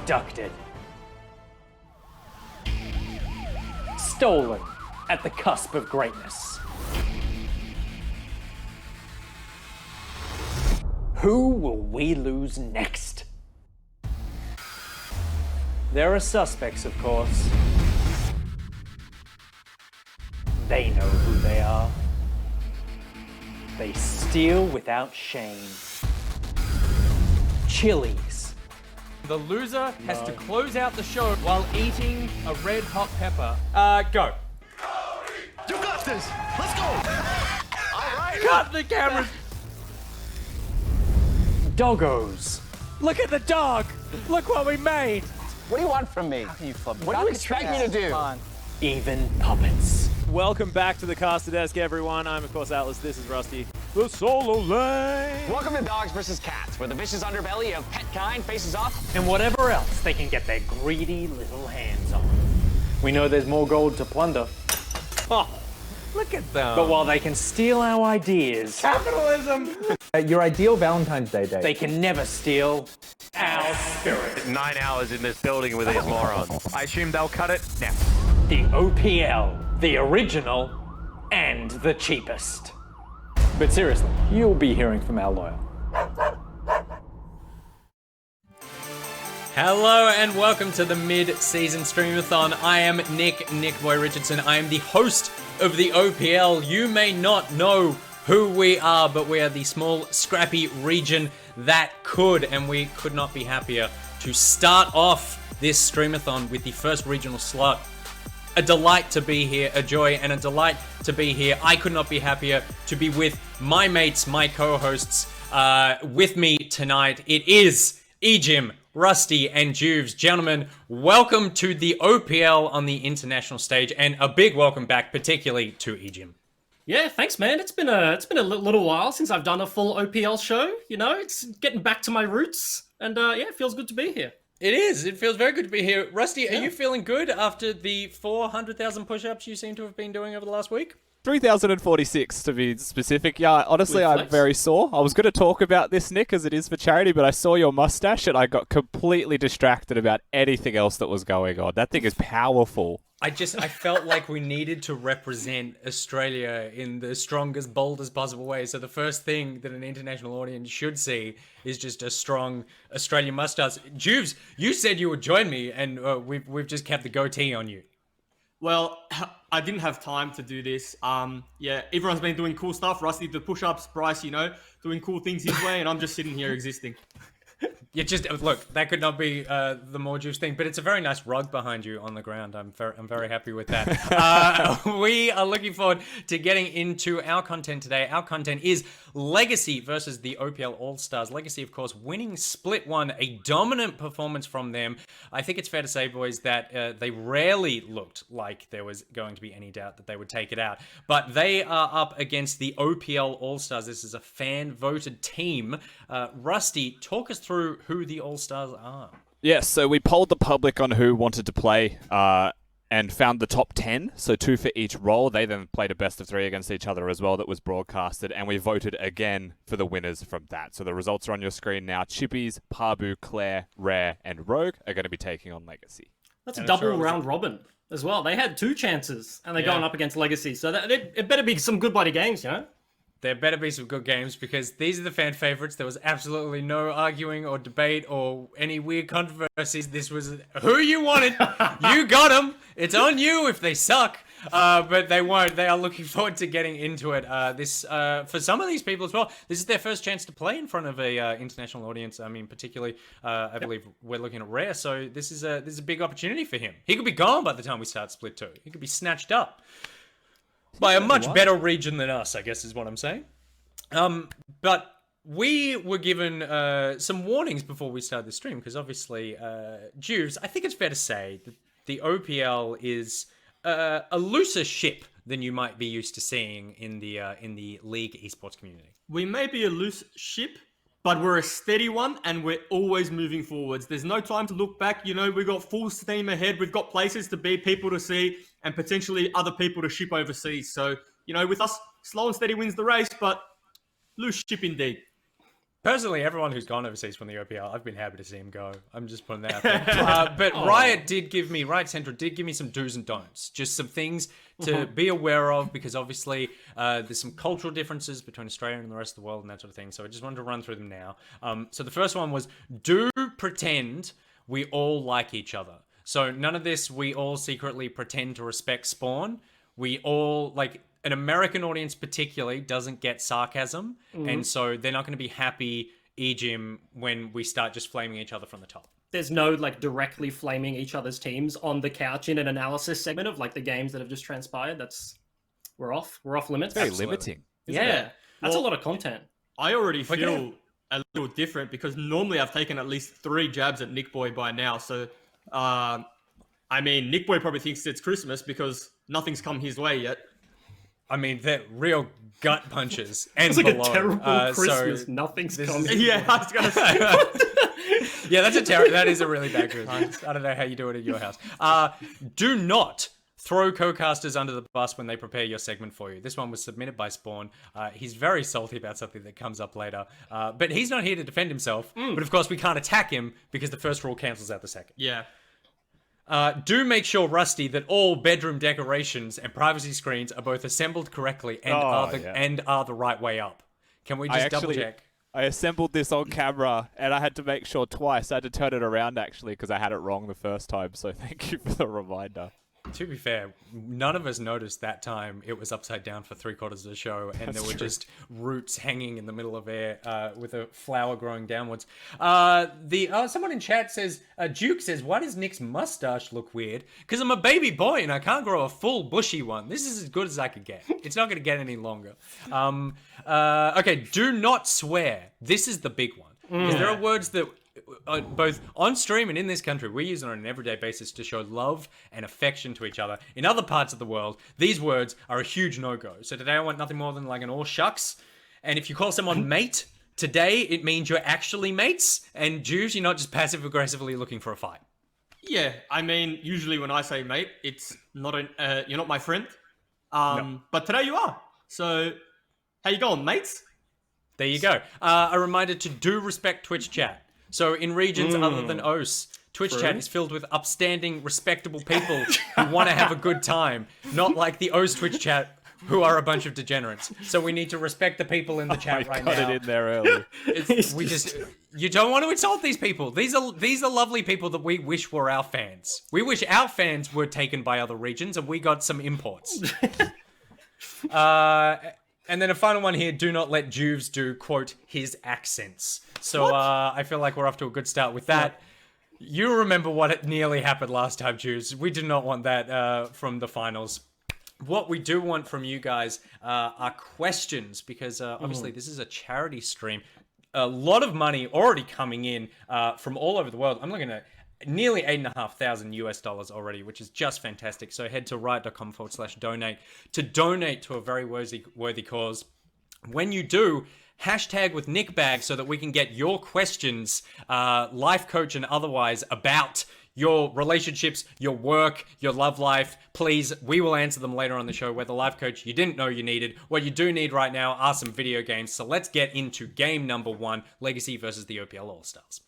abducted. Stolen at the cusp of greatness. Who will we lose next? There are suspects, of course. They know who they are. They steal without shame. Chili's. The loser has to close out the show while eating a red hot pepper. Go. You got this. Let's go. All right. Cut the cameras. Doggos. Look at the dog. Look what we made. What do you want from me? What do you expect me to do? Even puppets. Welcome back to the Caster Desk, everyone. I'm, of course, Atlas. This is Rusty. The solo lane. Welcome to Dogs vs. Cats, where the vicious underbelly of pet kind faces off. And whatever else they can get their greedy little hands on. We know there's more gold to plunder. Oh, look at them. But while they can steal our ideas, Capitalism. Your ideal Valentine's Day date. they can never steal our spirit. 9 hours in this building with these morons. I assume they'll cut it now. The OPL, the original, and the cheapest. But seriously, you'll be hearing from our lawyer. Hello and welcome to the Mid-Season Streamathon. I am Nick Boy Richardson. I am the host of the OPL. You may not know who we are, but we are the small, scrappy region that could, and we could not be happier to start off this Streamathon with the first regional slot. A delight to be here, a joy and a delight to be here. I could not be happier to be with my mates, my co-hosts, with me tonight. It is Ejim, Rusty, and Juves. Gentlemen, welcome to the OPL on the international stage, and a big welcome back, particularly to Ejim. Yeah, thanks, man. It's been a little while since I've done a full OPL show. You know, it's getting back to my roots, and yeah, it feels good to be here. It is. It feels very good to be here. Rusty, are you feeling good after the 400,000 push-ups you seem to have been doing over the last week? 3,046 to be specific. Yeah, honestly, I'm very sore. I was going to talk about this, Nick, as it is for charity, but I saw your mustache and I got completely distracted about anything else that was going on. That thing is powerful. I felt like we needed to represent Australia in the strongest, boldest possible way. So the first thing that an international audience should see is just a strong Australian mustache. Juves, you said you would join me, and we've just kept the goatee on you. Well, I didn't have time to do this. Yeah, everyone's been doing cool stuff. Rusty, the push-ups, Bryce, you know, doing cool things his way, and I'm just sitting here existing. You just look. That could not be the more juice thing, but it's a very nice rug behind you on the ground. I'm very happy with that. We are looking forward to getting into our content today. Our content is Legacy versus the OPL All Stars. Legacy, of course, winning split one, a dominant performance from them. I think it's fair to say, boys, that they rarely looked like there was going to be any doubt that they would take it out. But they are up against the OPL All Stars. This is a fan-voted team. Rusty, talk us through who the All-Stars are. Yes, so we polled the public on who wanted to play and found the top 10, so 2 for each role. They then played a best of 3 against each other as well that was broadcasted, and we voted again for the winners from that. So the results are on your screen now. Chippies, Parbu, Claire, Rare, and Rogue are going to be taking on Legacy. That's a double round robin as well. They had 2 chances, and they're going up against Legacy. So it better be some good bloody games, you know? There better be some good games because these are the fan favorites. There was absolutely no arguing or debate or any weird controversies. This was who you wanted. You got them. It's on you if they suck. But they won't. They are looking forward to getting into it. For some of these people as well, this is their first chance to play in front of a international audience. I mean, particularly, I believe we're looking at Rare. So this is a big opportunity for him. He could be gone by the time we start Split 2. He could be snatched up by a much better region than us, I guess is what I'm saying. But we were given some warnings before we started the stream, because obviously, Juves, I think it's fair to say that the OPL is a looser ship than you might be used to seeing in the League esports community. We may be a loose ship, but we're a steady one, and we're always moving forwards. There's no time to look back. You know, we've got full steam ahead. We've got places to be, people to see, and potentially other people to ship overseas. So, you know, with us, slow and steady wins the race, but loose ship indeed. Personally, everyone who's gone overseas from the OPL, I've been happy to see him go. I'm just putting that out there. But Riot Central did give me some do's and don'ts. Just some things to be aware of, because obviously there's some cultural differences between Australia and the rest of the world and that sort of thing. So I just wanted to run through them now. So the first one was, do pretend we all like each other. So none of this, we all secretly pretend to respect Spawn. We all, like, an American audience particularly doesn't get sarcasm, and so they're not going to be happy, EGM, when we start just flaming each other from the top. There's no like directly flaming each other's teams on the couch in an analysis segment of like the games that have just transpired. We're off limits. Very limiting. Yeah, that's a Well, lot of content. I already feel a little different because normally I've taken at least 3 jabs at Nick Boy by now. So, I mean, Nick Boy probably thinks it's Christmas because nothing's come his way yet. I mean, they're real gut punches and It's like below. a terrible Christmas. So Nothing's this coming. Yeah, I was gonna say. yeah, that is a really bad Christmas. I don't know how you do it at your house. Do not throw co-casters under the bus when they prepare your segment for you. This one was submitted by Spawn. He's very salty about something that comes up later. But he's not here to defend himself. But of course, we can't attack him because the first rule cancels out the second. Yeah. Do make sure, Rusty, that all bedroom decorations and privacy screens are both assembled correctly and are the right way up. Can we just double check? I assembled this on camera, and I had to make sure twice. I had to turn it around, actually, because I had it wrong the first time, so thank you for the reminder. To be fair, none of us noticed that time it was upside down for 3/4 of the show, and there were just roots hanging in the middle of air with a flower growing downwards. Someone in chat says, Duke says, why does Nick's mustache look weird? Because I'm a baby boy and I can't grow a full bushy one. This is as good as I could get. It's not going to get any longer. Okay, do not swear. This is the big one. Because there are words that both on stream and in this country, we use it on an everyday basis to show love and affection to each other. In other parts of the world, these words are a huge no-go. So today I want nothing more than like an all shucks. And if you call someone mate, today it means you're actually mates. And Jews, you're not just passive-aggressively looking for a fight. Yeah, I mean, usually when I say mate, it's not you're not my friend. But today you are. So, how you going, mates? There you go. A reminder to do respect Twitch chat. So in regions other than OCE, Twitch chat is filled with upstanding, respectable people who want to have a good time, not like the OCE Twitch chat who are a bunch of degenerates. So we need to respect the people in the chat right now. I got it in there early. You don't want to insult these people. These are lovely people that we wish were our fans. We wish our fans were taken by other regions and we got some imports. And then a final one here, do not let Juves do, quote, his accents. So I feel like we're off to a good start with that. You remember what nearly happened last time, Juves. We did not want that from the finals. What we do want from you guys are questions, because obviously this is a charity stream. A lot of money already coming in from all over the world. I'm looking at nearly $8,500 US already, which is just fantastic. So head to riot.com/donate to donate to a very worthy cause. When you do, hashtag with Nickbag so that we can get your questions, life coach and otherwise, about your relationships, your work, your love life. Please, we will answer them later on the show. We're the life coach you didn't know you needed. What you do need right now are some video games. So let's get into game number 1, Legacy versus the OPL All-Stars.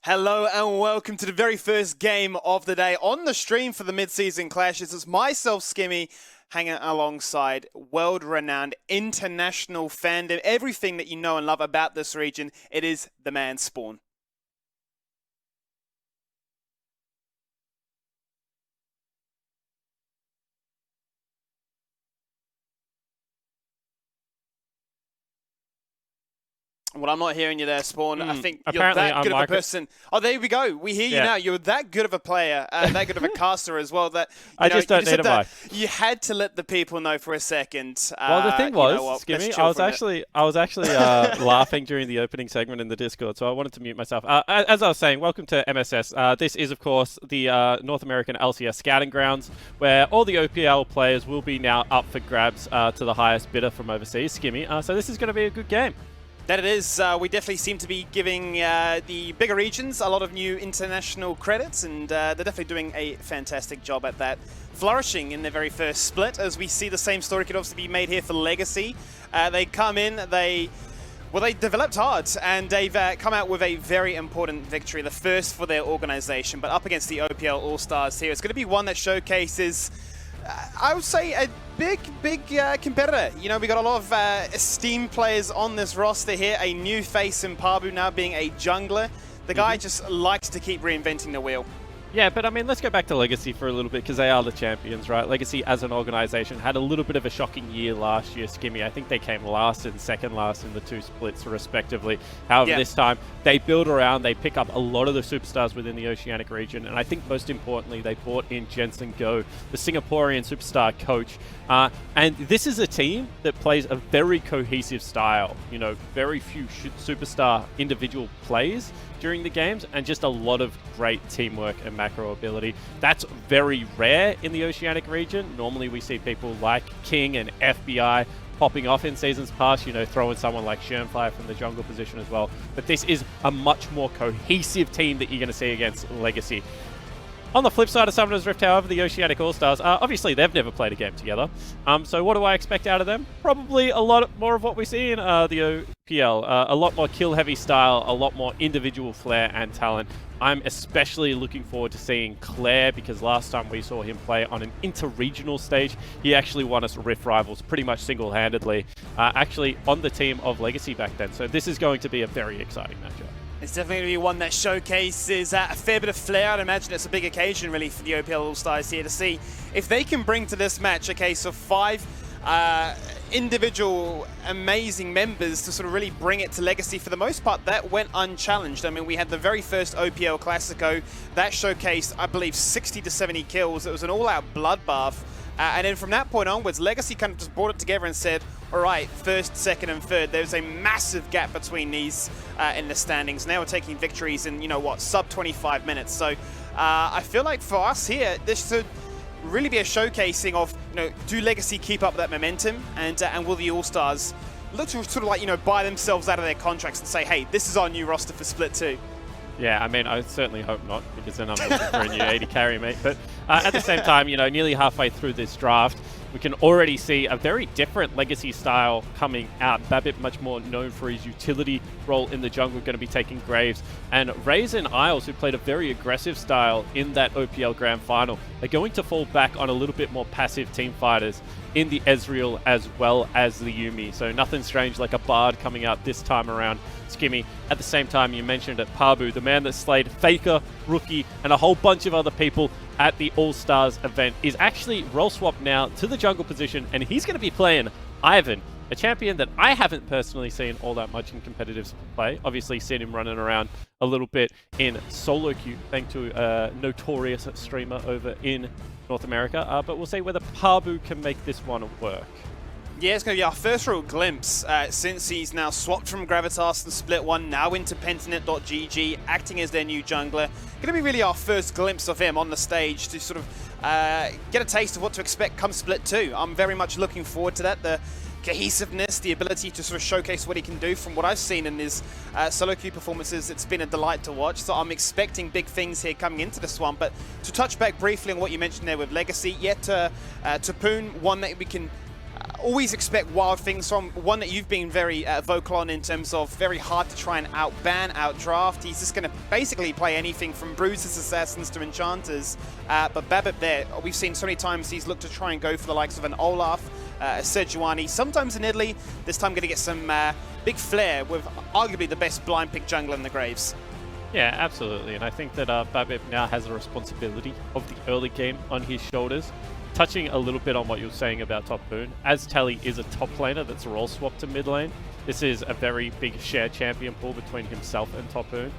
Hello and welcome to the very first game of the day on the stream for the mid-season clashes. It's myself, Skimmy, hanging alongside world-renowned international fandom. Everything that you know and love about this region, it is the man Spawn. Well, I'm not hearing you there, Spawn. I think you're Apparently, that good of a Michael. person. Oh, there we go. We hear you Yeah. now. You're that good of a player, that good of a caster as well. That I just don't need a mic. You had to let the people know for a second. Well, the thing was, let's Skimmy, chill I was actually laughing during the opening segment in the Discord, so I wanted to mute myself. As I was saying, welcome to MSS. This is, of course, the North American LCS scouting grounds, where all the OPL players will be now up for grabs to the highest bidder from overseas, Skimmy. So this is going to be a good game. That it is. We definitely seem to be giving the bigger regions a lot of new international credits, and they're definitely doing a fantastic job at that. Flourishing in their very first split, as we see the same story could obviously be made here for Legacy. They come in, they developed hard, and they've come out with a very important victory, the first for their organization, but up against the OPL All-Stars here. It's going to be one that showcases, I would say, a big competitor. You know, we got a lot of esteemed players on this roster here. A new face in Pabu now being a jungler. The guy just likes to keep reinventing the wheel. Yeah, but I mean, let's go back to Legacy for a little bit, because they are the champions, right? Legacy, as an organization, had a little bit of a shocking year last year, Skimmy. I think they came last and second last in the two splits, respectively. However, this time, they build around, they pick up a lot of the superstars within the Oceanic region, and I think most importantly, they brought in Jensen Go, the Singaporean superstar coach. And this is a team that plays a very cohesive style. You know, very few superstar individual plays during the games, and just a lot of great teamwork and macro ability. That's very rare in the Oceanic region. Normally we see people like King and FBI popping off in seasons past, you know, throwing someone like Shermfire from the jungle position as well. But this is a much more cohesive team that you're going to see against Legacy. On the flip side of Summoner's Rift, however, the Oceanic All-Stars, obviously they've never played a game together. So what do I expect out of them? Probably a lot more of what we see in the OPL. A lot more kill-heavy style, a lot more individual flair and talent. I'm especially looking forward to seeing Claire, because last time we saw him play on an inter-regional stage, he actually won us Rift Rivals pretty much single-handedly, actually on the team of Legacy back then. So this is going to be a very exciting matchup. It's definitely going to be one that showcases a fair bit of flair. I'd imagine it's a big occasion, really, for the OPL All-Stars here to see if they can bring to this match a case of 5 individual amazing members to sort of really bring it to Legacy. For the most part, that went unchallenged. I mean, we had the very first OPL Classico that showcased, I believe, 60 to 70 kills. It was an all-out bloodbath. And then from that point onwards, Legacy kind of just brought it together and said, all right, first, second, and third. There's a massive gap between these in the standings. Now we're taking victories in, you know what, sub 25 minutes. So I feel like for us here, this should really be a showcasing of, you know, do Legacy keep up that momentum, and will the All-Stars look to sort of like, you know, buy themselves out of their contracts and say, hey, this is our new roster for Split 2. Yeah, I mean, I certainly hope not, because then I'm looking for a new 80 carry, mate. But at the same time, you know, nearly halfway through this draft, we can already see a very different Legacy style coming out. Babbitt, much more known for his utility role in the jungle, going to be taking Graves. And Raze and Isles, who played a very aggressive style in that OPL Grand Final, are going to fall back on a little bit more passive team fighters in the Ezreal as well as the Yuumi. So nothing strange like a Bard coming out this time around, Skimmy. At the same time, you mentioned it, Pabu, the man that slayed Faker, Rookie, and a whole bunch of other people at the All-Stars event, is actually role swapped now to the jungle position, and he's going to be playing Ivan, a champion that I haven't personally seen all that much in competitive play. Obviously seen him running around a little bit in solo queue, thanks to a notorious streamer over in North America, but we'll see whether Pabu can make this one work. Yeah, it's going to be our first real glimpse since he's now swapped from Gravitas and Split 1, now into Pentanet.gg, acting as their new jungler. Going to be really our first glimpse of him on the stage to sort of get a taste of what to expect come Split 2. I'm very much looking forward to that. The cohesiveness, the ability to sort of showcase what he can do. From what I've seen in his solo queue performances, it's been a delight to watch. So I'm expecting big things here coming into this one. But to touch back briefly on what you mentioned there with Legacy, yet Tapoon, one that we can always expect wild things from, one that you've been very vocal on in terms of very hard to try and outban, outdraft. He's just going to basically play anything from Bruisers, Assassins to Enchanters. But Babbitt there, we've seen so many times he's looked to try and go for the likes of an Olaf, a Sejuani, sometimes an Italy. This time going to get some big flair with arguably the best blind pick jungler in the Graves. Yeah, absolutely. And I think that Babbitt now has a responsibility of the early game on his shoulders. touching a little bit on what you were saying about Top Boon, as Tally is a top laner that's role swapped to mid lane, this is a very big shared champion pool between himself and Top Boon.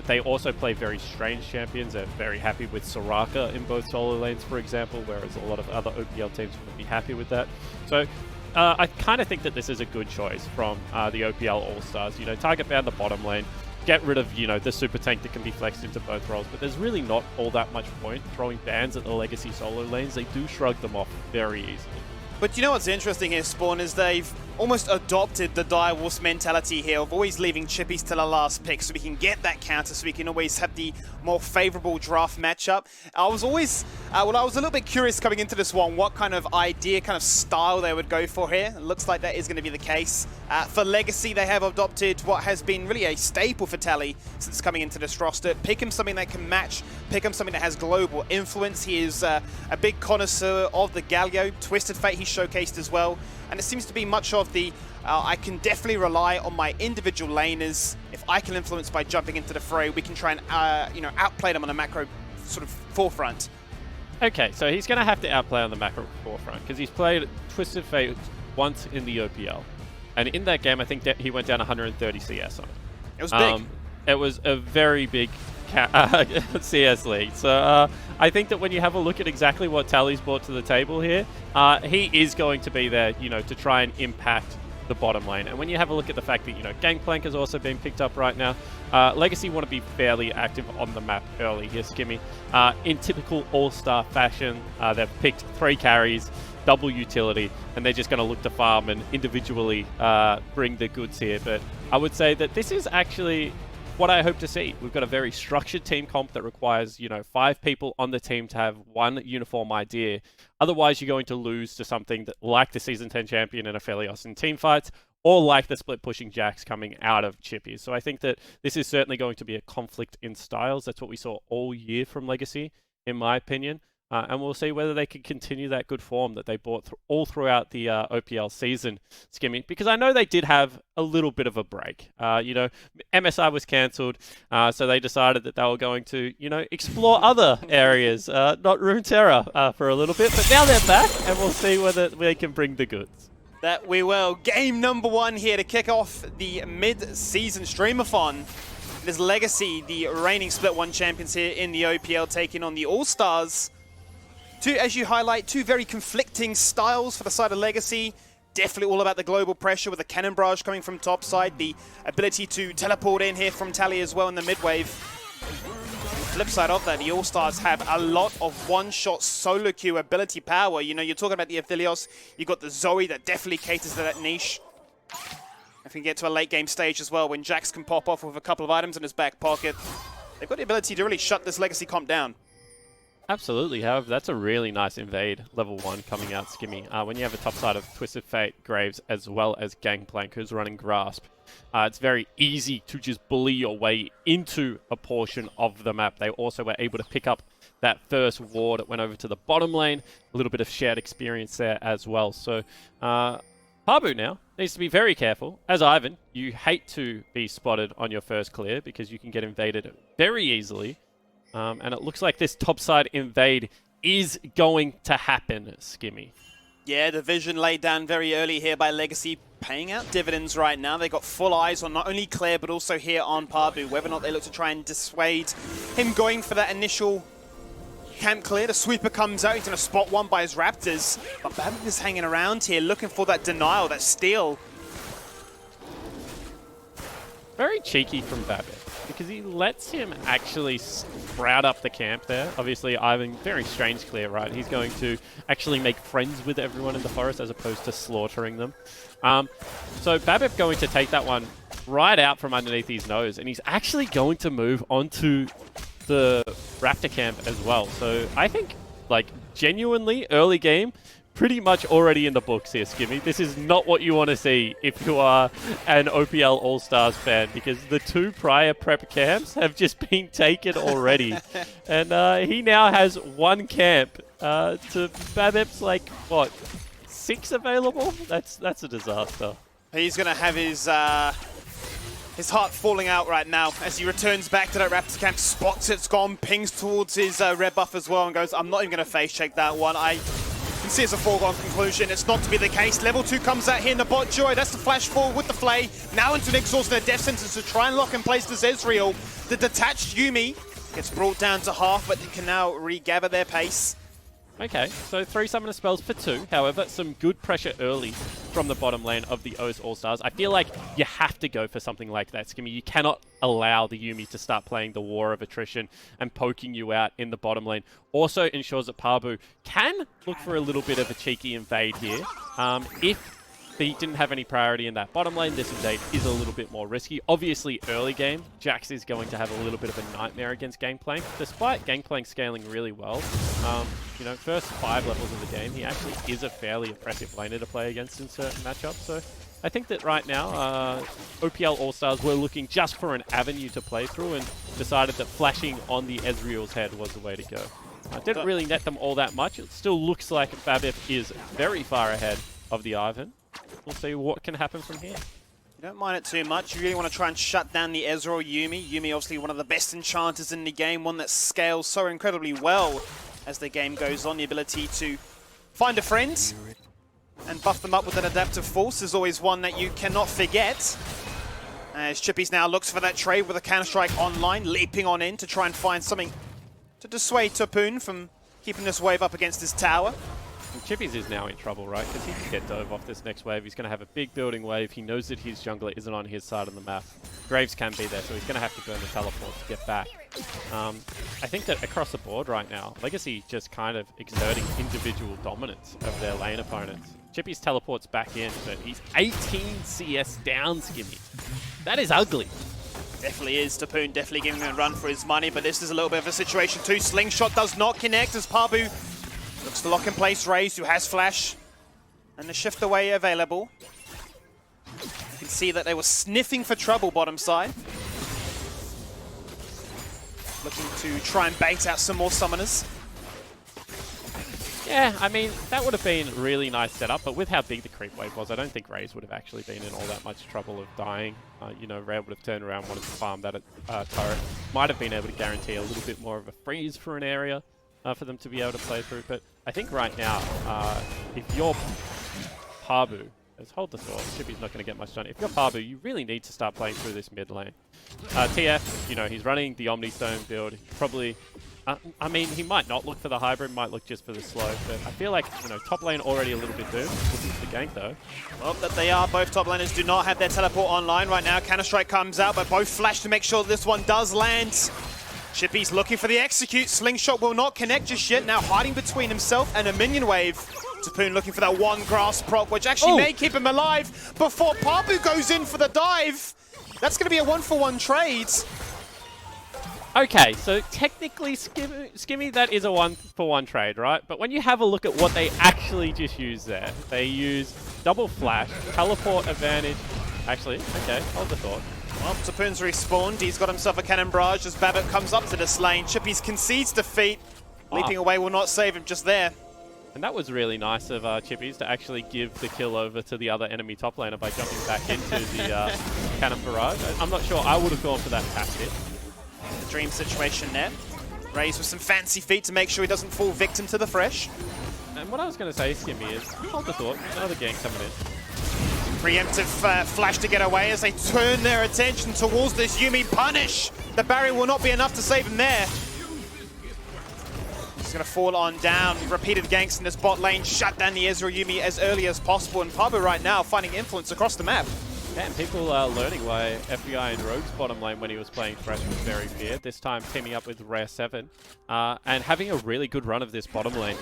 They also play very strange champions. They're very happy with Soraka in both solo lanes, for example, whereas a lot of other OPL teams wouldn't be happy with that. So I kind of think that this is a good choice from the OPL All-Stars. You know, target ban the bottom lane, get rid of, you know, the super tank that can be flexed into both roles, but there's really not all that much point throwing bans at the legacy solo lanes. They do shrug them off very easily. But you know what's interesting here, Spawn, is they've almost adopted the Direwolves mentality here of always leaving chippies to the last pick so we can get that counter, so we can always have the more favorable draft matchup. I was always, I was a little bit curious coming into this one what kind of idea, kind of style they would go for here. It looks like that is going to be the case. For Legacy, they have adopted what has been really a staple for Tally since coming into this roster. Pick him something that can match, pick him something that has global influence. He is a big connoisseur of the Galio. Twisted Fate he showcased as well. And it seems to be much of the, I can definitely rely on my individual laners. If I can influence by jumping into the fray, we can try and, you know, outplay them on a macro sort of forefront. Okay, so he's going to have to outplay on the macro forefront because he's played Twisted Fate once in the OPL. And in that game, I think that he went down 130 CS on it. It was big. It was a very big CS lead. So I think that when you have a look at exactly what Tally's brought to the table here, he is going to be there, you know, to try and impact the bottom lane. And when you have a look at the fact that, you know, Gangplank has also been picked up right now, Legacy want to be fairly active on the map early here, Skimmy. In typical all-star fashion, they've picked 3 carries, double utility, and they're just going to look to farm and individually bring the goods here. But I would say that this is actually what I hope to see. We've got a very structured team comp that requires, you know, 5 people on the team to have one uniform idea. Otherwise, you're going to lose to something that, like the Season 10 champion in Aphelios in team fights, or like the split pushing Jacks coming out of Chippies. So I think that this is certainly going to be a conflict in styles. That's what we saw all year from Legacy, in my opinion. And we'll see whether they can continue that good form that they brought all throughout the OPL season, Skimmy. Because I know they did have a little bit of a break. You know, MSI was cancelled, so they decided that they were going to, you know, explore other areas, not Runeterra for a little bit. But now they're back, and we'll see whether they can bring the goods. That we will. Game number 1 here to kick off the mid-season streamathon. There's Legacy, the reigning Split 1 champions here in the OPL, taking on the All-Stars. As you highlight, 2 very conflicting styles for the side of Legacy. Definitely all about the global pressure with the cannon barrage coming from top side, the ability to teleport in here from Tally as well in the mid-wave. Flip side of that, the All-Stars have a lot of one-shot solo queue ability power. You know, you're talking about the Aphelios, you've got the Zoe that definitely caters to that niche. If we get to a late game stage as well, when Jax can pop off with a couple of items in his back pocket, they've got the ability to really shut this Legacy comp down. Absolutely. However, that's a really nice invade level 1 coming out, Skimmy. When you have a top side of Twisted Fate, Graves, as well as Gangplank, who's running Grasp, it's very easy to just bully your way into a portion of the map. They also were able to pick up that first ward that went over to the bottom lane. A little bit of shared experience there as well. So, Pabu now needs to be very careful. As Ivan, you hate to be spotted on your first clear because you can get invaded very easily. And it looks like this topside invade is going to happen, Skimmy. Yeah, the vision laid down very early here by Legacy, paying out dividends right now. They got full eyes on not only Claire, but also here on Pabu, whether or not they look to try and dissuade him going for that initial camp clear. The sweeper comes out, he's going to spot one by his Raptors, but Babip is hanging around here, looking for that denial, that steal. Very cheeky from Babip, because he lets him actually sprout up the camp there. Obviously, Ivan, very strange clear, right? He's going to actually make friends with everyone in the forest as opposed to slaughtering them. So Babip going to take that one right out from underneath his nose, and he's actually going to move onto the Raptor camp as well. So I think, like, genuinely, early game, pretty much already in the books here, Skimmy. This is not what you want to see if you are an OPL All-Stars fan, because the 2 prior prep camps have just been taken already. And he now has 1 camp to Babip's, like, what, 6 available? That's a disaster. He's going to have his heart falling out right now as he returns back to that Raptors camp, spots it's gone, pings towards his red buff as well and goes, I'm not even going to face check that one. see as a foregone conclusion. It's not to be the case. Level 2 comes out here in the bot. Joy, that's the flash forward with the Flay. Now into an exhaust and a death sentence to try and lock in place this Ezreal. The detached Yuumi gets brought down to half, but they can now regather their pace. Okay, so 3 summoner spells for 2. However, some good pressure early from the bottom lane of the OCE All-Stars. I feel like you have to go for something like that, Skimmy. You cannot allow the Yuumi to start playing the war of attrition and poking you out in the bottom lane. Also ensures that Pabu can look for a little bit of a cheeky invade here. If he didn't have any priority in that bottom lane, this invade is a little bit more risky. Obviously, early game, Jax is going to have a little bit of a nightmare against Gangplank. Despite Gangplank scaling really well, you know, first 5 levels of the game, he actually is a fairly oppressive laner to play against in certain matchups. So I think that right now, OPL All-Stars were looking just for an avenue to play through and decided that flashing on the Ezreal's head was the way to go. Didn't really net them all that much. It still looks like Babip is very far ahead of the Ivan. We'll see what can happen from here. You don't mind it too much. You really want to try and shut down the Ezreal Yuumi. Yuumi obviously one of the best enchanters in the game, one that scales so incredibly well as the game goes on. The ability to find a friend and buff them up with an adaptive force is always one that you cannot forget. As Chippies now looks for that trade with a Counter-Strike online, leaping on in to try and find something to dissuade Tapoon from keeping this wave up against his tower. And Chippies is now in trouble, right? Because he can get dove off this next wave. He's going to have a big building wave. He knows that his jungler isn't on his side of the map. Graves can be there, so he's going to have to burn the teleport to get back. I think that across the board right now, Legacy just kind of exerting individual dominance of their lane opponents. Chippies teleports back in, but he's 18 CS down, Skimmy. That is ugly. Definitely is. Tapoon definitely giving him a run for his money, but this is a little bit of a situation too. Slingshot does not connect as Pabu looks to lock in place Raze, who has flash, and the shift away available. You can see that they were sniffing for trouble bottom side. Looking to try and bait out some more summoners. Yeah, I mean, that would have been a really nice setup, but with how big the creep wave was, I don't think Raze would have actually been in all that much trouble of dying. You know, Ray would have turned around, wanted to farm that turret. Might have been able to guarantee a little bit more of a freeze for an area for them to be able to play through, but I think right now, if you're Pabu, let's hold the thought, Chippy's not going to get much done. If you're Pabu, you really need to start playing through this mid lane. TF, you know, he's running the Omnistone build. Probably, I mean, he might not look for the hybrid, might look just for the slow, but I feel like, you know, top lane already a little bit doomed. Looking for the gank though. Well, that they are. Both top laners do not have their teleport online right now. Counter-Strike comes out, but both flash to make sure this one does land. Chippy's looking for the execute. Slingshot will not connect just yet. Now hiding between himself and a minion wave. Tapoon looking for that one grass proc, which actually may keep him alive before Pabu goes in for the dive. That's going to be a 1-for-1 trade. Okay, so technically, Skimmy, that is a 1-for-1 trade, right? But when you have a look at what they actually just used there, they use double flash, teleport advantage. Actually, okay, hold the thought. Well, Tapoon's respawned. He's got himself a cannon barrage as Babbitt comes up to this lane. Chippies concedes defeat. Leaping away will not save him just there. And that was really nice of Chippies to actually give the kill over to the other enemy top laner by jumping back into the cannon barrage. I'm not sure I would have gone for that tactic. The dream situation there. Raze with some fancy feet to make sure he doesn't fall victim to the fresh. And what I was going to say, Skimmy, is hold the thought. Another gank coming in. Preemptive flash to get away as they turn their attention towards this Yuumi punish. The barrier will not be enough to save him there. He's going to fall on down. Repeated ganks in this bot lane. Shut down the Ezreal Yuumi as early as possible. And Pabu right now finding influence across the map. Yeah, and people are learning why FBI in Rogue's bottom lane when he was playing Thresh was very feared. This time teaming up with Rare 7 and having a really good run of this bottom lane.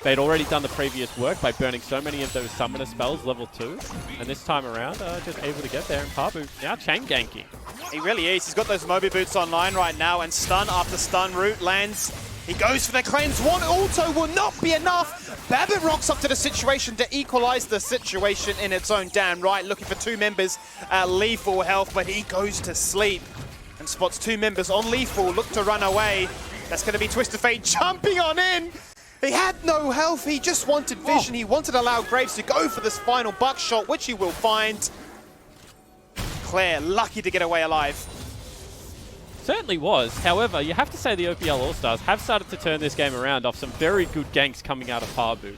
They'd already done the previous work by burning so many of those summoner spells level 2. And this time around, just able to get there. And Pabu now chain ganking. He really is. He's got those Moby boots online right now. And stun after stun route lands. He goes for the cleanse. One auto will not be enough. Babbitt rocks up to the situation to equalize the situation in its own damn right. Looking for 2 members at lethal health, but he goes to sleep. And spots 2 members on lethal. Look to run away. That's going to be Twisted Fate jumping on in. He had no health, he just wanted vision. He wanted to allow Graves to go for this final buckshot, which he will find. Claire, lucky to get away alive. Certainly was. However, you have to say the OPL All-Stars have started to turn this game around off some very good ganks coming out of Habu.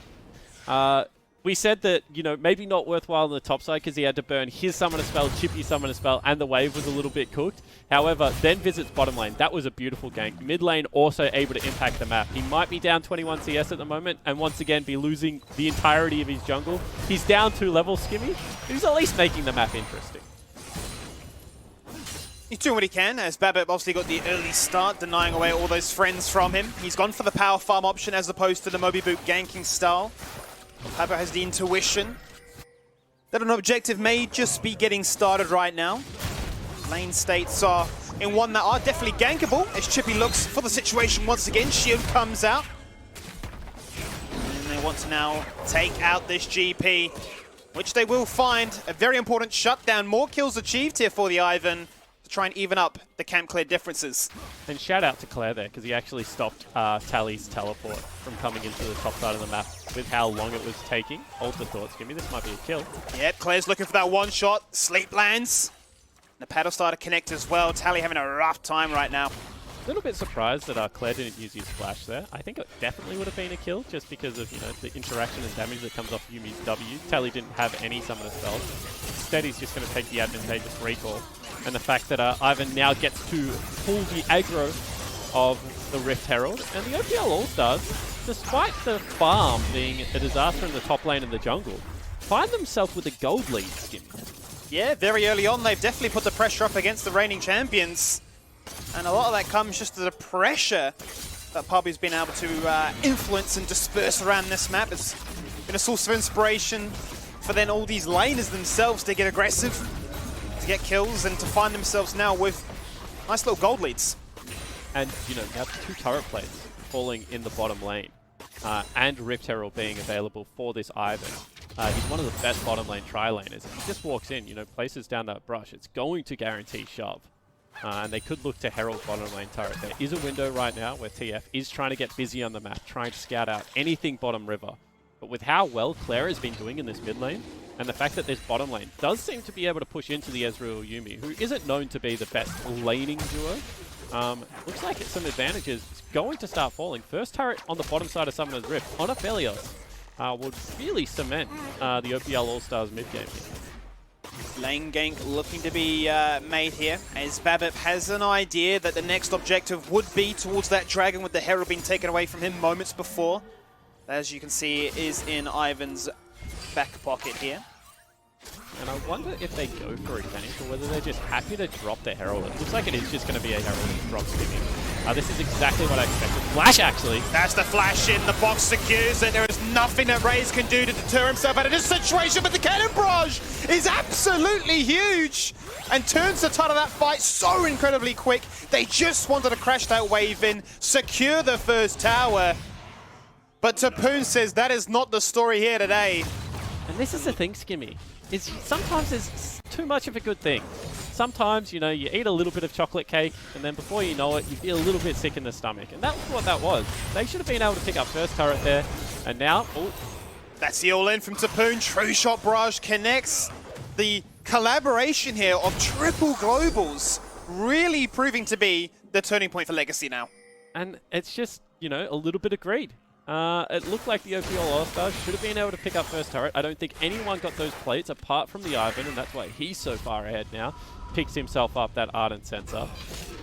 We said that, you know, maybe not worthwhile on the top side because he had to burn his summoner spell, Chippy's summoner spell, and the wave was a little bit cooked. However, then visits bottom lane. That was a beautiful gank. Mid lane also able to impact the map. He might be down 21 CS at the moment and once again be losing the entirety of his jungle. He's down 2 levels, Skimmy. He's at least making the map interesting. He's doing what he can, as Babip obviously got the early start, denying away all those friends from him. He's gone for the power farm option as opposed to the Moby Boot ganking style. Babip has the intuition that an objective may just be getting started right now. Lane states are in one that are definitely gankable, as Chippy looks for the situation once again. Shield comes out. And they want to now take out this GP, which they will find a very important shutdown. More kills achieved here for the Ivan, try and even up the camp clear differences. And shout out to Claire there, because he actually stopped Tally's teleport from coming into the top side of the map with how long it was taking. Hold the thoughts, Gimme, this might be a kill. Yep, Claire's looking for that one shot. Sleep lands. The paddle starter connect as well. Tally having a rough time right now. A little bit surprised that Claire didn't use his flash there. I think it definitely would have been a kill, just because of, you know, the interaction and damage that comes off Yumi's W. Tally didn't have any summoner spells. Instead, he's just going to take the advantageous recall. And the fact that Ivan now gets to pull the aggro of the Rift Herald. And the OPL All-Stars, despite the farm being a disaster in the top lane and the jungle, find themselves with a gold lead, Skim. Yeah, very early on, they've definitely put the pressure up against the reigning champions. And a lot of that comes just to the pressure that Pabu's been able to influence and disperse around this map. It's been a source of inspiration for then all these laners themselves to get aggressive, to get kills, and to find themselves now with nice little gold leads. And, you know, you have 2 turret plates falling in the bottom lane, and Rift Herald being available for this Ivan. He's one of the best bottom lane tri-laners. If he just walks in, you know, places down that brush, it's going to guarantee shove. And they could look to Herald bottom lane turret. There is a window right now where TF is trying to get busy on the map, trying to scout out anything bottom river. But with how well Claire has been doing in this mid lane, and the fact that this bottom lane does seem to be able to push into the Ezreal Yuumi, who isn't known to be the best laning duo, looks like it's some advantages. It's going to start falling. First turret on the bottom side of Summoner's Rift on Aphelios would really cement the OPL All-Stars mid game here. Lane gank looking to be made here, as Babip has an idea that the next objective would be towards that dragon, with the Herald being taken away from him moments before. As you can see, it is in Ivan's back pocket here. And I wonder if they go for a gank or whether they're just happy to drop the Herald. It looks like it is just going to be a Herald drop skimming. This is exactly what I expected. Flash, actually. That's the flash in. The box secures it. There is nothing that Raze can do to deter himself out of this situation, but the cannon barrage is absolutely huge and turns the tide of that fight so incredibly quick. They just wanted to crash that wave in, secure the first tower. But Tapoon says that is not the story here today. And this is the thing, Skimmy, is sometimes it's too much of a good thing. Sometimes, you know, you eat a little bit of chocolate cake, and then before you know it, you feel a little bit sick in the stomach. And that's what that was. They should have been able to pick up first turret there. And now, oh. That's the all-in from Tapoon. True shot barrage connects. The collaboration here of triple globals really proving to be the turning point for Legacy now. And it's just, you know, a little bit of greed. It looked like the OPL All-Stars should have been able to pick up first turret. I don't think anyone got those plates apart from the Ivan, and that's why he's so far ahead now. Picks himself up that Ardent Sensor.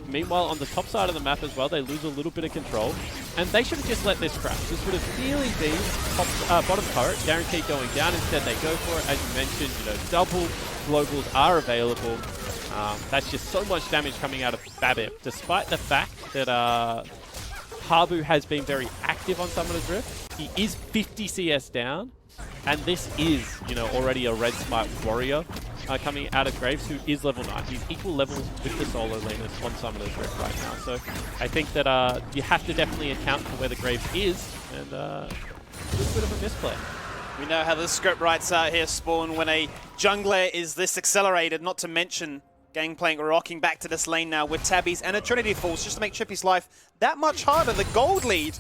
Meanwhile, on the top side of the map as well, they lose a little bit of control, and they should have just let this crash. This would have really been bottom turret, guaranteed going down. Instead, they go for it. As you mentioned, you know, double globals are available. That's just so much damage coming out of Babip, despite the fact that Habu has been very active on Summoner's Rift. He is 50 CS down, and this is, you know, already a red smite warrior coming out of Graves, who is level 9. He's equal level with the solo laners on Summoner's Rift right now. So I think that you have to definitely account for where the Graves is, and a little bit of a misplay. We know how the script writes out here, Spawn, when a jungler is this accelerated, not to mention Gangplank rocking back to this lane now with Tabbies and a Trinity Force just to make Chippy's life that much harder. The gold lead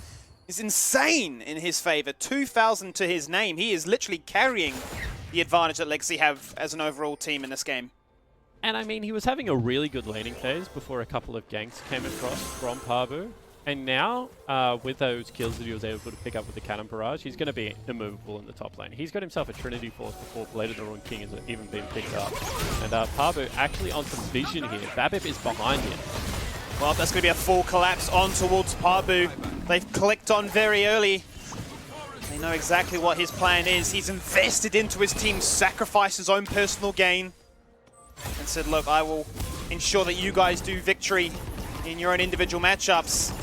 is insane in his favor. 2,000 to his name. He is literally carrying the advantage that Legacy have as an overall team in this game. And I mean, he was having a really good laning phase before a couple of ganks came across from Pabu. And now, with those kills that he was able to pick up with the cannon barrage, he's going to be immovable in the top lane. He's got himself a Trinity Force before Blade of the Ruined King has even been picked up. And Pabu actually on some vision here. Babip is behind him. Well, that's going to be a full collapse on towards Pabu. They've clicked on very early. They know exactly what his plan is. He's invested into his team, sacrificed his own personal gain, and said, look, I will ensure that you guys do victory in your own individual matchups.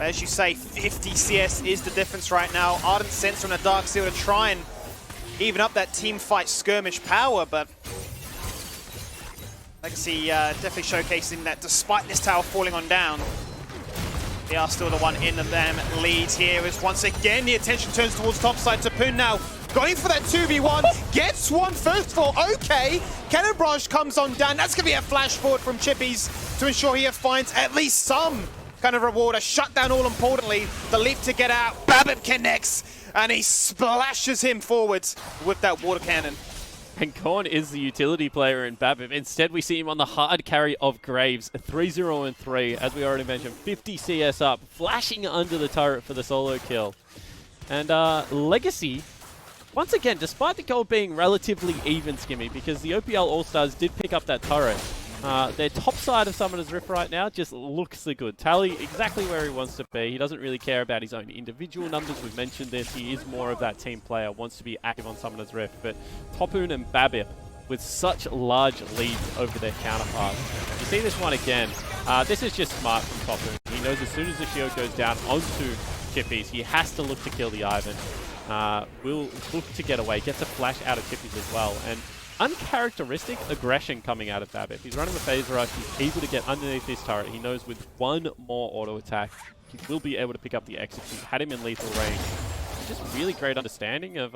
As you say, 50 CS is the difference right now. Ardent Sensor and a Dark Seal to try and even up that team fight skirmish power, but Legacy definitely showcasing that despite this tower falling on down, they are still the one in the damn lead here. As once again the attention turns towards topside. Tapun now going for that 2v1, gets one first of all. Okay, Cannon Barrage comes on down. That's going to be a flash forward from Chippies to ensure he finds at least some kind of reward. A shutdown, all importantly, the leap to get out. Babip connects and he splashes him forwards with that water cannon. And Korn is the utility player in Babip. Instead, we see him on the hard carry of Graves. 3-0 and 3, as we already mentioned. 50 CS up, flashing under the turret for the solo kill. And Legacy, once again, despite the gold being relatively even, Skimmy, because the OPL All-Stars did pick up that turret, their top side of Summoner's Rift right now just looks the good. Tally exactly where he wants to be. He doesn't really care about his own individual numbers. We've mentioned this. He is more of that team player, wants to be active on Summoner's Rift. But Topun and Babip with such large leads over their counterparts. You see this one again. This is just smart from Topun. He knows as soon as the shield goes down onto Chippies, he has to look to kill the Ivan. Will look to get away, gets a flash out of Chippies as well. And uncharacteristic aggression coming out of Babip. He's running the phase rush, he's able to get underneath this turret. He knows with one more auto attack, he will be able to pick up the execute. Had him in lethal range. Just really great understanding of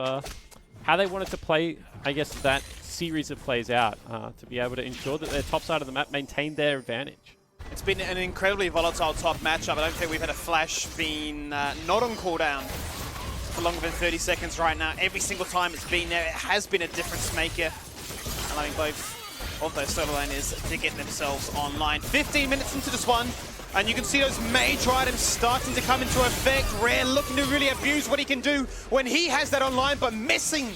how they wanted to play, I guess, that series of plays out to be able to ensure that their top side of the map maintained their advantage. It's been an incredibly volatile top matchup. I don't think we've had a flash being not on cooldown for longer than 30 seconds right now. Every single time it's been there, it has been a difference maker, allowing both of those solo laners to get themselves online. 15 minutes into this one, and you can see those major items starting to come into effect. Rare looking to really abuse what he can do when he has that online, but missing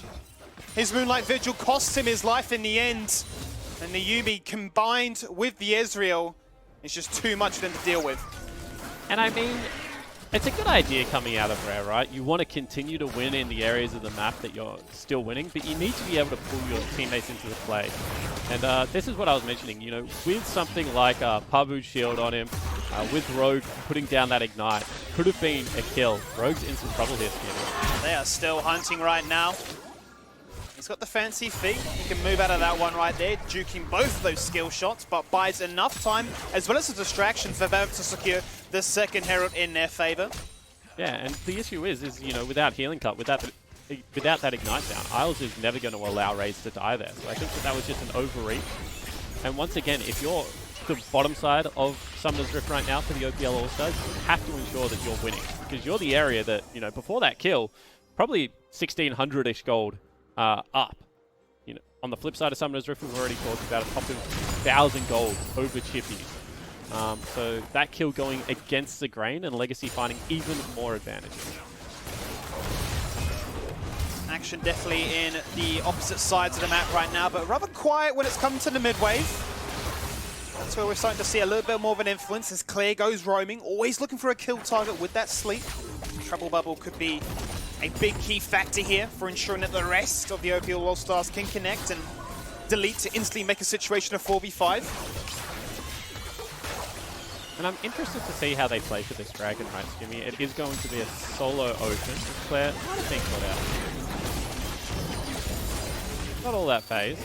his Moonlight Vigil costs him his life in the end. And the Yuumi combined with the Ezreal is just too much for them to deal with. And I mean, it's a good idea coming out of Rare, right? You want to continue to win in the areas of the map that you're still winning, but you need to be able to pull your teammates into the play. And this is what I was mentioning, you know, with something like Pabu's shield on him, with Rogue putting down that ignite, could have been a kill. Rogue's in some trouble here, Skinny. They are still hunting right now. He's got the fancy feet. He can move out of that one right there, duking both of those skill shots, but buys enough time, as well as a distraction for them to secure the second Herald in their favor. Yeah, and the issue is you know, without Healing Cup, without that Ignite down, Isles is never going to allow Raze to die there. So I think that was just an overreach. And once again, if you're the bottom side of Summoner's Rift right now for the OPL All-Stars, you have to ensure that you're winning. Because you're the area that, you know, before that kill, probably 1,600-ish gold up. You know, on the flip side of Summoner's Rift, we've already talked about a top of 1,000 gold over Chippies. So that kill going against the grain and Legacy finding even more advantages. Action definitely in the opposite sides of the map right now, but rather quiet when it's come to the mid wave. That's where we're starting to see a little bit more of an influence as Claire goes roaming, always looking for a kill target with that sleep. Trouble Bubble could be a big key factor here for ensuring that the rest of the OPL All-Stars can connect and delete to instantly make a situation a 4v5. And I'm interested to see how they play for this Dragon, right, Skimmy? It is going to be a solo Ocean. Claire, I don't think not all that phased.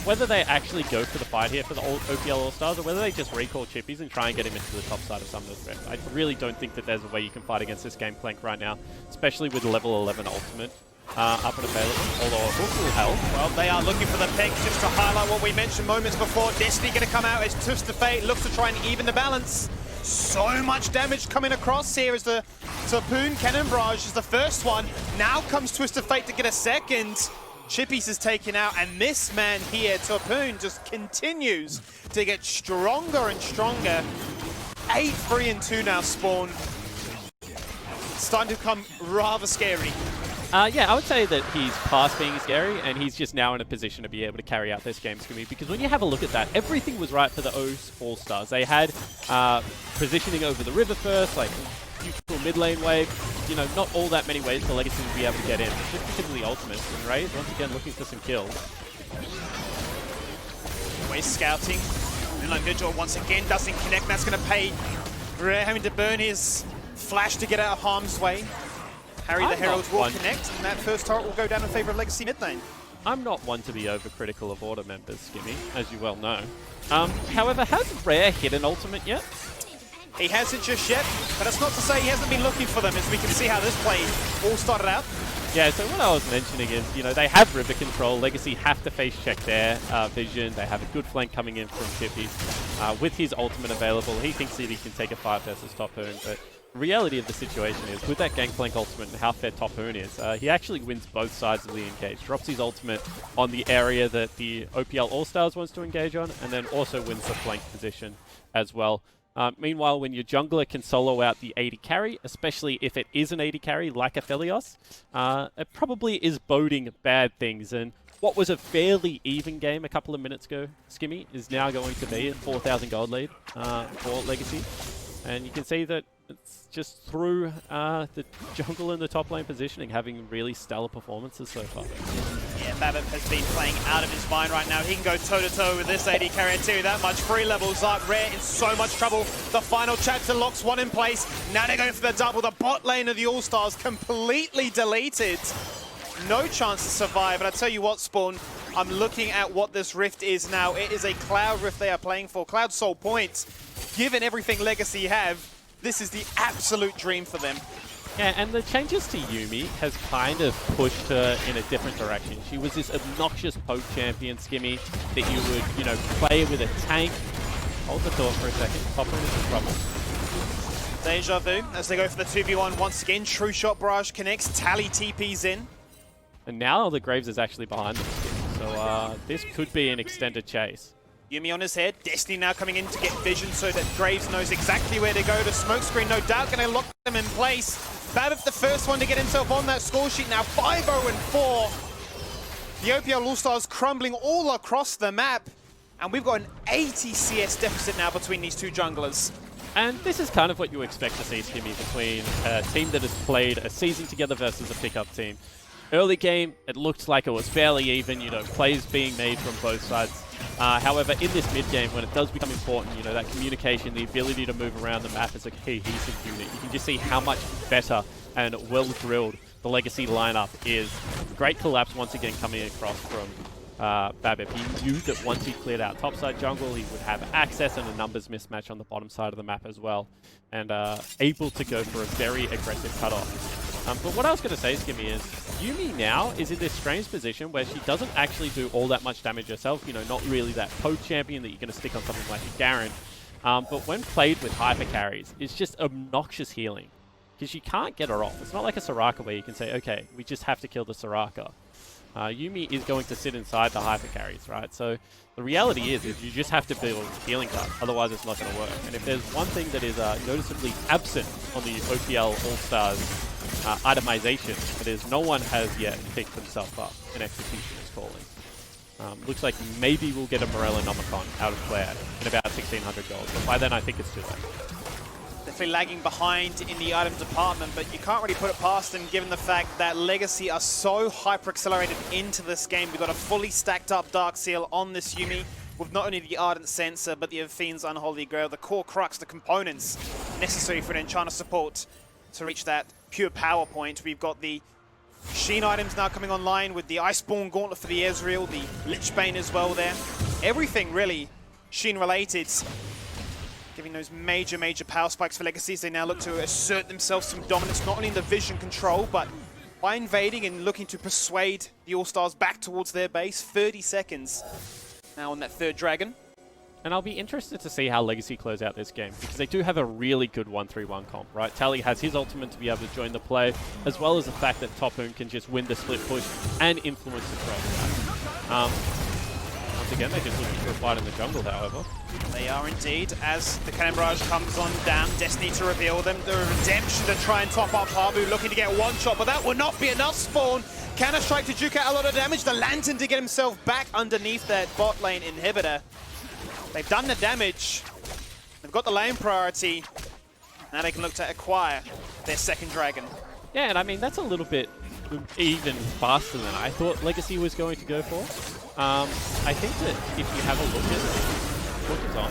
Whether they actually go for the fight here for the OPL All-Stars or whether they just recall Chippies and try and get him into the top side of Summoner's Rift. I really don't think that there's a way you can fight against this game plank right now, especially with level 11 ultimate up and available, although a hook will help. Well, they are looking for the pick, just to highlight what we mentioned moments before. Destiny going to come out as Twisted Fate looks to try and even the balance. So much damage coming across here as the Tapoon Cannon Barrage is the first one. Now comes Twisted Fate to get a second. Chippies is taken out, and this man here, Topoon, just continues to get stronger and stronger. 8-3-2 now, Spawn. It's starting to become rather scary. Yeah, I would say that he's past being scary, and he's just now in a position to be able to carry out this game, Skimmy. Because when you have a look at that, everything was right for the OCE All-Stars. They had positioning over the river first, like neutral mid lane wave. You know, not all that many ways for Legacy to be able to get in. It's just because of the ultimates. And Raze, once again, looking for some kills. Always scouting. Moonlight Vigil once again doesn't connect. That's going to pay Rare having to burn his flash to get out of harm's way. Harry the Herald will connect, and that first turret will go down in favor of Legacy mid lane. I'm not one to be overcritical of Order members, Skimmy, as you well know. However, has Rare hit an ultimate yet? He hasn't just yet, but that's not to say he hasn't been looking for them, as we can see how this play all started out. Yeah, so what I was mentioning is, you know, they have river control. Legacy have to face check their vision. They have a good flank coming in from Chippy. With his ultimate available, he thinks that he can take a 5 versus Topoon, but the reality of the situation is, with that Gangplank ultimate and how fair Topoon is, he actually wins both sides of the engage. Drops his ultimate on the area that the OPL All-Stars wants to engage on, and then also wins the flank position as well. Meanwhile, when your jungler can solo out the AD carry, especially if it is an AD carry like a Felios, it probably is boding bad things. And what was a fairly even game a couple of minutes ago, Skimmy, is now going to be a 4,000 gold lead for Legacy. And you can see that it's just through the jungle and the top lane positioning having really stellar performances so far. Yeah, Babip has been playing out of his mind right now. He can go toe-to-toe with this AD carry and tell you that much. 3 levels up. Rare in so much trouble. The final chapter locks one in place. Now they're going for the double. The bot lane of the All-Stars completely deleted. No chance to survive. But I tell you what, Spawn, I'm looking at what this Rift is now. It is a Cloud Rift they are playing for. Cloud Soul points. Given everything Legacy have, this is the absolute dream for them. Yeah, and the changes to Yuumi has kind of pushed her in a different direction. She was this obnoxious poke champion, Skimmy, that you would, you know, play with a tank. Hold the thought for a second. Popper into trouble. Deja vu as they go for the 2v1 once again. True Shot Barrage connects. Tally TP's in. And now the Graves is actually behind them, Skimmy. So this could be an extended chase. Yuumi on his head. Destiny now coming in to get vision so that Graves knows exactly where to go. The smoke screen, no doubt, going to lock them in place. Babip, the first one to get himself on that score sheet now. 5-0-4. The OPL All-Stars crumbling all across the map. And we've got an 80 CS deficit now between these two junglers. And this is kind of what you expect to see, Skimmy, between a team that has played a season together versus a pickup team. Early game, it looked like it was fairly even, you know, plays being made from both sides. However, in this mid-game, when it does become important, you know, that communication, the ability to move around the map as a cohesive unit, you can just see how much better and well-drilled the Legacy lineup is. Great collapse once again coming across from Babip. He knew that once he cleared out topside jungle, he would have access and a numbers mismatch on the bottom side of the map as well, and able to go for a very aggressive cutoff. But what I was going to say, Skimmy, is Yuumi now is in this strange position where she doesn't actually do all that much damage herself. You know, not really that poke champion that you're going to stick on something like a Garen. But when played with hyper carries, it's just obnoxious healing. Because you can't get her off. It's not like a Soraka where you can say, okay, we just have to kill the Soraka. Yuumi is going to sit inside the hyper carries, right? So the reality is you just have to build healing cards, otherwise it's not going to work. And if there's one thing that is noticeably absent on the OPL All-Stars itemization, it is no one has yet picked themselves up, and Execution is calling. Looks like maybe we'll get a Morello Nomicon out of Claire in about 1,600 gold, but by then I think it's too late. Definitely lagging behind in the item department, but you can't really put it past them given the fact that Legacy are so hyper-accelerated into this game. We've got a fully stacked up Dark Seal on this Yuumi with not only the Ardent Sensor, but the Fiend's Unholy Grail, the core crux, the components necessary for an Enchanter support to reach that pure power point. We've got the Sheen items now coming online with the Iceborne Gauntlet for the Ezreal, the Lichbane as well there. Everything really Sheen related, giving those major power spikes for Legacy as they now look to assert themselves some dominance, not only in the vision control, but by invading and looking to persuade the All-Stars back towards their base. 30 seconds now on that third dragon. And I'll be interested to see how Legacy close out this game, because they do have a really good 1-3-1 comp, right? Tally has his ultimate to be able to join the play, as well as the fact that Topoon can just win the split push and influence the cross. Once again, they're just looking for a fight in the jungle, however. They are indeed, as the Cannon Barrage comes on down. Destiny to reveal them. The Redemption to try and top up Habu, looking to get one shot, but that will not be enough, Spawn. Counter-Strike to duke out a lot of damage. The Lantern to get himself back underneath that bot lane inhibitor. They've done the damage. They've got the lane priority. Now they can look to acquire their second dragon. Yeah, and I mean, that's a little bit even faster than I thought Legacy was going to go for. I think that if you have a look at it, look at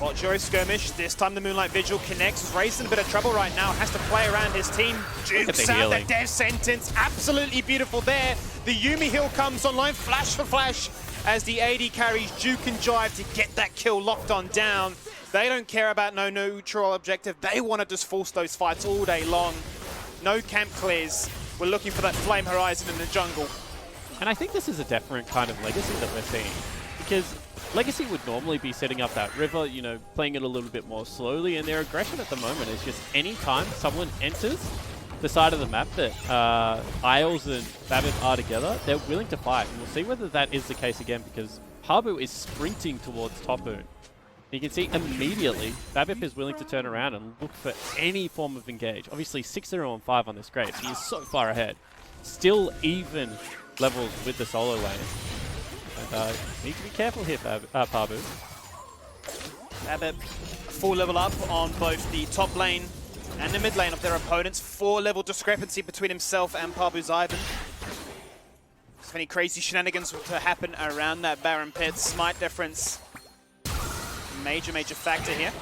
Bot Joy skirmish. This time the Moonlight Vigil connects. Raised in a bit of trouble right now. Has to play around his team. Dukes out the death sentence. Absolutely beautiful there. The Yuumi heal comes online. Flash for flash. As the AD carries Duke and Jive to get that kill locked on down. They don't care about no neutral objective. They want to just force those fights all day long. No camp clears. We're looking for that Flame Horizon in the jungle. And I think this is a different kind of Legacy that we're seeing. Because Legacy would normally be setting up that river, you know, playing it a little bit more slowly. And their aggression at the moment is just any time someone enters the side of the map that Isles and Babbitt are together, they're willing to fight. And we'll see whether that is the case again, because Habu is sprinting towards Topoon. You can see immediately Babbitt is willing to turn around and look for any form of engage. Obviously 6-0-5 on this Graves. He is so far ahead. Still even levels with the solo lane. And need to be careful here, Pabu. Babbitt, full level up on both the top lane and the mid lane of their opponents. 4-level discrepancy between himself and Pabu's Ivan. If any crazy shenanigans were to happen around that Baron Pit, smite difference. Major factor here.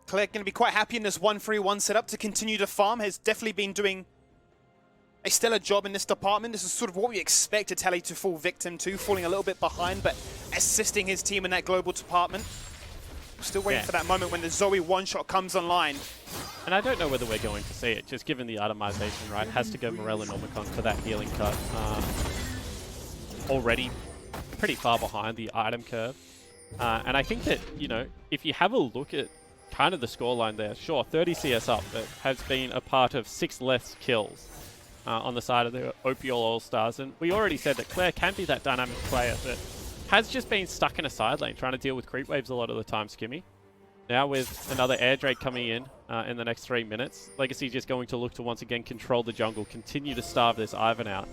Claire going to be quite happy in this 1-3-1 setup to continue to farm. Has definitely been doing a stellar job in this department. This is sort of what we expected Tally to fall victim to, falling a little bit behind, but assisting his team in that global department. Still waiting for that moment when the Zoe one-shot comes online. And I don't know whether we're going to see it, just given the itemization, right? Has to go Morel and Omicron for that healing cut. Already pretty far behind the item curve. And I think that, you know, if you have a look at kind of the scoreline there, sure, 30 CS up, but has been a part of 6 less kills on the side of the OPL All-Stars. And we already said that Claire can be that dynamic player, but has just been stuck in a side lane trying to deal with creep waves a lot of the time, Skimmy. Now with another air Drake coming in the next 3 minutes, Legacy just going to look to once again control the jungle, continue to starve this Ivan out.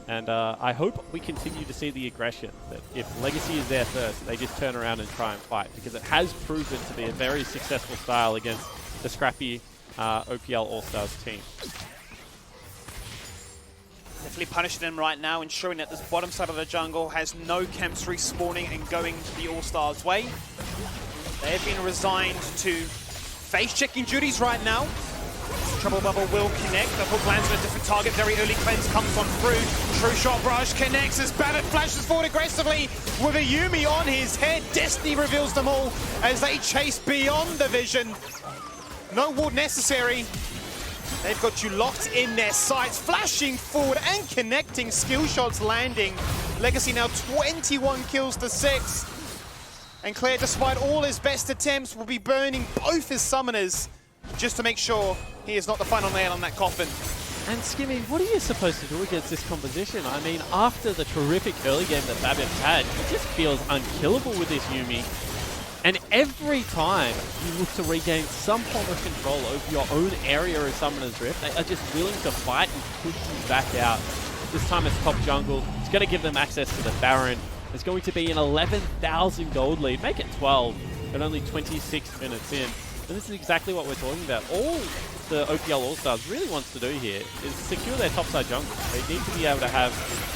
And I hope we continue to see the aggression, that if Legacy is there first, they just turn around and try and fight, because it has proven to be a very successful style against the scrappy OPL All-Stars team. Definitely punishing them right now, ensuring that this bottom side of the jungle has no camps respawning and going the All-Stars' way. They have been resigned to face-checking duties right now. Trouble Bubble will connect. The hook lands on a different target. Very early cleanse comes on through. True Shot Barrage connects as Babbitt flashes forward aggressively with a Yuumi on his head. Destiny reveals them all as they chase beyond the vision. No ward necessary. They've got you locked in their sights, flashing forward and connecting, skill shots landing. Legacy now 21 kills to 6. And Claire, despite all his best attempts, will be burning both his summoners just to make sure he is not the final nail on that coffin. And Skimmy, what are you supposed to do against this composition? I mean, after the terrific early game that Babbitt's had, it just feels unkillable with this Yuumi. And every time you look to regain some form of control over your own area of Summoner's Rift, they are just willing to fight and push you back out. This time it's top jungle. It's going to give them access to the Baron. It's going to be an 11,000 gold lead. Make it 12, but only 26 minutes in. And this is exactly what we're talking about. All the OPL All-Stars really wants to do here is secure their topside jungle. They need to be able to have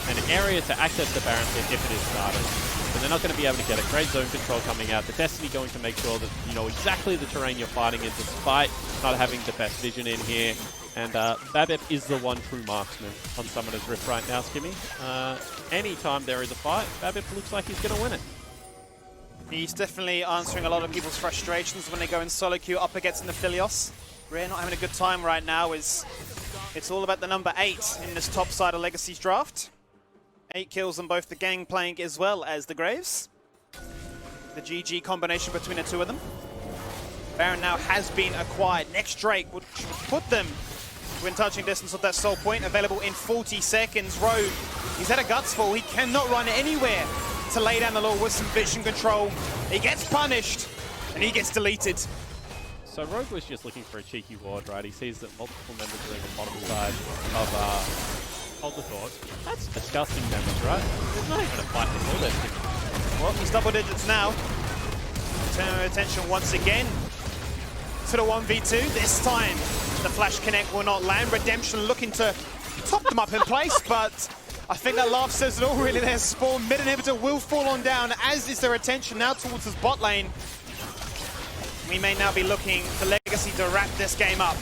an area to access the Baron pit if it is started. And they're not going to be able to get it. Great zone control coming out. The Destiny going to make sure that you know exactly the terrain you're fighting in, despite not having the best vision in here. And Babbitt is the one true marksman on Summoner's Rift right now, Skimmy. Anytime there is a fight, Babbitt looks like he's going to win it. He's definitely answering a lot of people's frustrations when they go in solo queue up against Nephilios. Rare not having a good time right now, as it's all about the number 8 in this top side of Legacy's draft. 8 kills on both the Gangplank as well as the Graves. The GG combination between the two of them. Baron now has been acquired. Next Drake would put them within touching distance of that soul point. Available in 40 seconds. Rogue, he's had a guts fall. He cannot run anywhere to lay down the law with some vision control. He gets punished and he gets deleted. So Rogue was just looking for a cheeky ward, right? He sees that multiple members are in the bottom side of Hold the Thought. That's disgusting damage, right? There's not even a fight before this. Well, he's double digits now. Turn our attention once again to the 1v2. This time, the Flash Connect will not land. Redemption looking to top them up in place, but I think that laugh says it all really there. Spawn mid inhibitor will fall on down, as is their attention now towards his bot lane. We may now be looking for Legacy to wrap this game up.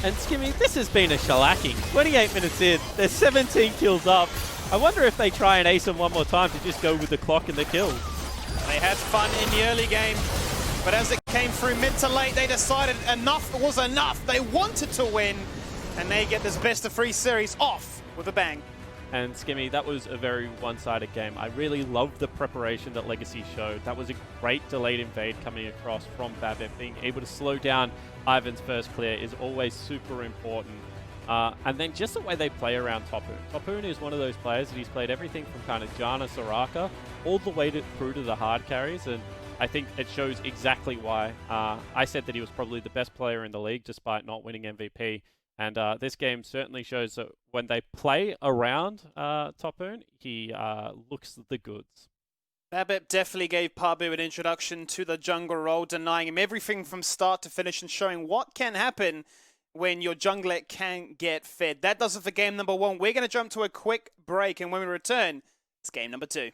And Skimmy, this has been a shellacking. 28 minutes in, there's 17 kills up. I wonder if they try and ace them one more time to just go with the clock and the kills. They had fun in the early game, but as it came through mid to late, they decided enough was enough. They wanted to win, and they get this best of 3 series off with a bang. And Skimmy, that was a very one-sided game. I really loved the preparation that Legacy showed. That was a great delayed invade coming across from BABIP. Being able to slow down Ivan's first clear is always super important. And then just the way they play around Topoon. Topoon is one of those players that he's played everything from kind of Janna, Soraka, all the way through to the hard carries. And I think it shows exactly why. I said that he was probably the best player in the league despite not winning MVP. And this game certainly shows that when they play around Topoon, he looks the goods. BABIP definitely gave Pabu an introduction to the jungle role, denying him everything from start to finish and showing what can happen when your jungler can get fed. That does it for game number 1. We're going to jump to a quick break, and when we return, it's game number 2.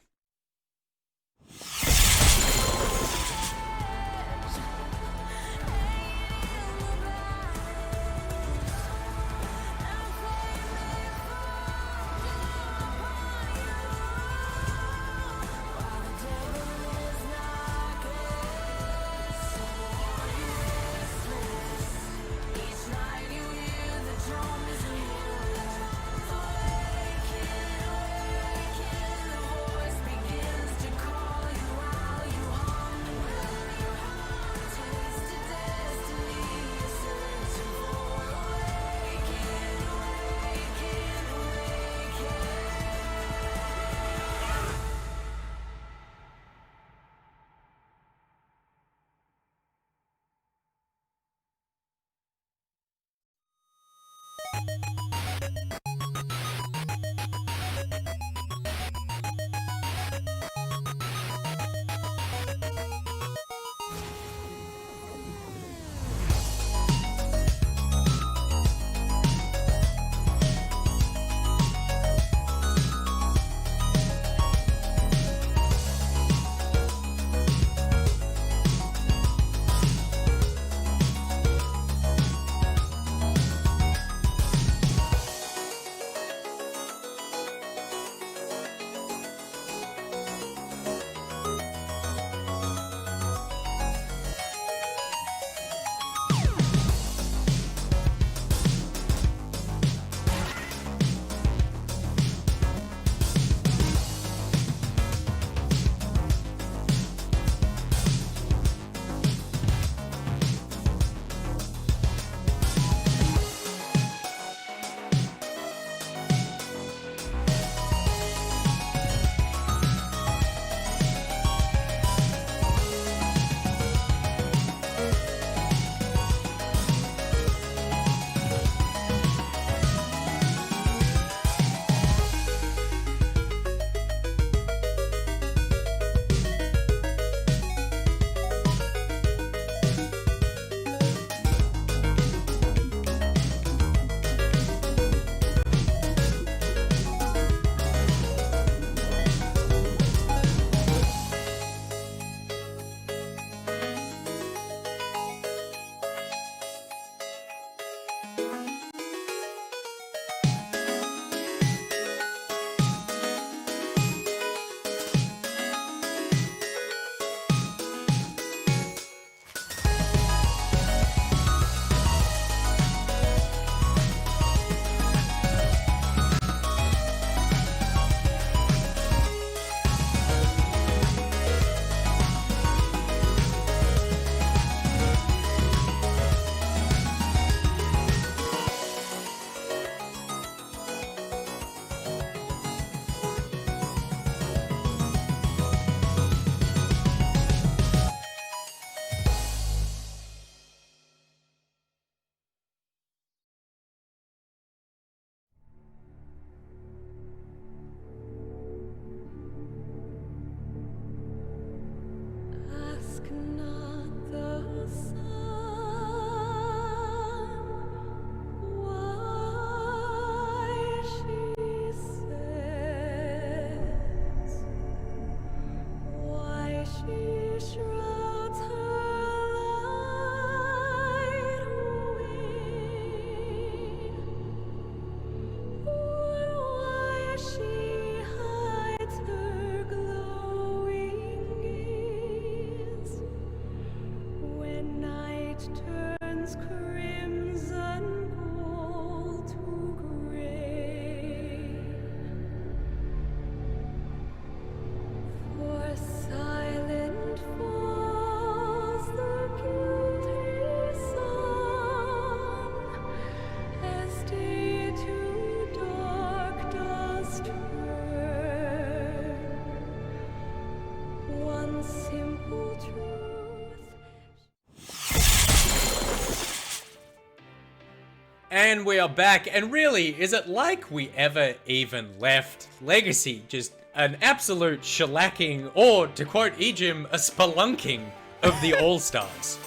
And we are back, and really, is it like we ever even left? Legacy, just an absolute shellacking, or, to quote Ejim, a spelunking of the All-Stars.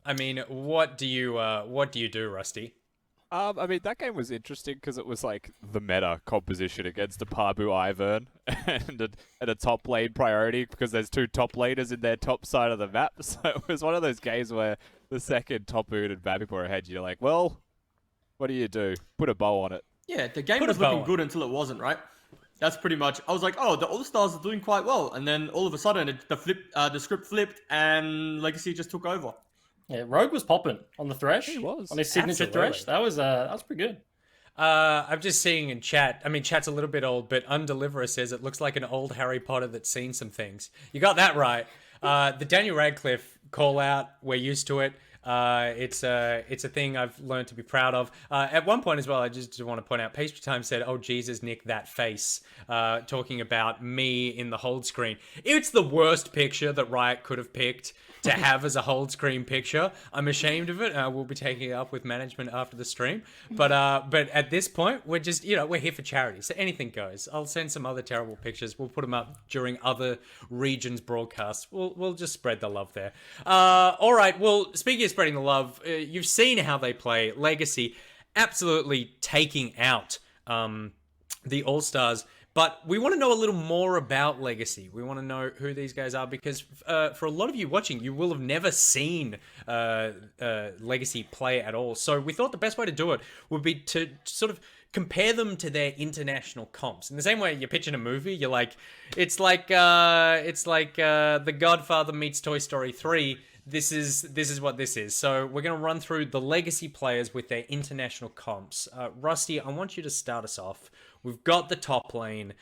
I mean, what do you do, Rusty? I mean, that game was interesting because it was like the meta composition against a Pabu Ivern and a top lane priority because there's two top laners in their top side of the map. So it was one of those games where the second Topoon and Babip were ahead, you're like, well, what do you do? Put a bow on it. Yeah, the game was looking good until it wasn't, right? That's pretty much. I was like, oh, the All-Stars are doing quite well, and then all of a sudden the script flipped and Legacy just took over. Yeah, Rogue was popping on the Thresh. He was. On his signature Thresh. That was pretty good. I'm just seeing in chat, I mean, chat's a little bit old, but Undeliverer says it looks like an old Harry Potter that's seen some things. You got that right. The Daniel Radcliffe call out, we're used to it. It's a thing I've learned to be proud of. At one point as well, I just want to point out, Pastry Time said, oh, Jesus, Nick, that face, talking about me in the hold screen. It's the worst picture that Riot could have picked to have as a hold screen picture. I'm ashamed of it. We'll be taking it up with management after the stream. But at this point, we're just, we're here for charity. So anything goes. I'll send some other terrible pictures. We'll put them up during other regions' broadcasts. We'll just spread the love there. All right. Well, speaking of spreading the love, you've seen how they play. Legacy absolutely taking out the All-Stars. But we want to know a little more about Legacy. We want to know who these guys are because for a lot of you watching, you will have never seen Legacy play at all. So we thought the best way to do it would be to sort of compare them to their international comps. In the same way you're pitching a movie, you're like, it's like The Godfather meets Toy Story 3. This is what this is. So we're going to run through the Legacy players with their international comps. Rusty, I want you to start us off. We've got the top lane.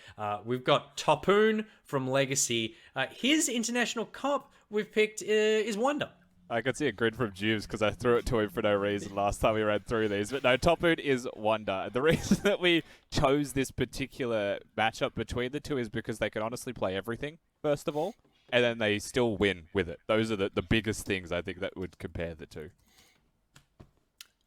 We've got Topoon from Legacy. His international comp we've picked is Wonder. I could see a grin from Jubes because I threw it to him for no reason last time we ran through these. But no, Topoon is Wonder. The reason that we chose this particular matchup between the two is because they can honestly play everything, first of all. And then they still win with it. Those are the biggest things I think that would compare the two.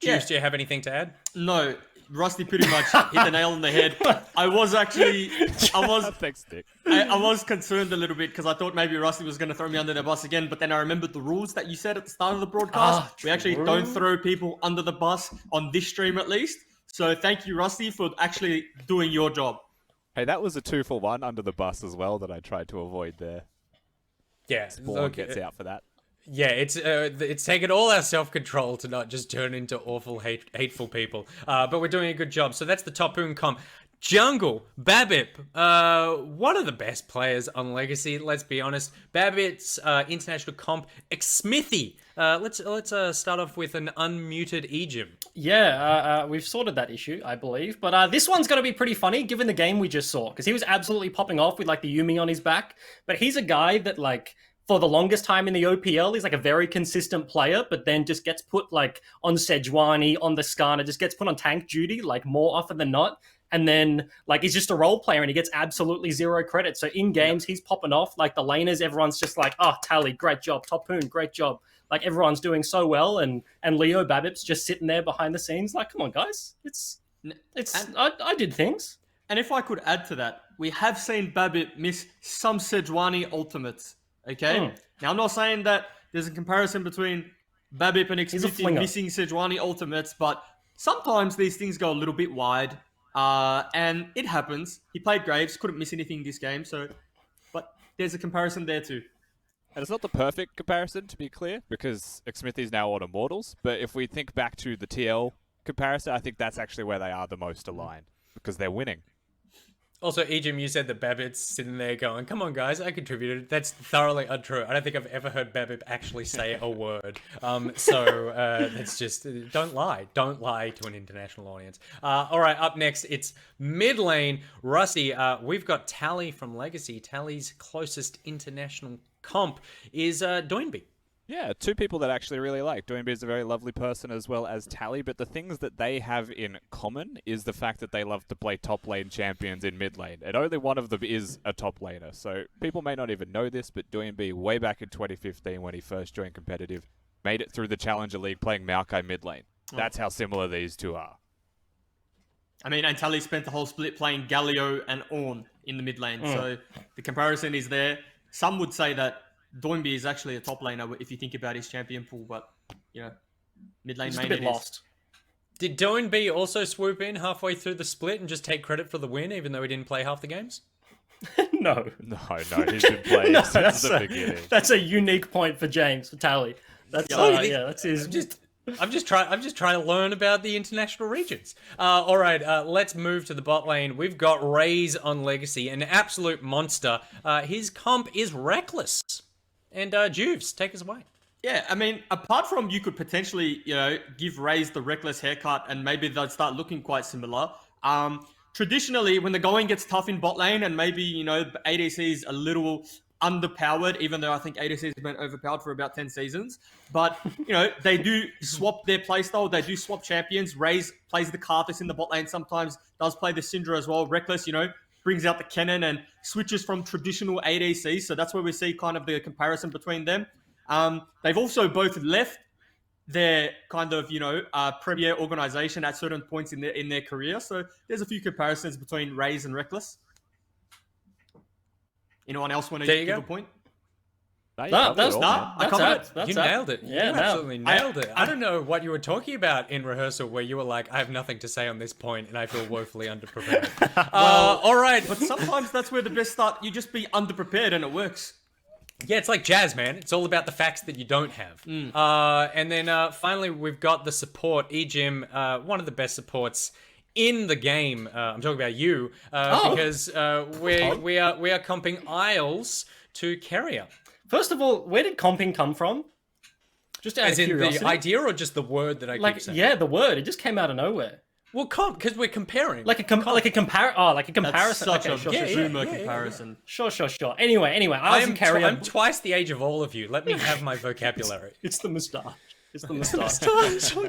Juice, do you have anything to add? No, Rusty pretty much hit the nail on the head. I was Thanks, Nick. I was concerned a little bit because I thought maybe Rusty was going to throw me under the bus again, but then I remembered the rules that you said at the start of the broadcast. We actually don't throw people under the bus on this stream at least. So thank you, Rusty, for actually doing your job. Hey, that was a 2-for-1 under the bus as well that I tried to avoid there. Yeah, Spawn gets out for that. Yeah, it's taken all our self-control to not just turn into awful, hateful people. But we're doing a good job. So that's the Topoon comp. Jungle, Babip, one of the best players on Legacy, let's be honest. Babip's international comp, Xmithy. Let's start off with an unmuted Ejim. Yeah, we've sorted that issue, I believe. But this one's going to be pretty funny, given the game we just saw. Because he was absolutely popping off with, like, the Yumi on his back. But he's a guy that, like, for the longest time in the OPL, he's, like, a very consistent player. But then just gets put, like, on Sejuani, on the Skarner, just gets put on tank duty, like, more often than not. And then, like, he's just a role player and he gets absolutely zero credit. So in games, he's popping off. Like, the laners, everyone's just like, oh, Tally, great job. Topoon, great job. Like, everyone's doing so well. And Leo Babip's just sitting there behind the scenes. Like, come on, guys. I did things. And if I could add to that, we have seen Babip miss some Sejuani ultimates. Okay? Now, I'm not saying that there's a comparison between Babip and Xmithy missing Sejuani ultimates, but sometimes these things go a little bit wide. And it happens. He played Graves, couldn't miss anything this game, but there's a comparison there too. And it's not the perfect comparison, to be clear, because Xmithy's now on Immortals, but if we think back to the TL comparison, I think that's actually where they are the most aligned, because they're winning. Also, Ejim, you said that Babip's sitting there going, come on, guys, I contributed. That's thoroughly untrue. I don't think I've ever heard Babip actually say a word. That's just, don't lie. Don't lie to an international audience. All right, up next, it's mid lane. Rusty, we've got Tally from Legacy. Tally's closest international comp is Doinby. Yeah, two people that I actually really like. Doinby is a very lovely person as well as Tally, but the things that they have in common is the fact that they love to play top lane champions in mid lane, and only one of them is a top laner. So people may not even know this, but Doinby, way back in 2015 when he first joined competitive, made it through the Challenger League playing Maokai mid lane. That's how similar these two are. I mean, and Tally spent the whole split playing Galio and Ornn in the mid lane, so the comparison is there. Some would say that Doinby is actually a top laner if you think about his champion pool, but, mid lane Just main a bit it is. lost. Did Doinby also swoop in halfway through the split and just take credit for the win, even though he didn't play half the games? No. No, he's been playing No, since the beginning. That's a unique point for James, for Tally. That's that's his. I'm just trying to learn about the international regions. All right, let's move to the bot lane. We've got Raze on Legacy, an absolute monster. His comp is Reckless. And Juves, take us away. Yeah, I mean, apart from you could potentially, give Raze the Reckless haircut and maybe they'd start looking quite similar. Traditionally, when the going gets tough in bot lane and maybe, ADC is a little underpowered, even though I think ADC has been overpowered for about 10 seasons. But, they do swap their playstyle. They do swap champions. Raze plays the Karthus in the bot lane sometimes, does play the Syndra as well. Reckless, brings out the cannon and switches from traditional ADC. So that's where we see kind of the comparison between them. They've also both left their kind of, premier organization at certain points in their career. So there's a few comparisons between Raze and Reckless. Anyone else want to give a point? You Nailed it. Yeah, you absolutely nailed it. I don't know what you were talking about in rehearsal where you were like, I have nothing to say on this point and I feel woefully underprepared. All right. But sometimes that's where the best start, you just be underprepared and it works. Yeah, it's like jazz, man. It's all about the facts that you don't have. And then finally, we've got the support, Ejim, one of the best supports in the game. I'm talking about you, because we are comping Isles to Carrier. First of all, where did comping come from? Just out As of in curiosity. the idea or just the word that I keep saying? Yeah, the word. It just came out of nowhere. Well, because we're comparing. Like a comparison. That's such a Okay, Zoomer comparison. Sure. Anyway, I am Carrier. I'm twice the age of all of you. Let me have my vocabulary. It's the moustache. It's the moustache.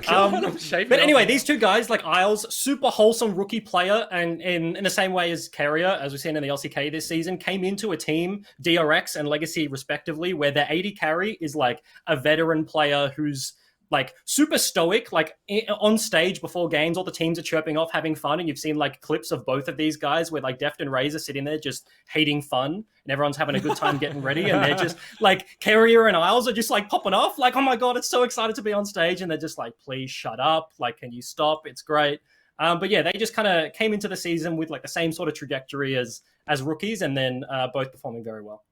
I'm shaving But anyway, off. these two guys, like Isles, super wholesome rookie player, and in the same way as Carrier, as we've seen in the LCK this season, came into a team, DRX and Legacy respectively, where their AD carry is like a veteran player who's like super stoic, like on stage before games, all the teams are chirping off, having fun, and you've seen like clips of both of these guys where like Deft and Razor sitting there just hating fun, and everyone's having a good time getting ready, and they're just like Carrier and Isles are just like popping off, like, oh my god, it's so excited to be on stage, and they're just like, please shut up, like, can you stop? It's great. But yeah, they just kind of came into the season with like the same sort of trajectory as rookies, and then both performing very well.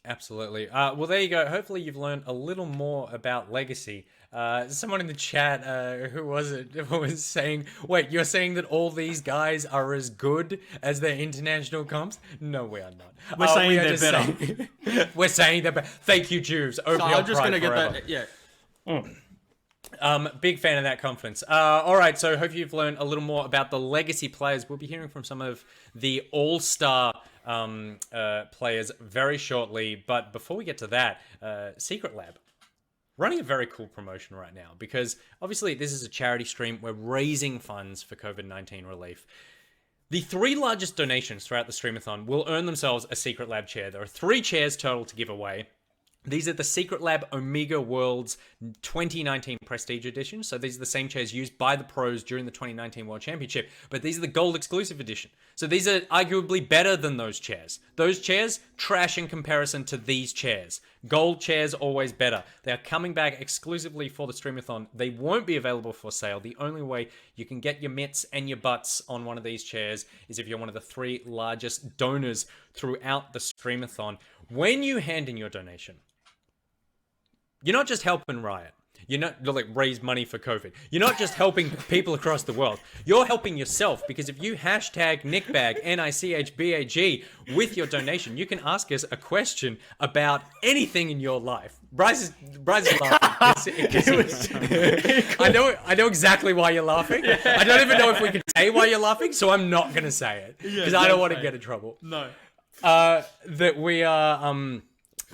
Absolutely. Well, there you go. Hopefully you've learned a little more about Legacy. Someone in the chat, who was it, was saying, wait, you're saying that all these guys are as good as their international comps? No, we are not. We're saying we are they're just better. We're saying they're better. Thank you, Jews. So I'm just going to get that, Big fan of that confidence. All right, so hope you've learned a little more about the Legacy players. We'll be hearing from some of the All-Star players very shortly. But before we get to that, Secret Lab, running a very cool promotion right now, because obviously this is a charity stream. We're raising funds for COVID-19 relief. The 3 largest donations throughout the Streamathon will earn themselves a Secret Lab chair. There are 3 chairs total to give away. These are the Secret Lab Omega Worlds 2019 Prestige Edition. So these are the same chairs used by the pros during the 2019 World Championship, but these are the Gold Exclusive Edition. So these are arguably better than those chairs. Those chairs, trash in comparison to these chairs. Gold chairs, always better. They are coming back exclusively for the Streamathon. They won't be available for sale. The only way you can get your mitts and your butts on one of these chairs is if you're one of the 3 largest donors throughout the Streamathon. When you hand in your donation, you're not just helping Riot. You're not like raise money for COVID. You're not just helping people across the world. You're helping yourself, because if you hashtag Nickbag, NICHBAG, with your donation, you can ask us a question about anything in your life. Bryce is laughing. I know exactly why you're laughing. I don't even know if we can say why you're laughing, so I'm not going to say it, because I don't want to get in trouble. No. That we are...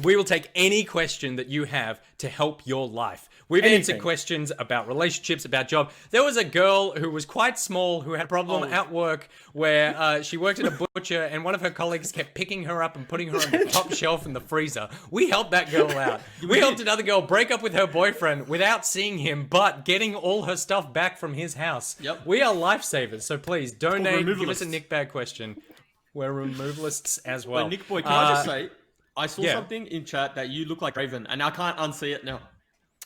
We will take any question that you have to help your life. We've answered questions about relationships, about job. There was a girl who was quite small who had a problem at work where she worked at a butcher and one of her colleagues kept picking her up and putting her on the top shelf in the freezer. We helped that girl out. We helped another girl break up with her boyfriend without seeing him, but getting all her stuff back from his house. Yep. We are lifesavers, so please donate, give us a Nick Bag question. We're removalists as well. But Nick Boy, can I just say, I saw something in chat that you look like Raven, and I can't unsee it now.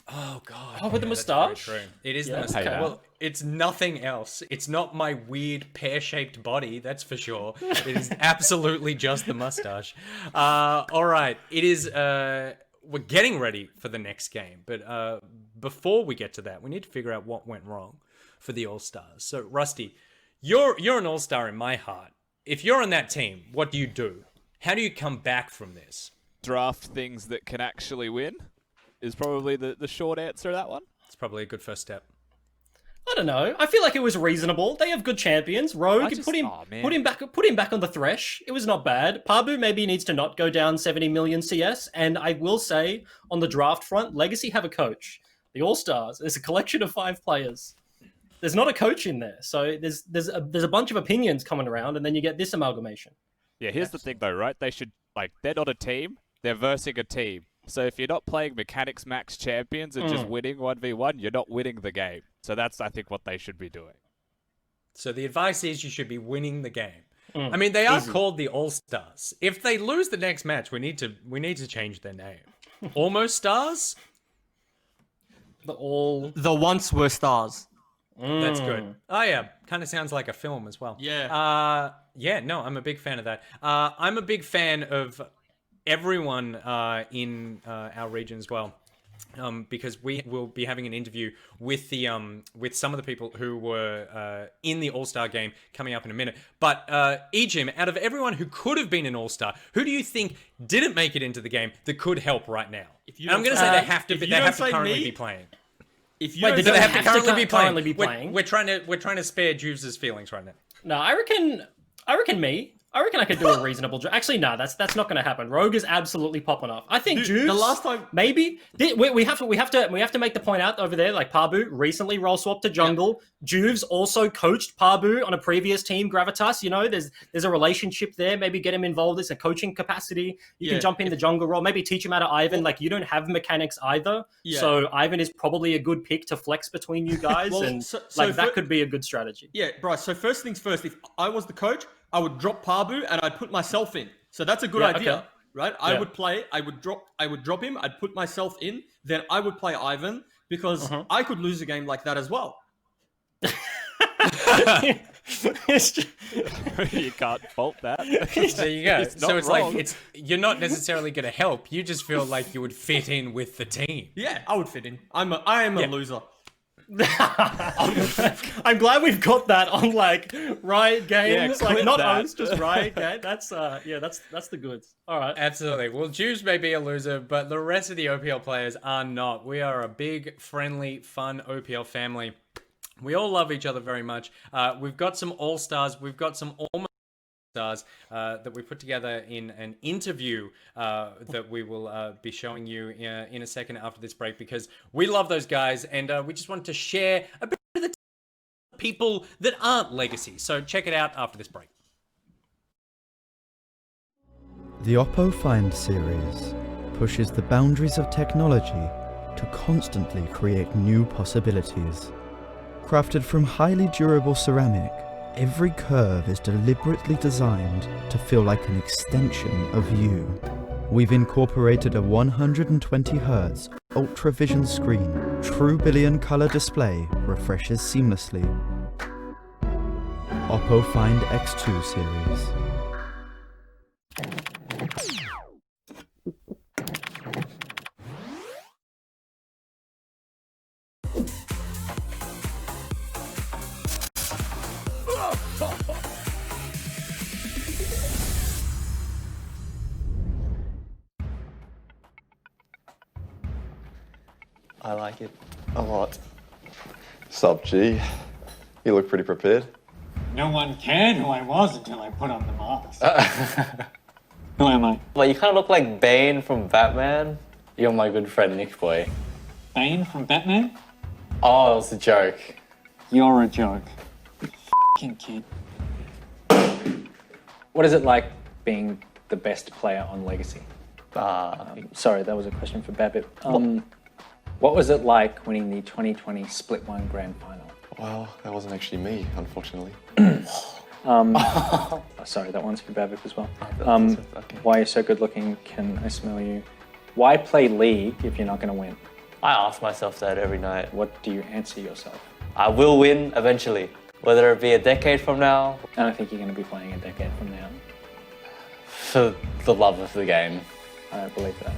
Oh god! Oh, with the moustache. It is the moustache. Okay. Well, it's nothing else. It's not my weird pear-shaped body, that's for sure. It is absolutely just the mustache. All right, it is. We're getting ready for the next game, but before we get to that, we need to figure out what went wrong for the All Stars. So, Rusty, you're an All Star in my heart. If you're on that team, what do you do? How do you come back from this? Draft things that can actually win is probably the short answer to that one. It's probably a good first step. I don't know. I feel like it was reasonable. They have good champions. Rogue, put him back on the thresh. It was not bad. Pabu maybe needs to not go down 70 million CS. And I will say, on the draft front, Legacy have a coach. The All-Stars, there's a collection of 5 players. There's not a coach in there. So there's a bunch of opinions coming around, and then you get this amalgamation. Yeah, here's the thing though, right? They should, they're not a team. They're versing a team. So if you're not playing Mechanics Max champions and just winning 1v1, you're not winning the game. So that's, I think, what they should be doing. So the advice is you should be winning the game. I mean, they are called the All-Stars. If they lose the next match, we need to change their name. Almost Stars? The once were stars. That's good. Oh yeah, kind of sounds like a film as well. Yeah. No, I'm a big fan of that. I'm a big fan of everyone in our region as well, because we will be having an interview with the with some of the people who were in the All-Star game coming up in a minute. But Ejim, out of everyone who could have been an All-Star, who do you think didn't make it into the game that could help right now? And I'm going to say they have to currently be playing. If you Wait, they have to currently be playing. playing. We're trying to spare Juves' feelings right now. No, I reckon me. I reckon I could do a reasonable job. Actually, no, that's not going to happen. Rogue is absolutely popping off. I think Juves, the last time maybe we have to make the point out over there. Like Pabu recently role swapped to jungle. Juves also coached Pabu on a previous team, Gravitas. You know, there's a relationship there. Maybe get him involved in a coaching capacity. You can jump in the jungle role. Maybe teach him out of Ivan. Like you don't have mechanics either, so Ivan is probably a good pick to flex between you guys, that could be a good strategy. Yeah, Bryce. So first things first. If I was the coach, I would drop Pabu and I'd put myself in. So that's a good idea, right? I would drop him, I'd put myself in, then I would play Ivan because I could lose a game like that as well. You can't fault that. There you go. So it's wrong. like you're not necessarily going to help. You just feel like you would fit in with the team. Yeah, I would fit in. I am a loser. I'm glad we've got that on Riot Games, not us, just Riot Games. That's the goods. All right, absolutely. Well, Juves may be a loser, but the rest of the OPL players are not. We are a big, friendly, fun OPL family. We all love each other very much. We've got some All-Stars. We've got some almost Stars that we put together in an interview that we will be showing you in a second after this break, because we love those guys and we just wanted to share a bit of the people that aren't Legacy. So check it out after this break. The Oppo Find series pushes the boundaries of technology to constantly create new possibilities. Crafted from highly durable ceramic, every curve is deliberately designed to feel like an extension of you. We've incorporated a 120Hz UltraVision screen. True billion color display refreshes seamlessly. Oppo Find X2 series. I like it a lot. Sup, G? You look pretty prepared. No one cared who I was until I put on the mask. Who am I? Well, you kind of look like Bane from Batman. You're my good friend Nick Boy. Bane from Batman? Oh, it was a joke. You're a joke. You f***ing kid. What is it like being the best player on Legacy? Sorry, that was a question for Babbitt. What was it like winning the 2020 Split 1 Grand Final? Well, that wasn't actually me, unfortunately. Sorry, that one's for Babbitt as well. Why are you so good looking? Can I smell you? Why play League if you're not going to win? I ask myself that every night. What do you answer yourself? I will win eventually, whether it be a decade from now. I don't think you're going to be playing a decade from now. For the love of the game. I don't believe that.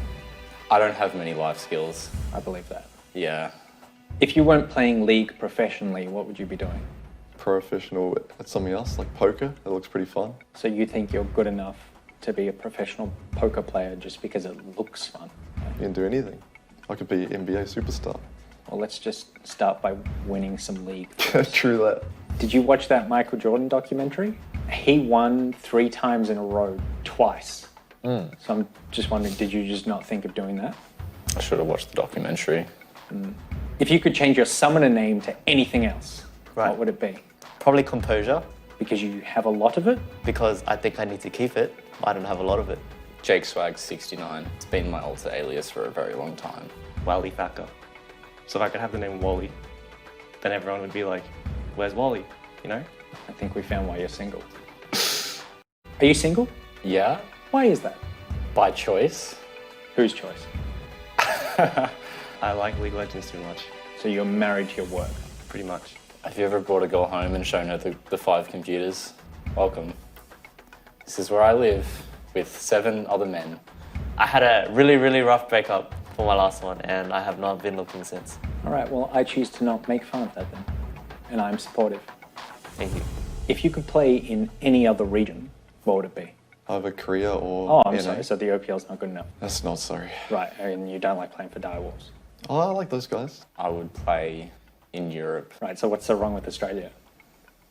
I don't have many life skills. I believe that. Yeah. If you weren't playing League professionally, what would you be doing? Professional at something else, like poker. That looks pretty fun. So you think you're good enough to be a professional poker player just because it looks fun? You can do anything. I could be an NBA superstar. Well, let's just start by winning some League. True that. Did you watch that Michael Jordan documentary? He won 3 times in a row, twice. So I'm just wondering, did you just not think of doing that? I should have watched the documentary. If you could change your summoner name to anything else, what would it be? Probably Composure. Because you have a lot of it? Because I think I need to keep it. I don't have a lot of it. Jake Swag 69. It's been my alter alias for a very long time. Wally Thacker. So if I could have the name Wally, then everyone would be like, where's Wally? You know? I think we found why you're single. Are you single? Yeah. Why is that? By choice. Whose choice? I like League of Legends too much. So you're married to your work? Pretty much. Have you ever brought a girl home and shown her the 5 computers? Welcome. This is where I live with 7 other men. I had a really, really rough breakup for my last one, and I have not been looking since. All right, well, I choose to not make fun of that then. And I'm supportive. Thank you. If you could play in any other region, what would it be? Either Korea or Oh, I'm NA. sorry, so the OPL's not good enough. That's not sorry. Right, and you don't like playing for Direwolves. Oh, I like those guys. I would play in Europe. Right, so what's so wrong with Australia?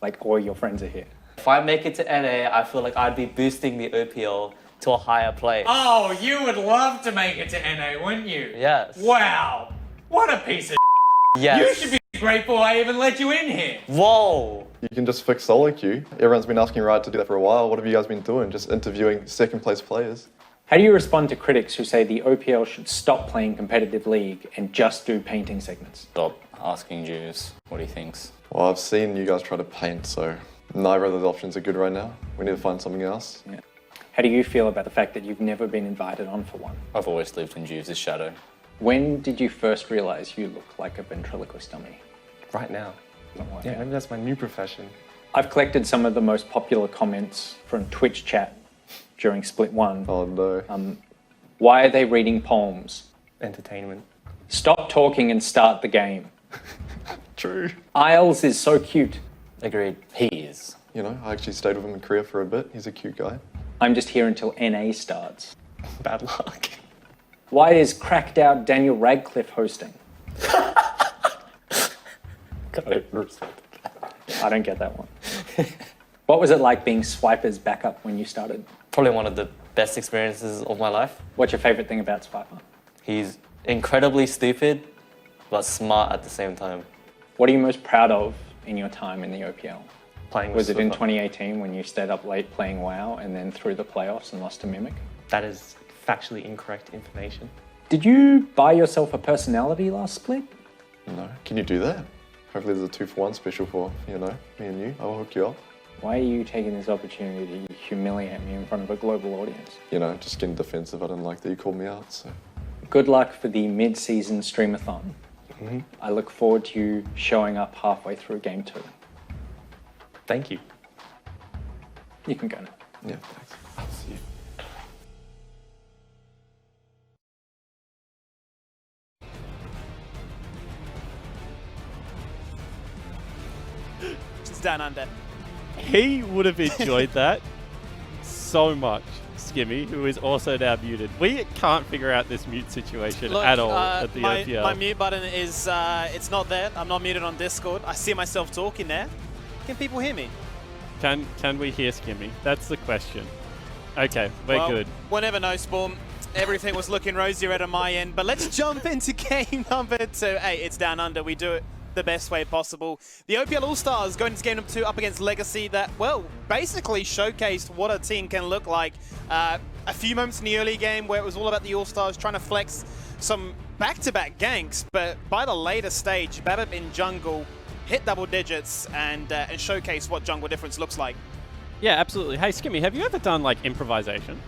Like, all your friends are here. If I make it to NA, I feel like I'd be boosting the OPL to a higher place. Oh, you would love to make it to NA, wouldn't you? Yes. Wow. What a piece of Yes. You should be grateful I even let you in here. Whoa. You can just fix solo queue. Everyone's been asking Riot to do that for a while. What have you guys been doing? Just interviewing second place players. How do you respond to critics who say the OPL should stop playing competitive league and just do painting segments? Stop asking Jews what he thinks. Well, I've seen you guys try to paint, so neither of those options are good right now. We need to find something else. Yeah. How do you feel about the fact that you've never been invited on for one? I've always lived in Jews' shadow. When did you first realise you look like a ventriloquist dummy? Right now. Wow. Yeah, maybe that's my new profession. I've collected some of the most popular comments from Twitch chat during Split 1. Oh no. Why are they reading poems? Entertainment. Stop talking and start the game. True. Isles is so cute. Agreed. He is. You know, I actually stayed with him in Korea for a bit. He's a cute guy. I'm just here until NA starts. Bad luck. Why is cracked out Daniel Radcliffe hosting? I don't get that one. What was it like being Swiper's backup when you started? Probably one of the best experiences of my life. What's your favourite thing about Swiper? He's incredibly stupid, but smart at the same time. What are you most proud of in your time in the OPL? Playing with Was it in Super. 2018 when you stayed up late playing WoW and then through the playoffs and lost to Mimic? That is factually incorrect information. Did you buy yourself a personality last split? No. Can you do that? Hopefully there's a 2-for-1 special for, you know, me and you. I'll hook you up. Why are you taking this opportunity to humiliate me in front of a global audience? You know, just getting defensive. I didn't like that you called me out, so. Good luck for the Mid-Season Streamathon. Mm-hmm. I look forward to you showing up halfway through Game 2. Thank you. You can go now. Yeah, thanks. I'll see you. It's down under. He would have enjoyed that so much, Skimmy, who is also now muted. We can't figure out this mute situation Look, at all at the OPL. my mute button is, it's not there. I'm not muted on Discord. I see myself talking there. Can people hear me? Can we hear Skimmy? That's the question. Okay, we're good. We'll never know, Spawn. Everything was looking rosy red on my end, but let's jump into game number 2. Hey, it's Down Under. We do it the best way possible. The OPL All-Stars going into game number 2 up against Legacy that, well, basically showcased what a team can look like. A few moments in the early game where it was all about the All-Stars trying to flex some back-to-back ganks, but by the later stage, Babip in jungle hit double digits and showcase what jungle difference looks like. Yeah, absolutely. Hey, Skimmy, have you ever done like improvisation?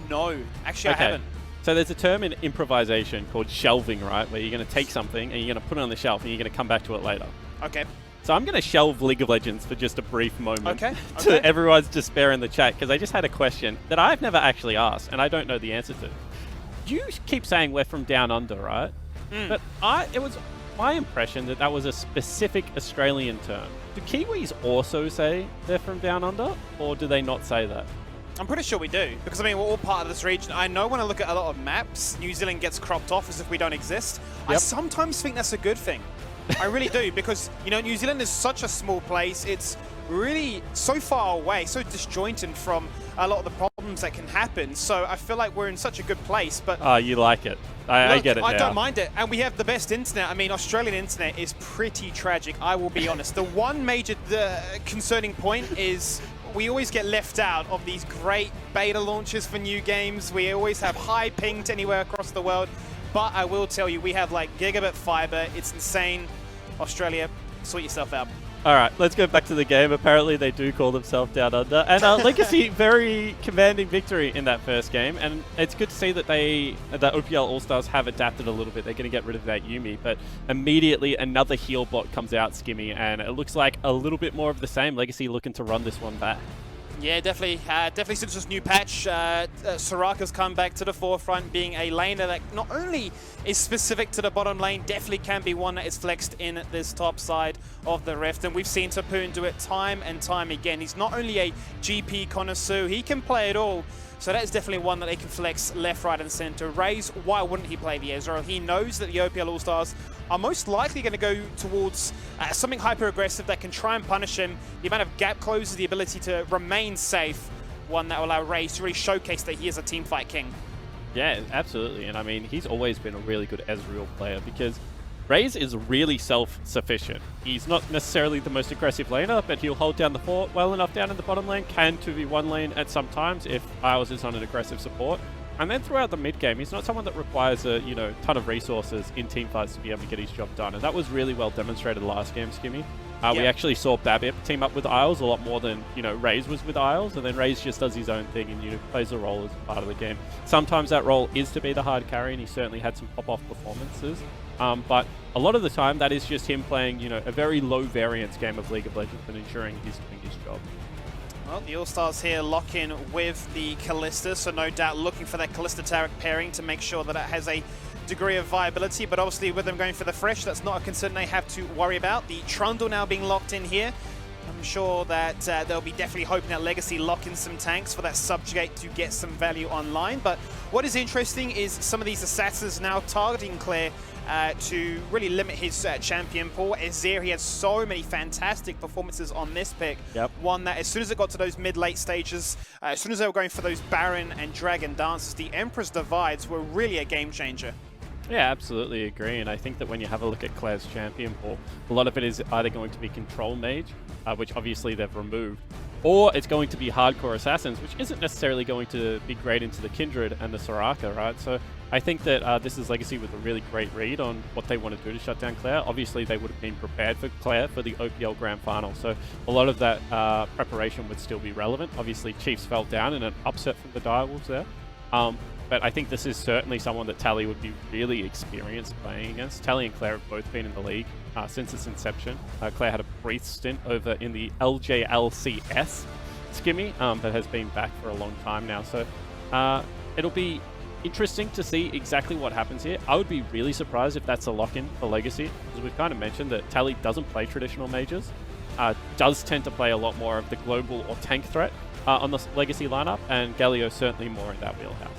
No, actually I haven't. So there's a term in improvisation called shelving, right? Where you're going to take something and you're going to put it on the shelf and you're going to come back to it later. Okay. So I'm going to shelve League of Legends for just a brief moment. Okay. To everyone's despair in the chat, because I just had a question that I've never actually asked and I don't know the answer to. You keep saying we're from Down Under, right? But it was my impression that that was a specific Australian term. Do Kiwis also say they're from Down Under, or do they not say that? I'm pretty sure we do, because I mean, we're all part of this region. I know when I look at a lot of maps, New Zealand gets cropped off as if we don't exist. I sometimes think that's a good thing. I really do, because, you know, New Zealand is such a small place. It's really so far away, so disjointed from a lot of the problems that can happen. So I feel like we're in such a good place, but... Oh, you like it. I get it now. I don't mind it. And we have the best internet. I mean, Australian internet is pretty tragic, I will be honest. The one major concerning point is we always get left out of these great beta launches for new games. We always have high pinged anywhere across the world. But I will tell you, we have like gigabit fiber. It's insane. Australia, sort yourself out. All right, let's go back to the game. Apparently, they do call themselves Down Under. And Legacy, very commanding victory in that first game. And it's good to see that the OPL All-Stars have adapted a little bit. They're going to get rid of that Yuumi. But immediately, another heal bot comes out, Skimmy. And it looks like a little bit more of the same. Legacy looking to run this one back. Yeah, definitely. Definitely since this new patch, Soraka's come back to the forefront, being a laner that not only is specific to the bottom lane, definitely can be one that is flexed in this top side of the Rift. And we've seen Tapoon do it time and time again. He's not only a GP connoisseur, he can play it all. So that is definitely one that they can flex left, right, and center. Raze, why wouldn't he play the Ezreal? He knows that the OPL All-Stars are most likely going to go towards something hyper-aggressive that can try and punish him. The amount of gap closes, the ability to remain safe, one that will allow Raze to really showcase that he is a teamfight king. Yeah, absolutely. And I mean, he's always been a really good Ezreal player because Raze is really self-sufficient. He's not necessarily the most aggressive laner, but he'll hold down the fort well enough down in the bottom lane, can 2v1 lane at some times if Isles is on an aggressive support. And then throughout the mid game, he's not someone that requires a ton of resources in teamfights to be able to get his job done. And that was really well demonstrated last game, Skimmy. We actually saw Babip team up with Isles a lot more than, Raze was with Isles, and then Raze just does his own thing and, plays a role as part of the game. Sometimes that role is to be the hard carry, and he certainly had some pop-off performances. But a lot of the time, that is just him playing, a very low variance game of League of Legends and ensuring he's doing his job. Well, the All-Stars here lock in with the Kalista, so no doubt looking for that Kalista-Taric pairing to make sure that it has a degree of viability, but obviously with them going for the Fresh, that's not a concern they have to worry about. The Trundle now being locked in here. I'm sure that they'll be definitely hoping that Legacy lock in some tanks for that Subjugate to get some value online. But what is interesting is some of these assassins now targeting Claire to really limit his champion pool. Azir, he had so many fantastic performances on this pick. One that as soon as it got to those mid-late stages, as soon as they were going for those Baron and Dragon dances, the Emperor's Divides were really a game changer. Yeah, absolutely agree. And I think that when you have a look at Claire's champion pool, a lot of it is either going to be Control Mage, which obviously they've removed, or it's going to be Hardcore Assassins, which isn't necessarily going to be great into the Kindred and the Soraka, right? So I think that this is Legacy with a really great read on what they want to do to shut down Claire. Obviously, they would have been prepared for Claire for the OPL Grand Final, so a lot of that preparation would still be relevant. Obviously, Chiefs fell down in an upset from the Direwolves there. But I think this is certainly someone that Tally would be really experienced playing against. Tally and Claire have both been in the league since its inception. Claire had a brief stint over in the LJLCS, Skimmy, but has been back for a long time now. So it'll be interesting to see exactly what happens here. I would be really surprised if that's a lock-in for Legacy, because we've kind of mentioned that Tally doesn't play traditional mages, does tend to play a lot more of the global or tank threat on the Legacy lineup, and Galio certainly more in that wheelhouse.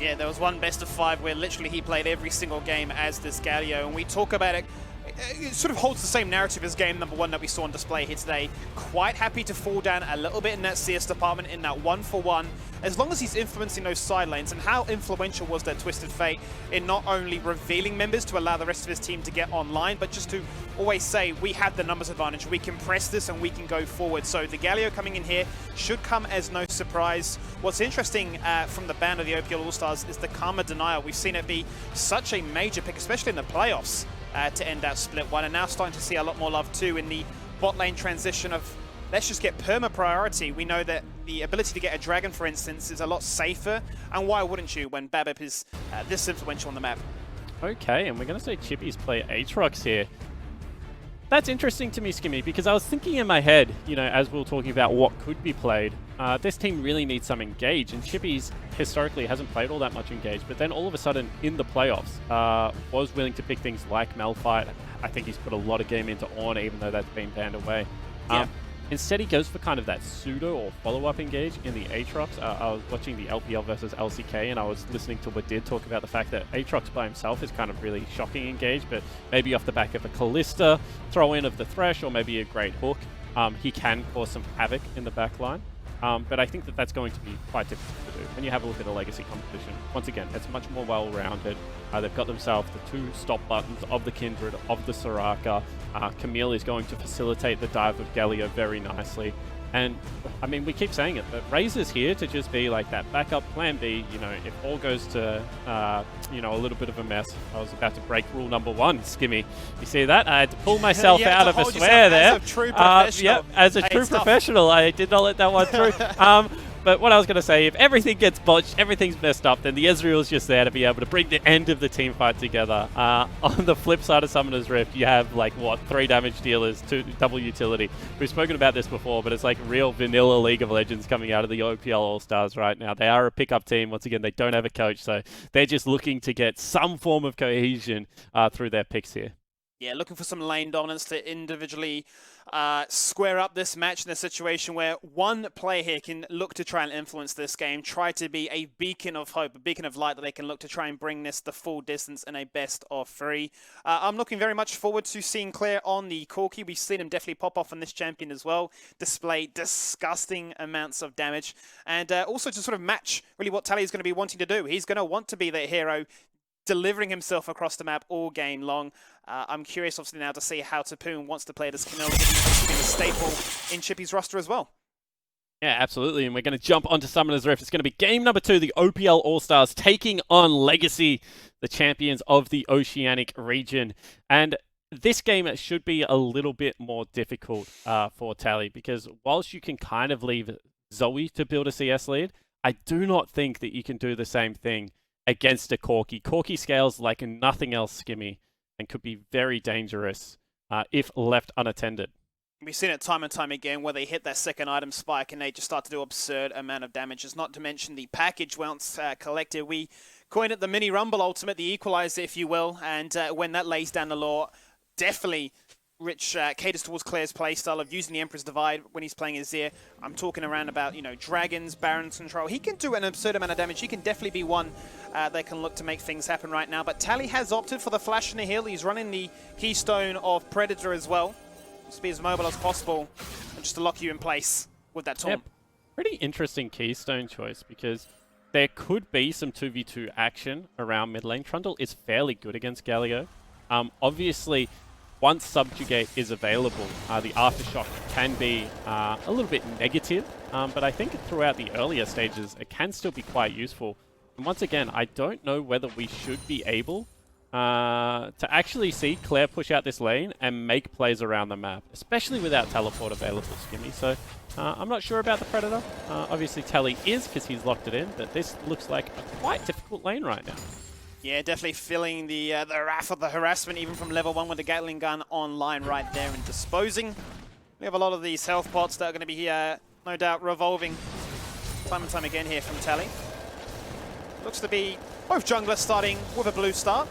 Yeah, there was one best of 5 where literally he played every single game as this Galio, and we talk about it it sort of holds the same narrative as game number 1 that we saw on display here today. Quite happy to fall down a little bit in that CS department in that 1-for-1, as long as he's influencing those side lanes. And how influential was that Twisted Fate in not only revealing members to allow the rest of his team to get online, but just to always say, we have the numbers advantage, we can press this and we can go forward. So the Galio coming in here should come as no surprise. What's interesting from the ban of the OPL All-Stars is the Karma Denial. We've seen it be such a major pick, especially in the playoffs, to end out Split 1, and now starting to see a lot more love too in the bot lane transition of let's just get perma priority. We know that the ability to get a dragon, for instance, is a lot safer, and why wouldn't you when Babip is this influential on the map? Okay, and we're going to say Chippy's play Aatrox here. That's interesting to me, Skimmy, because I was thinking in my head, you know, as we were talking about what could be played, this team really needs some engage, and Chippy's historically hasn't played all that much engage, but then all of a sudden in the playoffs was willing to pick things like Malphite. I think he's put a lot of game into Ornn, even though that's been banned away. Yeah. Instead, he goes for kind of that pseudo or follow-up engage in the Aatrox. I was watching the LPL versus LCK, and I was listening to Wadid talk about the fact that Aatrox by himself is kind of really shocking engage, but maybe off the back of a Kalista throw-in of the Thresh, or maybe a great hook, he can cause some havoc in the back line. But I think that that's going to be quite difficult to do. When you have a look at the Legacy competition, once again, it's much more well-rounded. They've got themselves the 2 stop buttons of the Kindred, of the Soraka. Camille is going to facilitate the dive of Galio very nicely. And, I mean, we keep saying it, but Razor's here to just be like that backup plan B. You know, if all goes to, you know, a little bit of a mess. I was about to break rule number 1, Skimmy. You see that? I had to pull myself out of a swear there. As a true professional. Yep, as a true professional, I did not let that one through. But what I was going to say, if everything gets botched, everything's messed up, then the Ezreal's just there to be able to bring the end of the team fight together. On the flip side of Summoner's Rift, you have, like, what, 3 damage dealers, 2 double utility. We've spoken about this before, but it's like real vanilla League of Legends coming out of the OPL All-Stars right now. They are a pickup team. Once again, they don't have a coach, so they're just looking to get some form of cohesion through their picks here. Yeah, looking for some lane dominance to individually square up this match in a situation where one player here can look to try and influence this game, try to be a beacon of hope, a beacon of light that they can look to try and bring this the full distance in a best of 3. I'm looking very much forward to seeing Claire on the Corki. We've seen him definitely pop off on this champion as well, display disgusting amounts of damage, and also to sort of match really what Tally is going to be wanting to do. He's going to want to be that hero, delivering himself across the map all game long. I'm curious, obviously, now to see how Tapoon wants to play this Camille, given it's been a staple in Chippy's roster as well. Yeah, absolutely, and we're going to jump onto Summoner's Rift. It's going to be game number 2, the OPL All-Stars taking on Legacy, the champions of the Oceanic region. And this game should be a little bit more difficult for Tally, because whilst you can kind of leave Zoe to build a CS lead, I do not think that you can do the same thing against a Corki. Corki scales like nothing else, Skimmy, and could be very dangerous if left unattended. We've seen it time and time again where they hit that second item spike and they just start to do absurd amount of damage. It's not to mention the package once collected. We coined it the mini rumble ultimate, the equalizer, if you will, and when that lays down the law, definitely Rich caters towards Claire's playstyle of using the Emperor's Divide when he's playing Azir. I'm talking around about, you know, Dragons, Baron's Control. He can do an absurd amount of damage. He can definitely be one that can look to make things happen right now. But Tally has opted for the Flash in the Hill. He's running the Keystone of Predator as well. Just to be as mobile as possible and just to lock you in place with that taunt. Yep. Pretty interesting Keystone choice, because there could be some 2v2 action around mid lane. Trundle is fairly good against Galio. Obviously, once Subjugate is available, the Aftershock can be a little bit negative, but I think throughout the earlier stages, it can still be quite useful. And once again, I don't know whether we should be able to actually see Claire push out this lane and make plays around the map, especially without teleport available, Skimmy. So I'm not sure about the Predator. Obviously, Tally is, because he's locked it in, but this looks like a quite difficult lane right now. Yeah, definitely feeling the wrath of the harassment, even from level 1 with the Gatling gun online right there and disposing. We have a lot of these health pots that are going to be here, no doubt, revolving time and time again here from Tally. Looks to be both junglers starting with a blue start.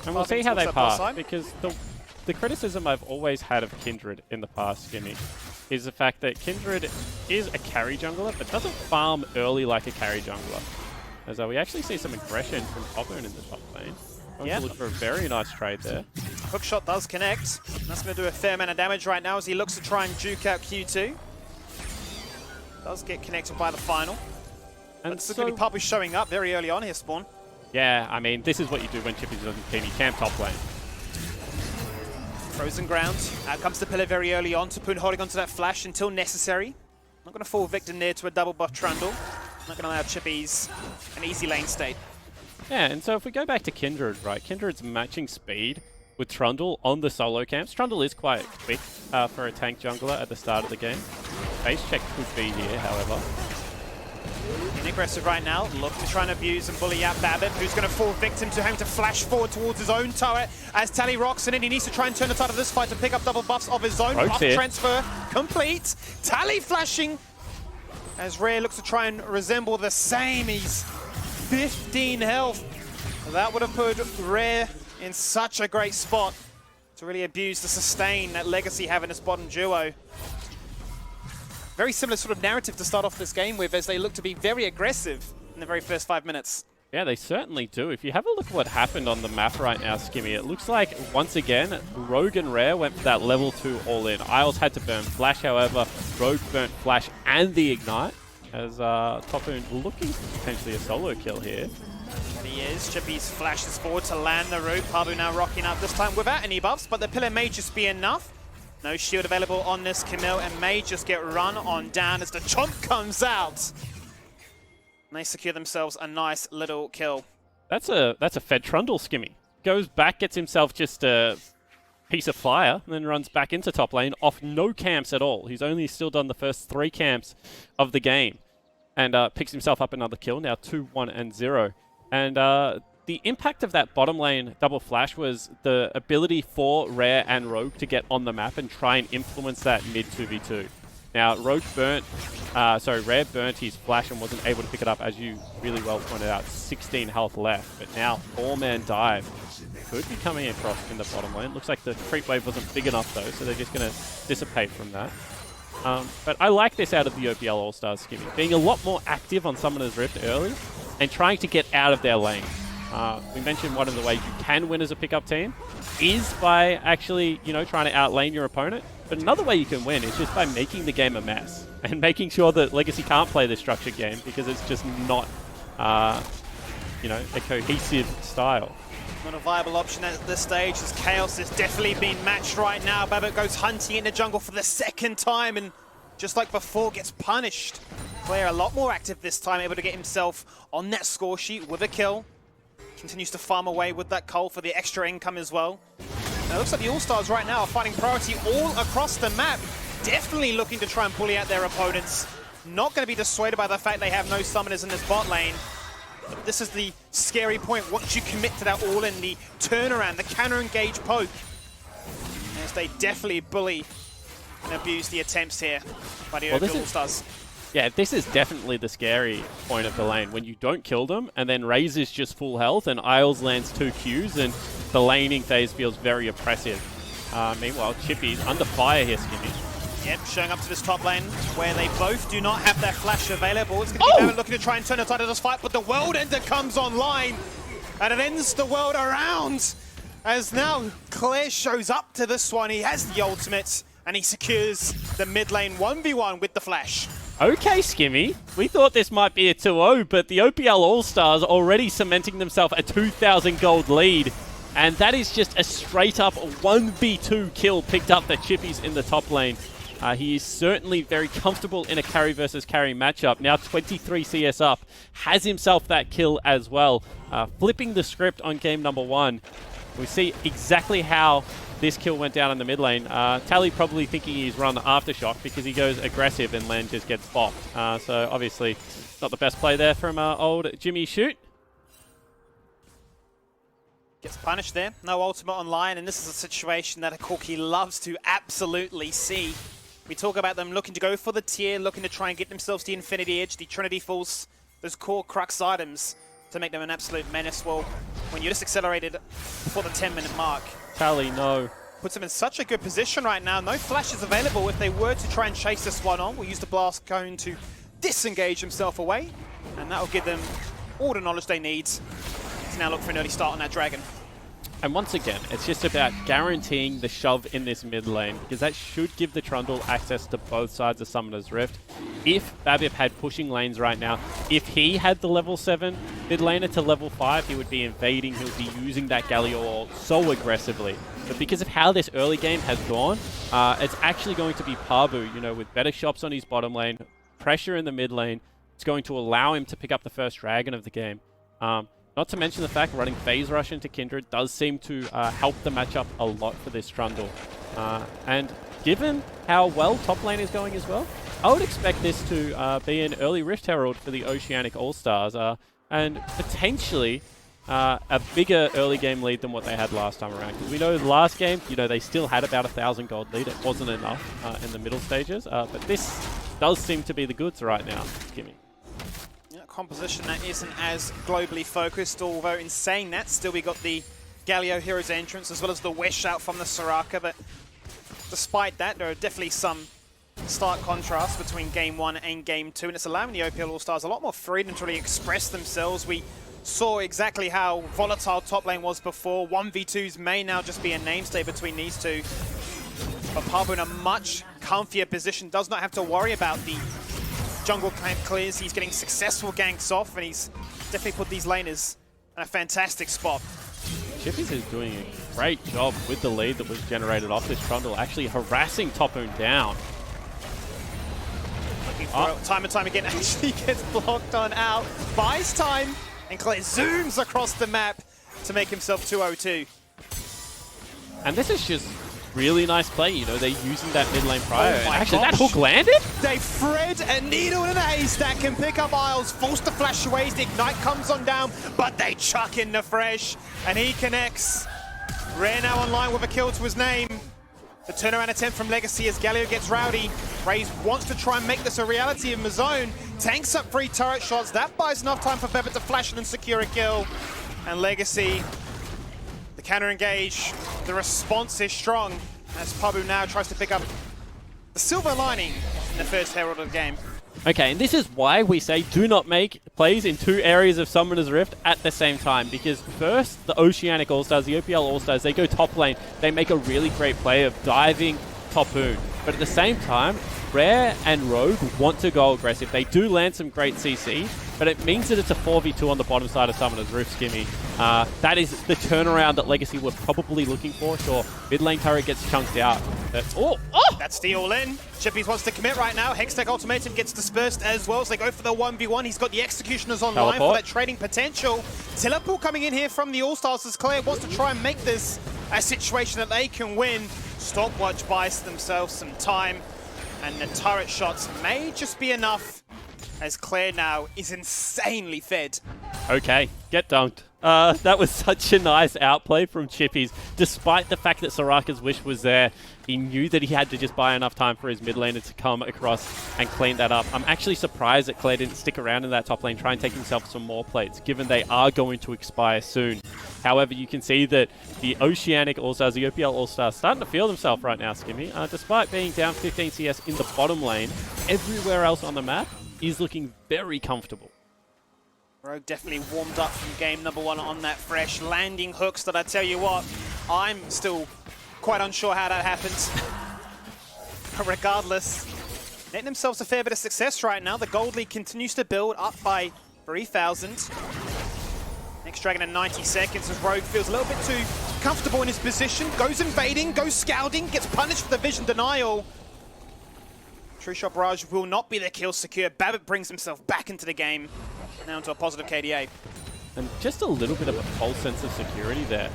And we'll see how they pass, because the criticism I've always had of Kindred in the past, Skimmy, is the fact that Kindred is a carry jungler, but doesn't farm early like a carry jungler. As we actually see some aggression from Topmoon in the top lane. Yeah. Look for a very nice trade there. Hookshot does connect. That's going to do a fair amount of damage right now as he looks to try and juke out Q2. Does get connected by the final. And But it's going to be Pabu showing up very early on here, Spawn. Yeah, I mean, this is what you do when Chippy's on your team. You camp top lane. Frozen ground. Out comes the pillar very early on. Tapoon holding onto that flash until necessary. Not going to fall victim there to a double buff Trundle. Not going to allow Chippies an easy lane state. Yeah, and so if we go back to Kindred, right, Kindred's matching speed with Trundle on the solo camps. Trundle is quite quick for a tank jungler at the start of the game. Base check could be here, however. In aggressive right now, looking to try and abuse and bully out Babbitt, who's going to fall victim to having to flash forward towards his own turret as Tally rocks in, and he needs to try and turn the tide of this fight to pick up double buffs of his own. Buff transfer complete. Tally flashing as Rare looks to try and resemble the same. He's 15 health. That would have put Rare in such a great spot to really abuse the sustain that Legacy have in its bottom duo. Very similar sort of narrative to start off this game with, as they look to be very aggressive in the very first 5 minutes. Yeah, they certainly do. If you have a look at what happened on the map right now, Skimmy, it looks like, once again, Rogue and Rare went for that level 2 all-in. Isles had to burn Flash, however. Rogue burnt Flash and the Ignite, as Topmoon looking for potentially a solo kill here. And he is. Chippy's flashes forward to land the root. Pabu now rocking up, this time without any buffs, but the pillar may just be enough. No shield available on this Camille, and may just get run on down as the chomp comes out. And they secure themselves a nice little kill. That's a fed Trundle, Skimmy. Goes back, gets himself just a piece of fire, and then runs back into top lane off no camps at all. He's only still done the first 3 camps of the game. And picks himself up another kill, now 2-1-0. And the impact of that bottom lane double flash was the ability for Rare and Rogue to get on the map and try and influence that mid 2v2. Now, Rare burnt his flash and wasn't able to pick it up, as you really well pointed out. 16 health left, but now 4-man dive could be coming across in the bottom lane. Looks like the creep wave wasn't big enough though, so they're just going to dissipate from that. But I like this out of the OPL All-Stars, Skimmy. Being a lot more active on Summoner's Rift early and trying to get out of their lane. We mentioned one of the ways you can win as a pickup team is by actually, trying to outlane your opponent. But another way you can win is just by making the game a mess and making sure that Legacy can't play this structured game because it's just not, a cohesive style. Not a viable option at this stage, as Chaos is definitely being matched right now. Babbitt goes hunting in the jungle for the second time, and just like before, gets punished. Player a lot more active this time, able to get himself on that score sheet with a kill. Continues to farm away with that coal for the extra income as well. Now, it looks like the All-Stars right now are finding priority all across the map. Definitely looking to try and bully out their opponents. Not going to be dissuaded by the fact they have no summoners in this bot lane. But this is the scary point. Once you commit to that all-in, the turnaround, the counter-engage poke. As they definitely bully and abuse the attempts here by the All-Stars. Yeah, this is definitely the scary point of the lane, when you don't kill them, and then Raze is just full health, and Isles lands 2 Qs, and the laning phase feels very oppressive. Meanwhile, Chippy's under fire here, Skimmy. Yep, showing up to this top lane, where they both do not have their flash available. It's going to be Babbitt looking to try and turn the tide of this fight, but the World Ender comes online, and it ends the world around, as now Claire shows up to this one. He has the ultimate, and he secures the mid lane 1v1 with the flash. Okay, Skimmy. We thought this might be a 2-0, but the OPL All-Stars already cementing themselves a 2,000 gold lead. And that is just a straight-up 1v2 kill picked up for Chippies in the top lane. He is certainly very comfortable in a carry versus carry matchup. Now 23 CS up, has himself that kill as well. Flipping the script on game number 1. We see exactly how this kill went down in the mid lane. Tally probably thinking he's run Aftershock because he goes aggressive and Len just gets bopped. So obviously not the best play there from old Jimmy Shoot. Gets punished there. No ultimate online, and this is a situation that a Corki loves to absolutely see. We talk about them looking to go for the tier, looking to try and get themselves the Infinity Edge, the Trinity Falls, those core crux items to make them an absolute menace. Well, when you're just accelerated before the 10-minute mark. Tally, no. Puts them in such a good position right now. No flashes available if they were to try and chase this one on. We'll use the Blast Cone to disengage himself away, and that will give them all the knowledge they need to now look for an early start on that Dragon. And once again, it's just about guaranteeing the shove in this mid lane, because that should give the Trundle access to both sides of Summoner's Rift. If Babip had pushing lanes right now, if he had the level 7 mid laner to level 5, he would be invading, he would be using that Galio ult so aggressively. But because of how this early game has gone, it's actually going to be Pabu, you know, with better shops on his bottom lane, pressure in the mid lane. It's going to allow him to pick up the first Dragon of the game. Not to mention the fact running Phase Rush into Kindred does seem to help the matchup a lot for this Trundle. And given how well top lane is going as well, I would expect this to be an early Rift Herald for the Oceanic All-Stars, and potentially a bigger early game lead than what they had last time around. Because we know the last game, you know, they still had about 1,000 gold lead. It wasn't enough in the middle stages, but this does seem to be the goods right now, Kimmy. Composition that isn't as globally focused, although in saying that, still we got the Galio Heroes entrance as well as the wish out from the Soraka, but despite that, there are definitely some stark contrasts between Game 1 and Game 2, and it's allowing the OPL All-Stars a lot more freedom to really express themselves. We saw exactly how volatile top lane was before. 1v2s may now just be a mainstay between these two, but Pabu in a much comfier position, does not have to worry about the jungle camp clears. He's getting successful ganks off, and he's definitely put these laners in a fantastic spot. Chippies is doing a great job with the lead that was generated off this Trundle, actually harassing Topoon down. Looking for it time and time again, actually gets blocked on out, buys time, and Claire zooms across the map to make himself 2-0-2. And this is just really nice play, you know, they're using that mid lane prior. Oh my Actually, gosh. that hook landed? They thread a needle in a haystack, can pick up Isles, forced to flash away as the Ignite comes on down, but they chuck in the Fresh, and he connects. Rare now online with a kill to his name. The turnaround attempt from Legacy as Galio gets rowdy. Raze wants to try and make this a reality in the zone. Tanks up 3 turret shots. That buys enough time for Bebet to flash in and secure a kill. And Legacy, the counter engage, the response is strong as Pabu now tries to pick up the silver lining in the first Herald of the game. Okay, and this is why we say do not make plays in 2 areas of Summoner's Rift at the same time, because first, the Oceanic All-Stars, the OPL All-Stars, they go top lane, they make a really great play of diving Topoon. But at the same time, Rare and Rogue want to go aggressive. They do land some great CC, but it means that it's a 4v2 on the bottom side of Summoner's Rift, Skimmy. That is the turnaround that Legacy were probably looking for. Sure, mid lane turret gets chunked out. That's the all-in. Chippies wants to commit right now. Hextech Ultimatum gets dispersed as well, so they go for the 1v1. He's got the Executioners online for that trading potential. Teleport coming in here from the All-Stars as Claire wants to try and make this a situation that they can win. Stopwatch buys themselves some time, and the turret shots may just be enough as Claire now is insanely fed. Okay, get dunked. That was such a nice outplay from Chippies. Despite the fact that Soraka's wish was there, he knew that he had to just buy enough time for his mid laner to come across and clean that up. I'm actually surprised that Claire didn't stick around in that top lane, try and take himself some more plates, given they are going to expire soon. However, you can see that the Oceanic All-Stars, the OPL All-Stars, starting to feel themselves right now, Skimmy. Despite being down 15 CS in the bottom lane, everywhere else on the map is looking very comfortable. Rogue definitely warmed up from game number 1 on that Fresh. Landing hooks that I tell you what, I'm still quite unsure how that happens. But regardless, getting themselves a fair bit of success right now. The gold lead continues to build up by 3,000. Next Dragon in 90 seconds as Rogue feels a little bit too comfortable in his position. Goes invading, goes scouting, gets punished for the vision denial. True Shot Barrage will not be the kill secure. Babbitt brings himself back into the game. Now into a positive KDA. And just a little bit of a false sense of security there.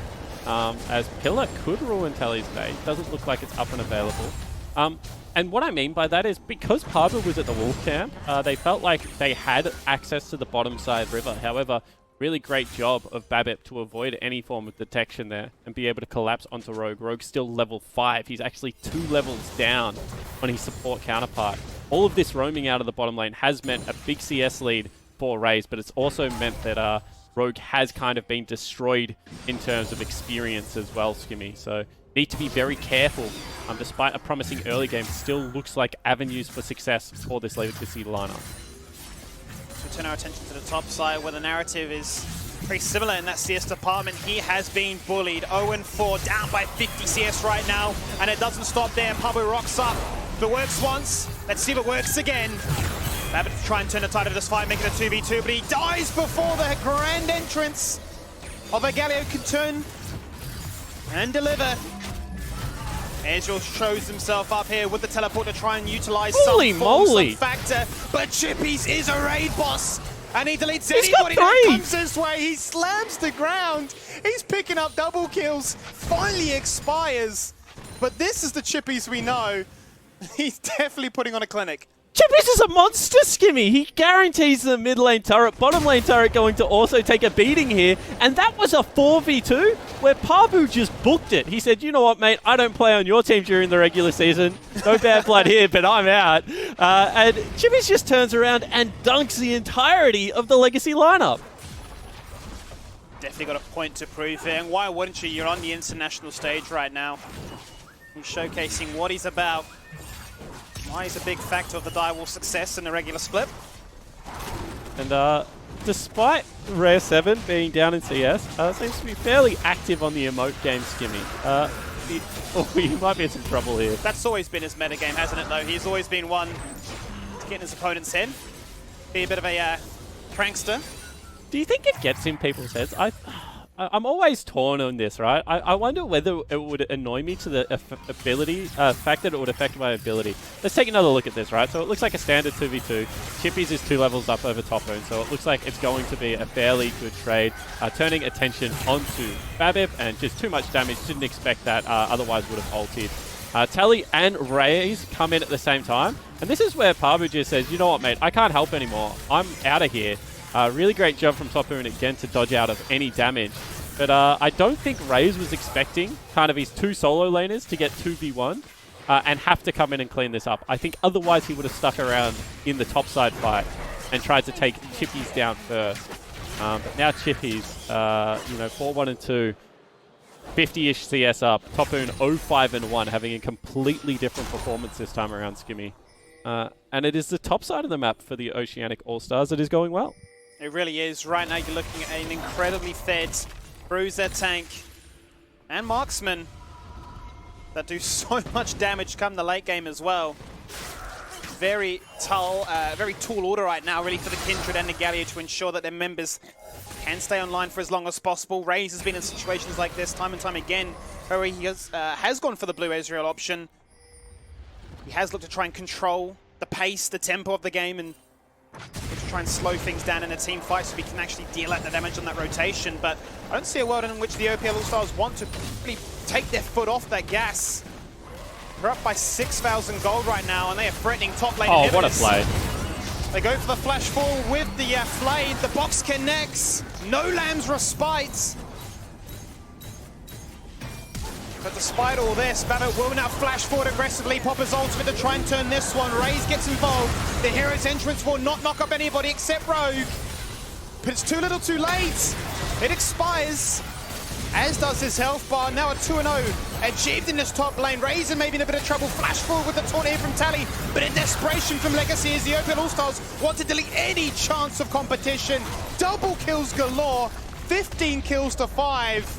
As Pillar could ruin Telly's bait. Doesn't look like it's up and available. And what I mean by that is because Pabu was at the Wolf Camp, they felt like they had access to the bottom side river. However, really great job of Babip to avoid any form of detection there and be able to collapse onto Rogue. Rogue's still level 5. He's actually 2 levels down on his support counterpart. All of this roaming out of the bottom lane has meant a big CS lead for Raze, but it's also meant that Rogue has kind of been destroyed in terms of experience as well, Skimmy. So need to be very careful. Despite a promising early game, still looks like avenues for success for this Legacy lineup. So turn our attention to the top side where the narrative is pretty similar in that CS department. He has been bullied. 0-4, down by 50 CS right now, and it doesn't stop there. Pablo rocks up. If it works once, let's see if it works again. Babbitt to try and turn the tide of this fight, make it a 2v2, but he dies before the grand entrance of a Galio can turn and deliver. Ezreal shows himself up here with the teleport to try and utilize Holy some form, moly. some factor, but Chippies is a raid boss, and he deletes He's got anybody that three. comes his way. He slams the ground. He's picking up double kills, finally expires. But this is the Chippies we know. He's definitely putting on a clinic. Chippies is a monster, Skimmy. He guarantees the mid lane turret, bottom lane turret going to also take a beating here. And that was a 4v2 where Pabu just booked it. He said, you know what, mate, I don't play on your team during the regular season. No bad blood here, but I'm out. And Chippies just turns around and dunks the entirety of the Legacy lineup. Definitely got a point to prove here, and why wouldn't you? You're on the international stage right now. He's showcasing what he's about. Why he's a big factor of the Direwolf success in the regular split. And despite Rare 7 being down in CS, seems to be fairly active on the emote game, Skimmy. He might be in some trouble here. That's always been his metagame, hasn't it, though? He's always been one to get in his opponent's head. Be a bit of a prankster. Do you think it gets in people's heads? I'm always torn on this, right? I wonder whether it would annoy me to the fact that it would affect my ability. Let's take another look at this, right? So it looks like a standard 2v2. Chippies is 2 levels up over top own, so it looks like it's going to be a fairly good trade. Turning attention onto Babib, and just too much damage. Didn't expect that, otherwise would have ulted. Tally and Raze come in at the same time, and this is where Pabu just says, you know what, mate, I can't help anymore. I'm out of here. Really great job from Topoon again to dodge out of any damage. But I don't think Raze was expecting kind of his 2 solo laners to get 2v1 and have to come in and clean this up. I think otherwise he would have stuck around in the top side fight and tried to take Chippies down first. But now Chippies, 4-1-2, 50-ish CS up. Topoon 0-5-1, having a completely different performance this time around, Skimmy. And it is the top side of the map for the Oceanic All-Stars that is going well. It really is. Right now you're looking at an incredibly fed Bruiser, Tank, and Marksman that do so much damage come the late game as well. Very tall order right now, really, for the Kindred and the Galio to ensure that their members can stay online for as long as possible. Raze has been in situations like this time and time again, where he has gone for the blue Ezreal option. He has looked to try and control the pace, the tempo of the game, and to try and slow things down in a team fight so we can actually deal out the damage on that rotation. But I don't see a world in which the OPL All-Stars want to really take their foot off that gas. We're up by 6,000 gold right now, and they are threatening top lane inhibitors. What a play. They go for the flash fall with the Flade. The box connects. No Lamb's Respite. But despite all this, Babbitt will now flash forward aggressively, pop his ultimate to try and turn this one. Raze gets involved. The hero's entrance will not knock up anybody except Rogue. But it's too little too late. It expires, as does his health bar. Now a 2-0 achieved in this top lane. Raze maybe in a bit of trouble. Flash forward with the taunt here from Tally. But in desperation from Legacy, as the OPL All-Stars want to delete any chance of competition. Double kills galore. 15 kills to 5.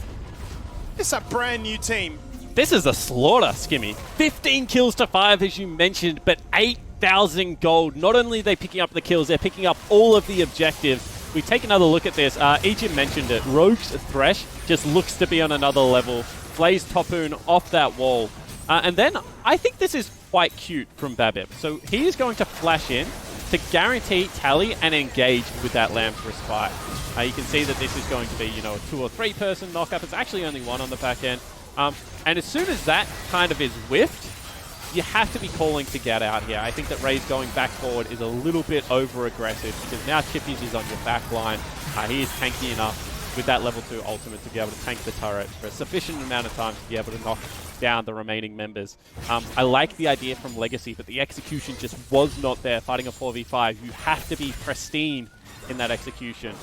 It's a brand new team. This is a slaughter, Skimmy. 15 kills to 5, as you mentioned, but 8,000 gold. Not only are they picking up the kills, they're picking up all of the objectives. We take another look at this. Egypt mentioned it. Rogue's Thresh just looks to be on another level. Flays Topoon off that wall. And then I think this is quite cute from Babib. So he is going to flash in to guarantee Tally and engage with that Lamb's Respite. You can see that this is going to be, a 2 or 3 person knockup. It's actually only 1 on the back end. And as soon as that kind of is whiffed, you have to be calling to get out here. I think that Raze going back forward is a little bit over-aggressive because now Chippies is on your back line. He is tanky enough with that level 2 ultimate to be able to tank the turret for a sufficient amount of time to be able to knock down the remaining members. I like the idea from Legacy, but the execution just was not there. Fighting a 4v5, you have to be pristine in that execution.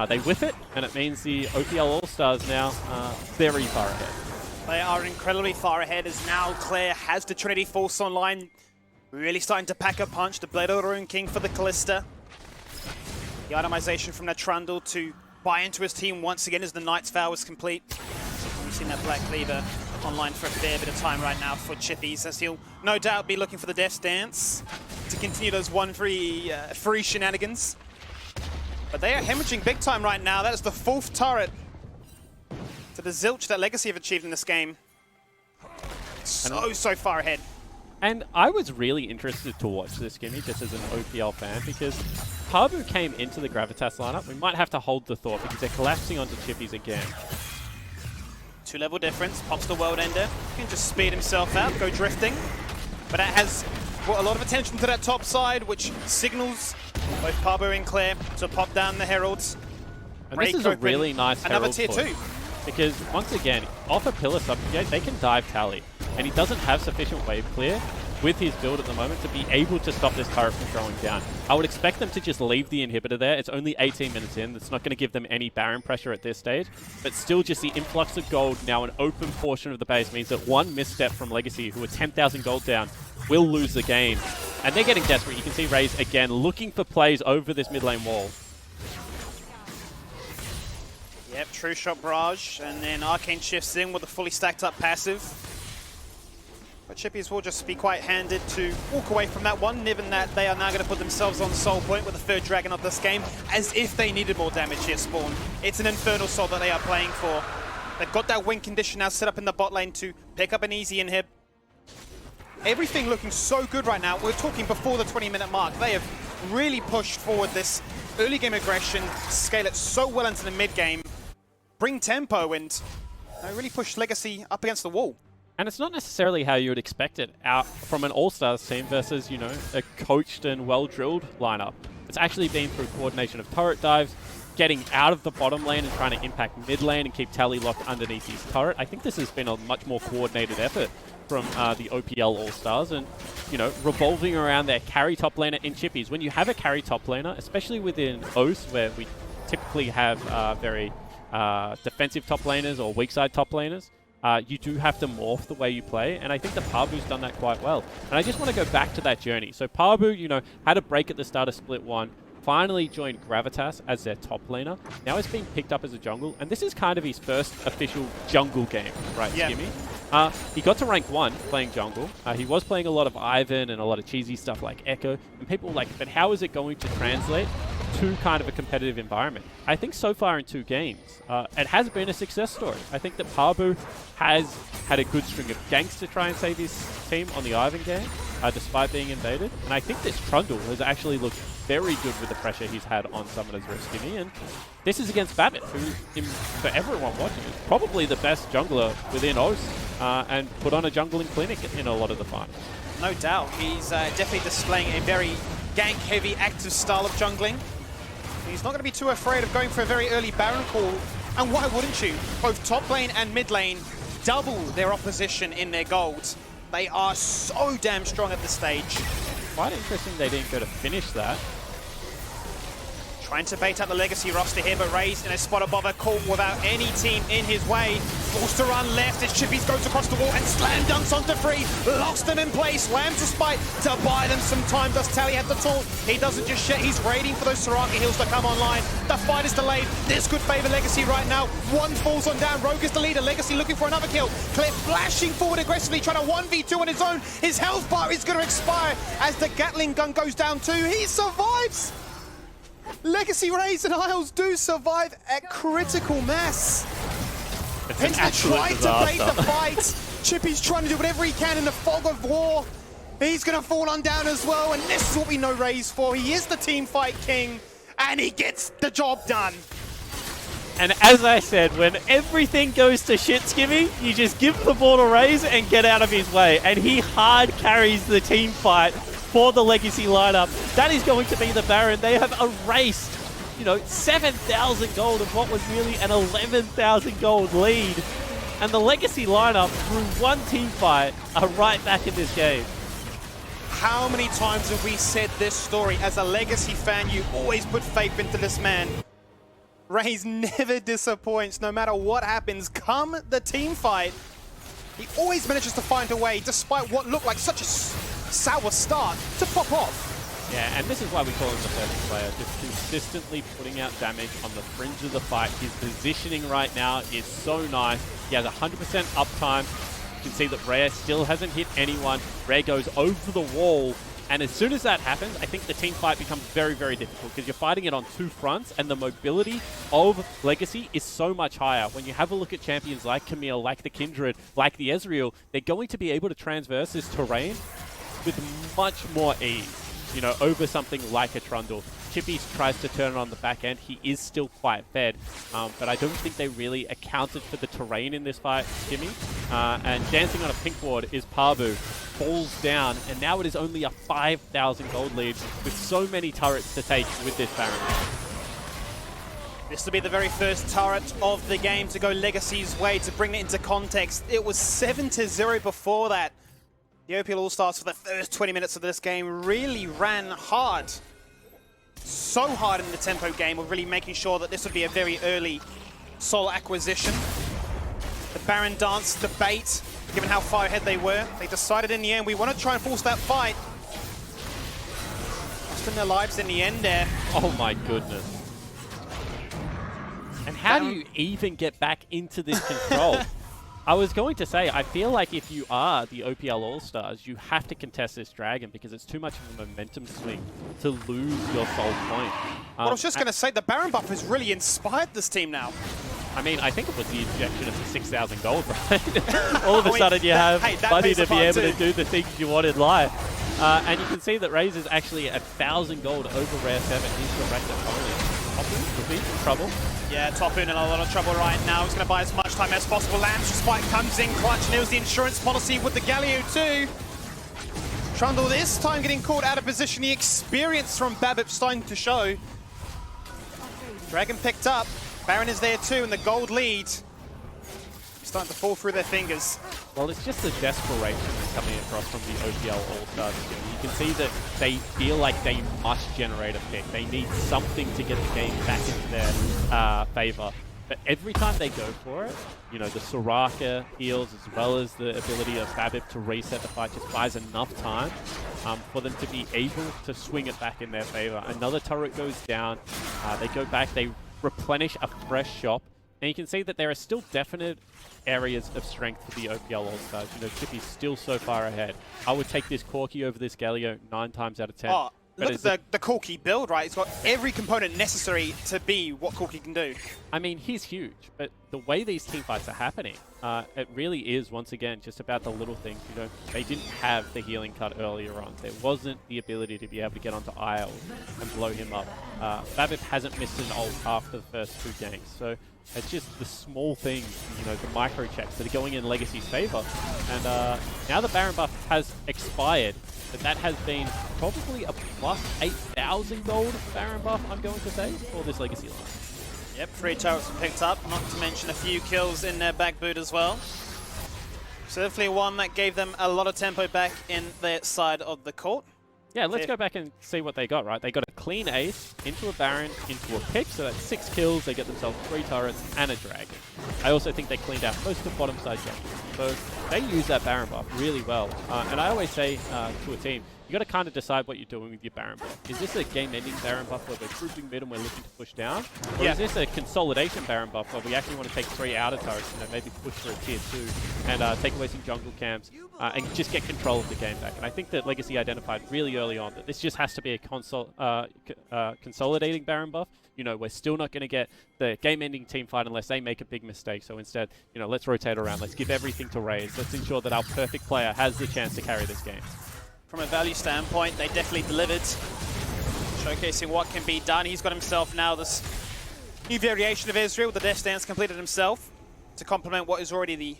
They whiff it, and it means the OPL All-Stars now very far ahead. They are incredibly far ahead, as now Claire has the Trinity Force online. Really starting to pack a punch. The Blade of the Rune King for the Callista. The itemization from Trundle to buy into his team once again as the Knight's Vow is complete. We've seen that Black Cleaver online for a fair bit of time right now for Chippies, as he'll no doubt be looking for the Death's Dance to continue those free shenanigans. But they are hemorrhaging big time right now. That is the 4th turret to the zilch that Legacy have achieved in this game. So far ahead. And I was really interested to watch this, Gimme, just as an OPL fan, because Pabu came into the Gravitas lineup. We might have to hold the thought because they're collapsing onto Chippies again. 2-level difference, pops the World Ender. Can just speed himself out, go drifting. But that has brought a lot of attention to that top side, which signals both Pabu and Claire to pop down the Heralds. And this is a really nice another Herald tier push, 2. because once again, off a pillar subjugate, they can dive Tally. And he doesn't have sufficient wave clear with his build at the moment to be able to stop this turret from throwing down. I would expect them to just leave the inhibitor there. It's only 18 minutes in. It's not going to give them any Baron pressure at this stage. But still, just the influx of gold, now an open portion of the base, means that one misstep from Legacy, who are 10,000 gold down, will lose the game. And they're getting desperate. You can see Raze, again, looking for plays over this mid lane wall. Yep, True Shot Barrage, and then Arcane shifts in with a fully stacked up passive. But Chippies will just be quite handed to walk away from that one, given that they are now going to put themselves on Soul Point with the 3rd Dragon of this game, as if they needed more damage here, Spawn. It's an Infernal Soul that they are playing for. They've got that win condition now set up in the bot lane to pick up an easy inhib. Everything looking so good right now. We're talking before the 20-minute mark. They have really pushed forward this early game aggression, scale it so well into the mid game, bring tempo, and really push Legacy up against the wall. And it's not necessarily how you would expect it out from an All-Stars team versus, you know, a coached and well-drilled lineup. It's actually been through coordination of turret dives, getting out of the bottom lane and trying to impact mid lane and keep Tally locked underneath his turret. I think this has been a much more coordinated effort from the OPL All-Stars, and, you know, revolving around their carry top laner in Chippies. When you have a carry top laner, especially within OCE, where we typically have very defensive top laners or weak side top laners, you do have to morph the way you play, and I think that Pabu's done that quite well. And I just want to go back to that journey. So Pabu, you know, had a break at the start of Split 1, finally joined Gravitas as their top laner. Now he's being picked up as a jungle, and this is kind of his first official jungle game, right, yeah. Skimmy? He got to rank 1 playing jungle. He was playing a lot of Ivan and a lot of cheesy stuff like Echo, and people were like, but how is it going to translate to kind of a competitive environment? I think so far in 2 games, it has been a success story. I think that Pabu has had a good string of ganks to try and save his team on the Ivan game, despite being invaded. And I think this Trundle has actually looked very good with the pressure he's had on Summoner's Rift, Gimme. And this is against Babbitt, who, for everyone watching, is probably the best jungler within OCE, and put on a jungling clinic in a lot of the finals. No doubt. He's definitely displaying a very gank-heavy, active style of jungling. He's not going to be too afraid of going for a very early Baron call. And why wouldn't you? Both top lane and mid lane double their opposition in their gold. They are so damn strong at this stage. Quite interesting they didn't go to finish that. Trying to bait out the Legacy roster here, but Raze in a spot above a call without any team in his way. Forced to run left as Chippies goes across the wall and slam dunks onto Free. Locks them in place, slams the spike to buy them some time. Does Tally have the tool? He doesn't just shit, he's waiting for those Soraka heals to come online. The fight is delayed. This could favor Legacy right now. One falls on down, Rogue is the leader. Legacy looking for another kill. Cliff flashing forward aggressively, trying to 1v2 on his own. His health bar is going to expire as the Gatling gun goes down too. He survives! Legacy Raze and Isles do survive at critical mass. Hence they tried to bait the fight. Chippy's trying to do whatever he can in the fog of war. He's going to fall on down as well, and this is what we know Raze for. He is the team fight king, and he gets the job done. And as I said, when everything goes to shit, Skimmy, you just give the ball to Raze and get out of his way. And he hard carries the team fight for the Legacy lineup. That is going to be the Baron. They have erased, you know, 7,000 gold of what was really an 11,000 gold lead. And the Legacy lineup, through one team fight, are right back in this game. How many times have we said this story? As a Legacy fan, you always put faith into this man. Raze never disappoints, no matter what happens. Come the team fight, he always manages to find a way, despite what looked like such a sour start, to pop off. Yeah, and this is why we call him the perfect player. Just consistently putting out damage on the fringe of the fight. His positioning right now is so nice. He has 100% uptime. You can see that Rare still hasn't hit anyone. Rare goes over the wall. And as soon as that happens, I think the team fight becomes very, very difficult because you're fighting it on two fronts and the mobility of Legacy is so much higher. When you have a look at champions like Camille, like the Kindred, like the Ezreal, they're going to be able to transverse this terrain with much more ease, you know, over something like a Trundle. Chippy tries to turn it on the back end. He is still quite fed, but I don't think they really accounted for the terrain in this fight, Jimmy. And dancing on a pink ward is Parbu. Falls down, and now it is only a 5,000 gold lead with so many turrets to take with this Baron. This will be the very first turret of the game to go Legacy's way. To bring it into context, it was 7-0 before that. The OPL All-Stars for the first 20 minutes of this game really ran hard. So hard in the tempo game of really making sure that this would be a very early soul acquisition. The Baron dance, the bait, given how far ahead they were. They decided in the end, we want to try and force that fight. Costing their lives in the end there. Oh my goodness. And how do you even get back into this control? I was going to say, I feel like if you are the OPL All-Stars, you have to contest this Dragon because it's too much of a momentum swing to lose your soul point. Well, I was just going to say, the Baron buff has really inspired this team now. I mean, I think it was the injection of the 6,000 gold, right? All of a sudden you have money to be able to do the things you want in life. And you can see that Raze is actually 1,000 gold over Rare 7. He's direct opponent. Topu could be in trouble. Yeah, Topu in a lot of trouble right now. He's going to buy as much time as possible. Lamb's spike comes in clutch, nails the insurance policy with the Galio too. Trundle this time getting caught out of position. The experience from Babip starting to show. Dragon picked up. Baron is there too, and the gold lead starting to fall through their fingers. Well, it's just the desperation that's coming across from the OPL All-Stars team. You can see that they feel like they must generate a pick. They need something to get the game back into their favor. But every time they go for it, you know, the Soraka heals as well as the ability of Babip to reset the fight just buys enough time for them to be able to swing it back in their favor. Another turret goes down. They go back, they replenish a fresh shop. And you can see that there are still definite areas of strength for the OPL All-Stars. You know, Chippy's still so far ahead. I would take this Corki over this Galio 9 times out of 10. Oh, look at the Corki build, right? It's got every component necessary to be what Corki can do. I mean, he's huge, but the way these teamfights are happening, it really is, once again, just about the little things. You know, they didn't have the healing cut earlier on. There wasn't the ability to be able to get onto Isle and blow him up. Babip hasn't missed an ult after the first 2 ganks, so it's just the small things, you know, the micro checks that are going in Legacy's favor. And now the Baron buff has expired, but that has been probably a plus 8,000 gold Baron buff, I'm going to say, for this Legacy line. Yep, 3 turrets were picked up, not to mention a few kills in their back boot as well. So definitely one that gave them a lot of tempo back in their side of the court. Yeah, let's go back and see what they got, right? They got a clean ace into a Baron, into a pick, so that's 6 kills. They get themselves 3 turrets and a Dragon. I also think they cleaned out most of the bottom side games. So they use that Baron buff really well. And I always say to a team, you got to kind of decide what you're doing with your Baron buff. Is this a game-ending Baron buff where we're grouping mid and we're looking to push down? Or is this a consolidation Baron buff where we actually want to take 3 outer turrets, you know, maybe push for a tier 2 and take away some jungle camps and just get control of the game back? And I think that Legacy identified really early on that this just has to be a consolidating Baron buff. You know, we're still not going to get the game-ending team fight unless they make a big mistake. So instead, you know, let's rotate around. Let's give everything to Raze. Let's ensure that our perfect player has the chance to carry this game. From a value standpoint, they definitely delivered, showcasing what can be done. He's got himself now this new variation of Ezreal, the Death Dance completed himself to complement what is already the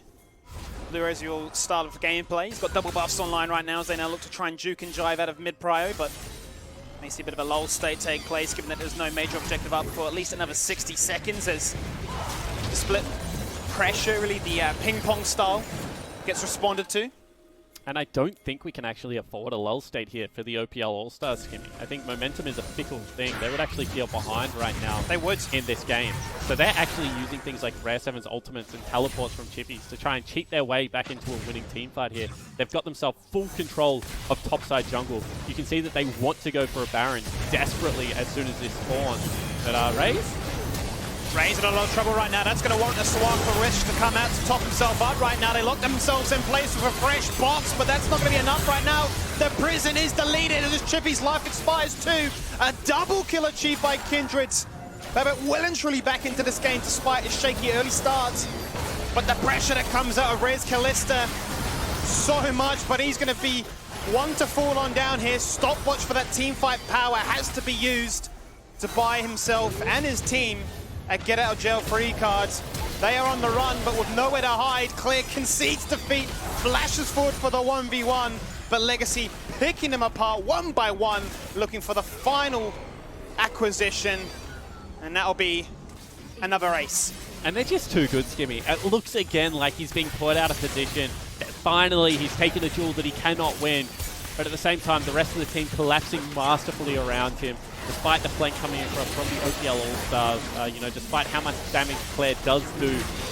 Blue Ezreal style of gameplay. He's got double buffs online right now as they now look to try and juke and jive out of mid-prio, but may see a bit of a lull state take place given that there's no major objective up for at least another 60 seconds as the split pressure, really the ping-pong style, gets responded to. And I don't think we can actually afford a lull state here for the OPL All-Stars, Skimmy. I think momentum is a fickle thing. They would actually feel behind right now. They would. In this game. So they're actually using things like Rare 7's ultimates and teleports from Chippies to try and cheat their way back into a winning team fight here. They've got themselves full control of topside jungle. You can see that they want to go for a Baron desperately as soon as this spawns. But Ray's in a lot of trouble right now. That's going to warrant a swag for Rich to come out to top himself up right now. They lock themselves in place with a fresh box, but that's not going to be enough right now. The prison is deleted as Chippy's life expires too. A double kill achieved by Kindred. Babbitt well and truly back into this game despite his shaky early start. But the pressure that comes out of Rez Kalista, so much, but he's going to be one to fall on down here. Stopwatch for that team fight power has to be used to buy himself and his team a get out of jail free cards. They are on the run, but with nowhere to hide. Clear concedes defeat, flashes forward for the 1v1, but Legacy picking them apart one by one, looking for the final acquisition, and that'll be another ace. And they're just too good, Skimmy. It looks again like he's being put out of position. Finally, he's taken a duel that he cannot win. But at the same time, the rest of the team collapsing masterfully around him, despite the flank coming across from the OPL All-Stars. You know, despite how much damage Claire does do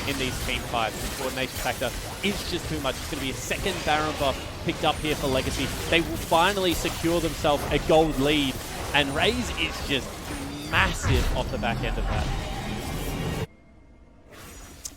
in these team fights, the coordination factor is just too much. It's going to be a second Baron buff picked up here for Legacy. They will finally secure themselves a gold lead, and Raze is just massive off the back end of that.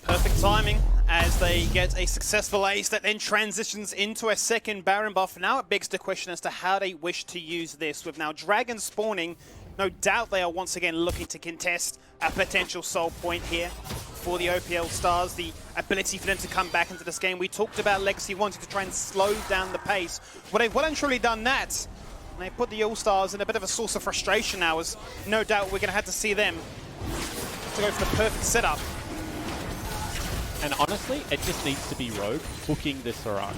Perfect timing as they get a successful ace that then transitions into a second Baron buff. Now it begs the question as to how they wish to use this. With now Dragon spawning, no doubt they are once again looking to contest a potential soul point here for the OPL Stars. The ability for them to come back into this game. We talked about Legacy wanting to try and slow down the pace. Well, they've well and truly done that. And they put the All-Stars in a bit of a source of frustration now, as no doubt we're going to have to see them to go for the perfect setup. And honestly, it just needs to be Rogue hooking this Soraka.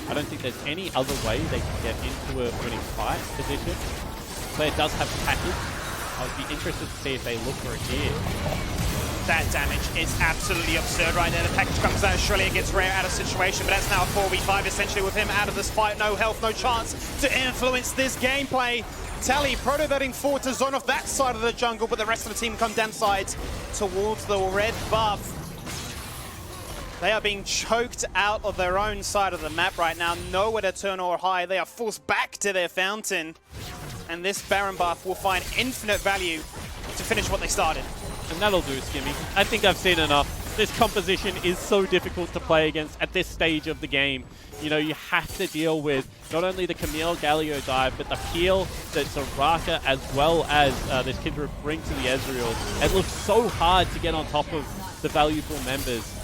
I don't think there's any other way they can get into a winning fight position. Claire does have package. I would be interested to see if they look for it here. That damage is absolutely absurd right there. The package comes out, surely it gets Rare out of situation, but that's now a 4v5 essentially with him out of this fight. No health, no chance to influence this gameplay. Tally proto-voting forward to zone off that side of the jungle, but the rest of the team come down sides towards the red buff. They are being choked out of their own side of the map right now. Nowhere to turn or hide. They are forced back to their fountain. And this Baron buff will find infinite value to finish what they started. And that'll do, Skimmy. I think I've seen enough. This composition is so difficult to play against at this stage of the game. You know, you have to deal with not only the Camille Galio dive, but the peel that Soraka as well as this Kindred bring to the Ezreal. It looks so hard to get on top of the valuable members.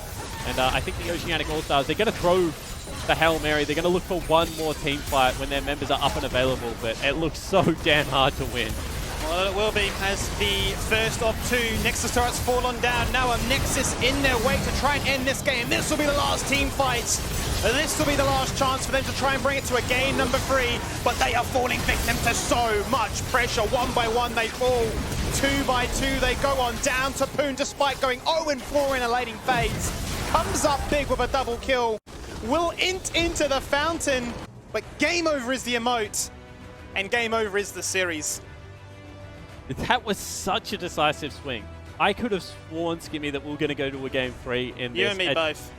And I think the Oceanic All-Stars, they're going to throw the Hail Mary. They're going to look for one more team fight when their members are up and available, but it looks so damn hard to win. Well, it will be as the first of two Nexus turrets fall on down. Now a Nexus in their way to try and end this game. This will be the last team fight. This will be the last chance for them to try and bring it to a game number 3, but they are falling victim to so much pressure. One by one they fall. 2 by 2 they go on down to Poon despite going 0-4 in a laning phase. Comes up big with a double kill. Will int into the fountain, but game over is the emote, and game over is the series. That was such a decisive swing. I could have sworn, Skimmy, that we were going to go to a game 3 in this. You and me both.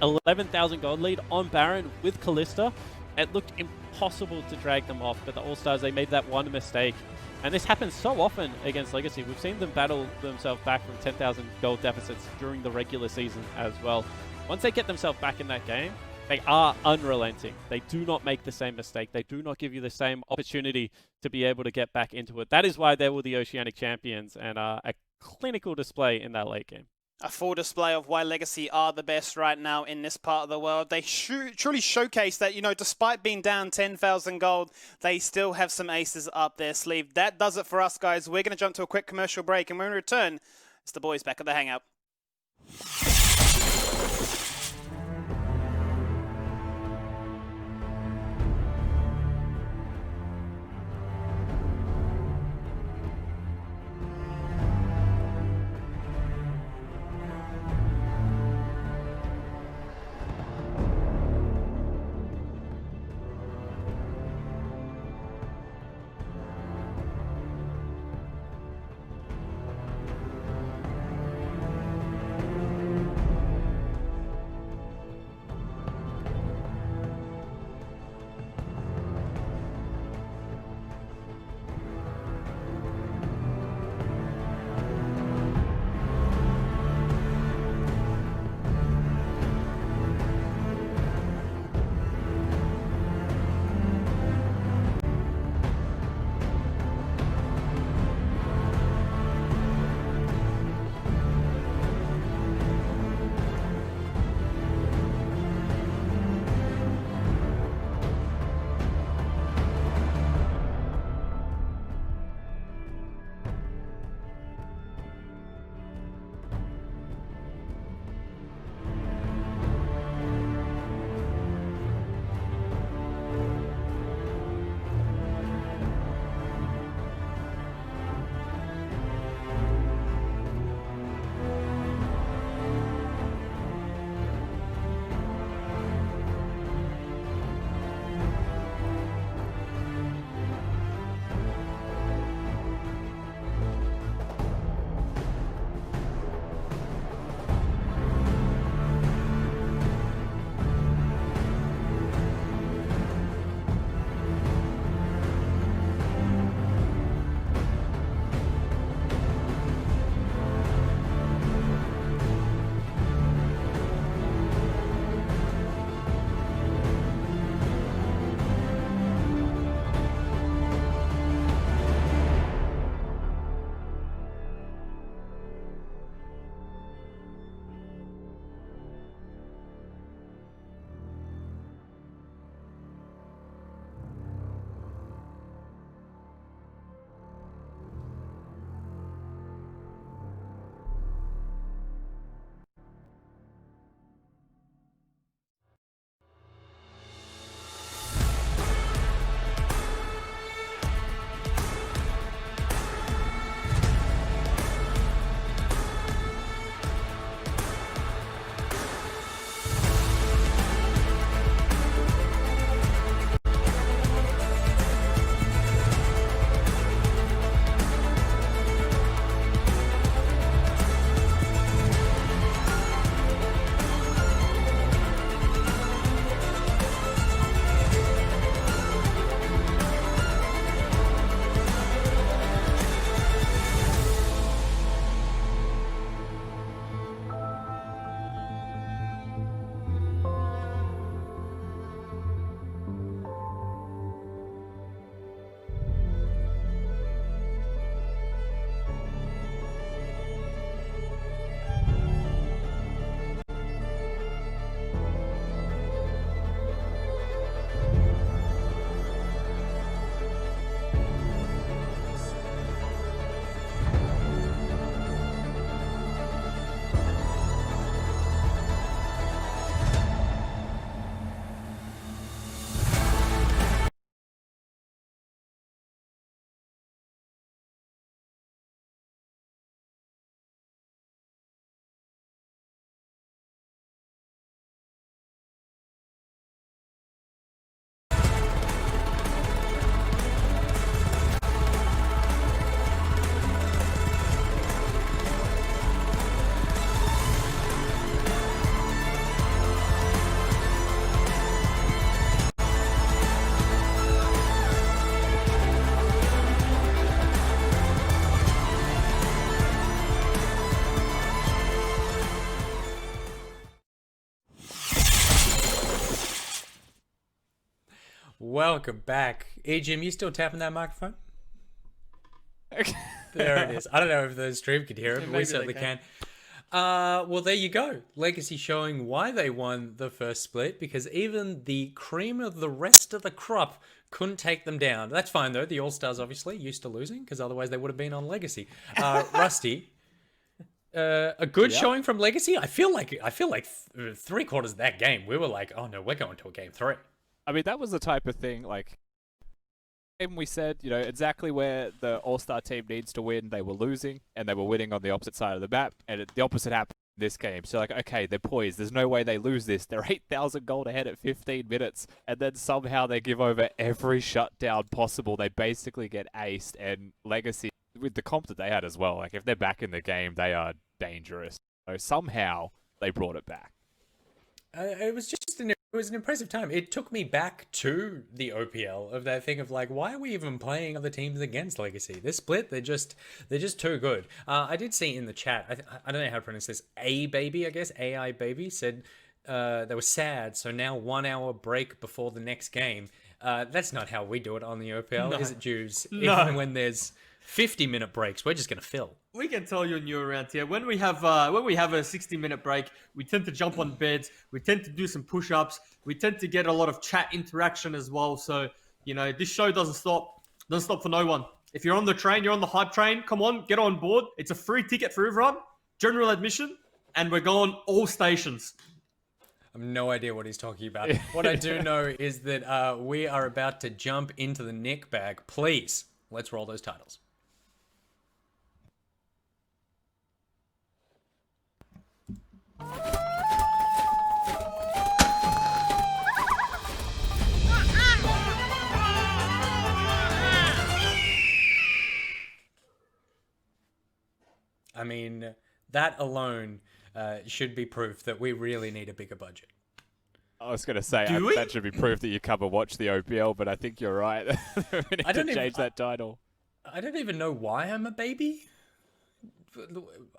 11,000 gold lead on Baron with Kalista. It looked impossible to drag them off, but the All-Stars, they made that one mistake. And this happens so often against Legacy. We've seen them battle themselves back from 10,000 gold deficits during the regular season as well. Once they get themselves back in that game, they are unrelenting. They do not make the same mistake. They do not give you the same opportunity to be able to get back into it. That is why they were the Oceanic champions, and a clinical display in that late game. A full display of why Legacy are the best right now in this part of the world. They truly showcase that, you know, despite being down 10,000 gold, they still have some aces up their sleeve. That does it for us, guys. We're going to jump to a quick commercial break, and when we return, it's the boys back at the Hangout. Welcome back. Jim, you still tapping that microphone? There it is. I don't know if the stream could hear it, but we certainly can. Well, there you go. Legacy showing why they won the first split, because even the cream of the rest of the crop couldn't take them down. That's fine, though. The All-Stars obviously used to losing, because otherwise they would have been on Legacy. Rusty, a good showing from Legacy? I feel like 3/4 of that game, we were like, oh no, we're going to a game 3. I mean, that was the type of thing, like, even we said, you know, exactly where the All-Star team needs to win, they were losing, and they were winning on the opposite side of the map, and the opposite happened in this game. So, like, okay, they're poised. There's no way they lose this. They're 8,000 gold ahead at 15 minutes, and then somehow they give over every shutdown possible. They basically get aced, and Legacy, with the comp that they had as well, like, if they're back in the game, they are dangerous. So somehow they brought it back. It was an impressive time. It took me back to the OPL of that thing of like, why are we even playing other teams against Legacy? This split, they're just too good. I did see in the chat, I don't know how to pronounce this, A-Baby, I guess, AI Baby, said they were sad, so now 1 hour break before the next game. That's not how we do it on the OPL, is it, Jews? No. Even when there's 50-minute breaks, we're just going to fill. We can tell you're new around here. When we have a 60-minute break, we tend to jump on beds. We tend to do some push-ups. We tend to get a lot of chat interaction as well. So, you know, this show doesn't stop. Doesn't stop for no one. If you're on the train, you're on the hype train, come on, get on board. It's a free ticket for everyone. General admission. And we're going all stations. I have no idea what he's talking about. What I do know is that we are about to jump into the Nick bag. Please, let's roll those titles. I mean, that alone should be proof that we really need a bigger budget. I was going to say, that should be proof that you come and watch the OPL, but I think you're right. We need to change that title. I don't even know why I'm a baby.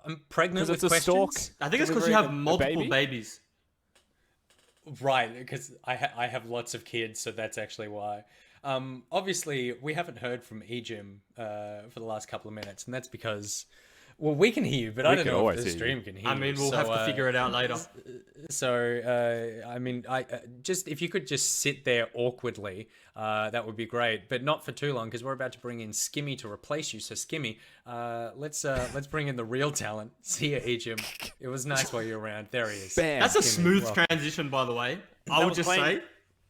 I'm pregnant with a questions. stalk. I think it's because you have multiple babies. Right, because I have lots of kids, so that's actually why. Obviously, we haven't heard from Ejim for the last couple of minutes, and that's because, well, we can hear you, but I don't know if the stream can hear you. I mean, we'll have to figure it out later. So, I mean, if you could just sit there awkwardly, that would be great, but not for too long, because we're about to bring in Skimmy to replace you. So, Skimmy, let's bring in the real talent. See ya, Ejim. It was nice while you're around. There he is. Bam. That's a Skimmy, smooth welcome. transition, by the way. I would just say,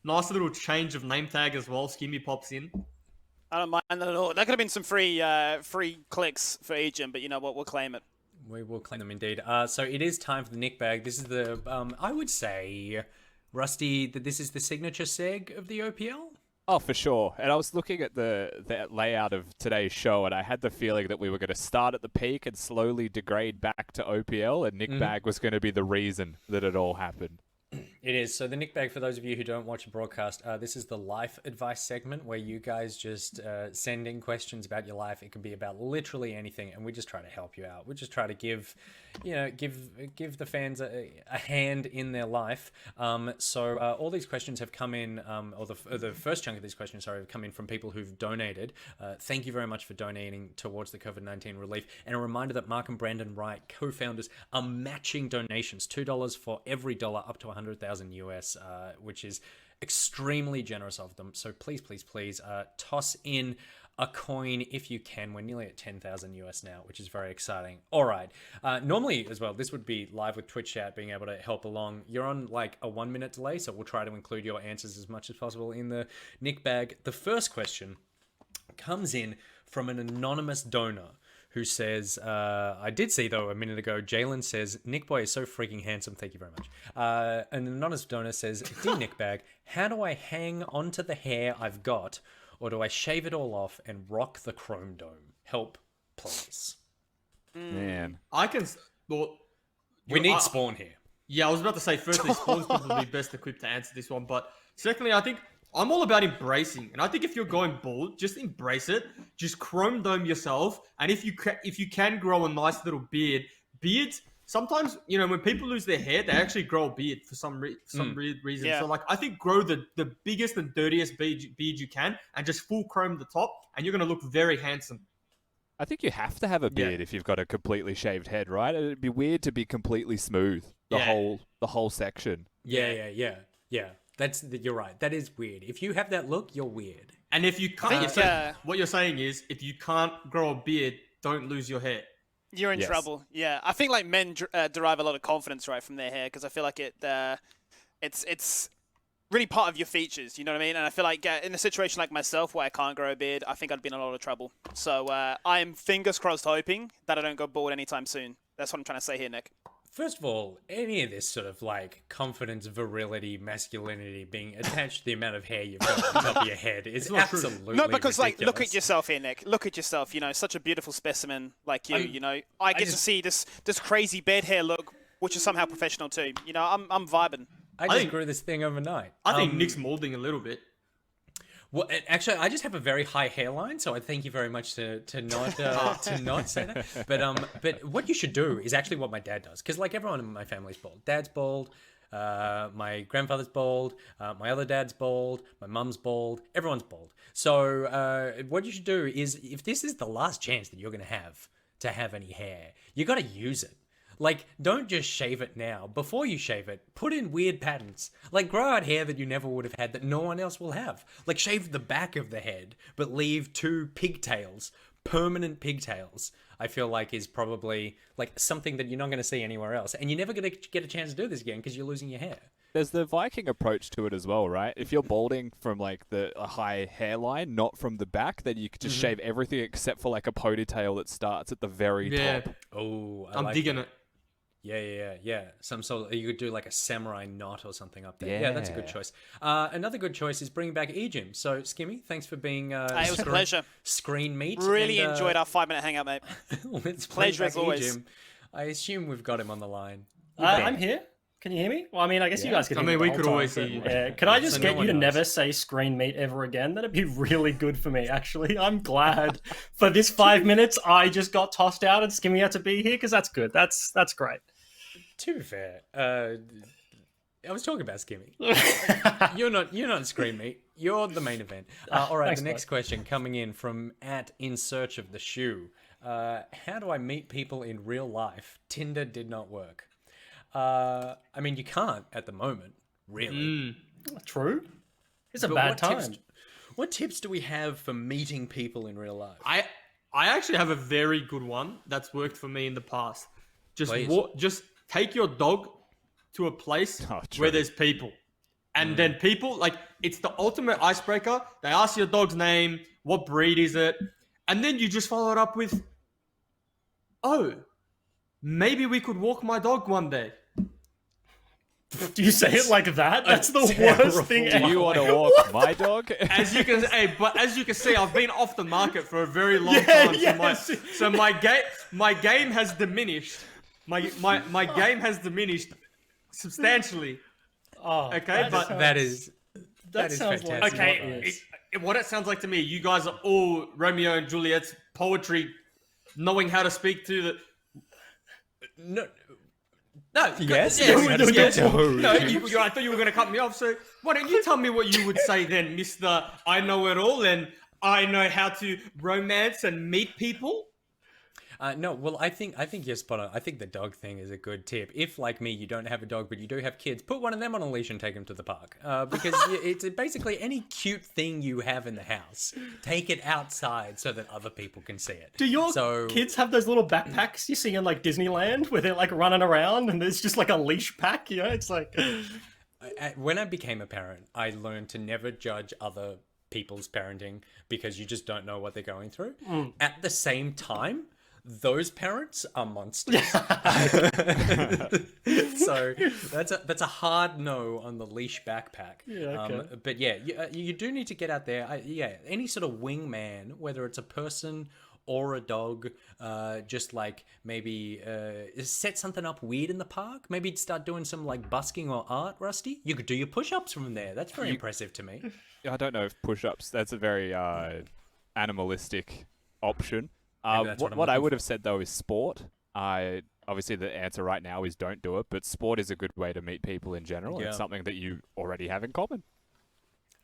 nice little change of name tag as well. Skimmy pops in. I don't mind that at all. That could have been some free clicks for Ejim, but you know what? We'll claim it. We will claim them indeed. So it is time for the Nick bag. This is the, I would say, Rusty, that this is the signature seg of the OPL? Oh, for sure. And I was looking at the layout of today's show, and I had the feeling that we were going to start at the peak and slowly degrade back to OPL, and Nick bag was going to be the reason that it all happened. It is. So the Nick bag, for those of you who don't watch a broadcast, this is the life advice segment where you guys just send in questions about your life. It can be about literally anything, and we just try to help you out. We just try to give the fans a hand in their life. So all these questions have come in, or the first chunk of these questions, sorry, have come in from people who've donated. Thank you very much for donating towards the COVID-19 relief. And a reminder that Mark and Brandon Wright, co-founders, are matching donations, $2 for every dollar up to 100,000 US, which is extremely generous of them. So please, please, please toss in a coin if you can. We're nearly at 10,000 US now, which is very exciting. All right. Normally as well, this would be live with Twitch chat being able to help along. You're on like a 1 minute delay, so we'll try to include your answers as much as possible in the Nick bag. The first question comes in from an anonymous donor who says, I did see though a minute ago, Jalen says, Nick Boy is so freaking handsome, thank you very much. An anonymous donor says, dear Nick bag, how do I hang onto the hair I've got, or do I shave it all off and rock the chrome dome? Help, please. Man. I can... Well, we need Spawn here. Yeah, I was about to say, firstly, Spawn's probably best equipped to answer this one, but secondly, I think I'm all about embracing, and I think if you're going bald, just embrace it. Just chrome dome yourself, and if you can grow a nice little beard, beards sometimes, you know, when people lose their hair, they actually grow a beard for some weird reason. Yeah. So, like, I think grow the biggest and dirtiest beard you can and just full chrome the top, and you're going to look very handsome. I think you have to have a beard if you've got a completely shaved head, right? It'd be weird to be completely smooth the whole section. Yeah. You're right. That is weird. If you have that look, you're weird. And if you can't, what you're saying is, if you can't grow a beard, don't lose your hair. You're in trouble. Yeah, I think like men derive a lot of confidence right from their hair because I feel like it's really part of your features. You know what I mean? And I feel like in a situation like myself where I can't grow a beard, I think I'd be in a lot of trouble. So I'm fingers crossed hoping that I don't go bald anytime soon. That's what I'm trying to say here, Nick. First of all, any of this sort of like confidence, virility, masculinity being attached to the amount of hair you've got on top of your head is absolutely No, because like, ridiculous. look at yourself here, Nick. Look at yourself. You know, such a beautiful specimen like you. You know, I get to see this crazy beard hair look, which is somehow professional too. You know, I'm vibing. I just grew this thing overnight. I think Nick's molding a little bit. Well, actually, I just have a very high hairline, so I thank you very much to not say that. But what you should do is actually what my dad does, because like everyone in my family's bald. Dad's bald, my grandfather's bald, my other dad's bald, my mum's bald, everyone's bald. So what you should do is, if this is the last chance that you're going to have any hair, you got to use it. Like, don't just shave it now. Before you shave it, put in weird patterns. Like, grow out hair that you never would have had that no one else will have. Like, shave the back of the head, but leave 2 pigtails, permanent pigtails, I feel like is probably, like, something that you're not going to see anywhere else. And you're never going to get a chance to do this again because you're losing your hair. There's the Viking approach to it as well, right? If you're balding from like a high hairline, not from the back, then you could just shave everything except for like a ponytail that starts at the very top. Oh, I'm like digging it. Yeah. Some sort of, you could do like a samurai knot or something up there. Yeah, that's a good choice. Another good choice is bringing back eGym. So, Skimmy, thanks for being it was a pleasure. Screen meet. Really enjoyed our 5-minute hangout, mate. Let's pleasure as always. eGym. I assume we've got him on the line. I'm here. Can you hear me? Well, I mean, I guess you guys can hear me. I mean, we could always hear you. Yeah. Could I just get you to never say screen meet ever again? That'd be really good for me, actually. I'm glad for this 5 minutes I just got tossed out and Skimmy had to be here because that's good. That's great. To be fair, I was talking about Skimmy. You're not screen meet. You're the main event. All right, Thanks, the next question coming in from @InSearchOfTheShoe. How do I meet people in real life? Tinder did not work. I mean, you can't at the moment, really. True. It's a bad time. What tips do we have for meeting people in real life? I actually have a very good one that's worked for me in the past. Just take your dog to a place where there's people. And then people, like, it's the ultimate icebreaker. They ask your dog's name, what breed is it? And then you just follow it up with, oh, maybe we could walk my dog one day. Do you say it like that? That's the worst thing ever. Do you want to walk my dog? As you can see, I've been off the market for a very long time. So my game has diminished. My game has diminished substantially. Oh, okay, that is sounds fantastic. like okay. What it sounds like to me, you guys are all Romeo and Juliet's poetry, knowing how to speak to the. No. Yes. No, I thought you were going to cut me off. So why don't you tell me what you would say then, Mister? I know it all, and I know how to romance and meet people. No, well, I think you're spot on. I think the dog thing is a good tip. If, like me, you don't have a dog, but you do have kids, put one of them on a leash and take them to the park. Because it's basically any cute thing you have in the house, take it outside so that other people can see it. Do your kids have those little backpacks you see in, like, Disneyland, where they're, like, running around and there's just, like, a leash pack, you know? It's like... When I became a parent, I learned to never judge other people's parenting because you just don't know what they're going through. At the same time, those parents are monsters. So that's a hard no on the leash backpack. Yeah, okay. But yeah, you do need to get out there. Any sort of wingman, whether it's a person or a dog, just like maybe set something up weird in the park. Maybe start doing some like busking or art, Rusty. You could do your push-ups from there. That's very impressive to me. I don't know if push-ups, that's a very animalistic option. What I would have said though is sport. obviously the answer right now is don't do it, but sport is a good way to meet people in general. Yeah. It's something that you already have in common.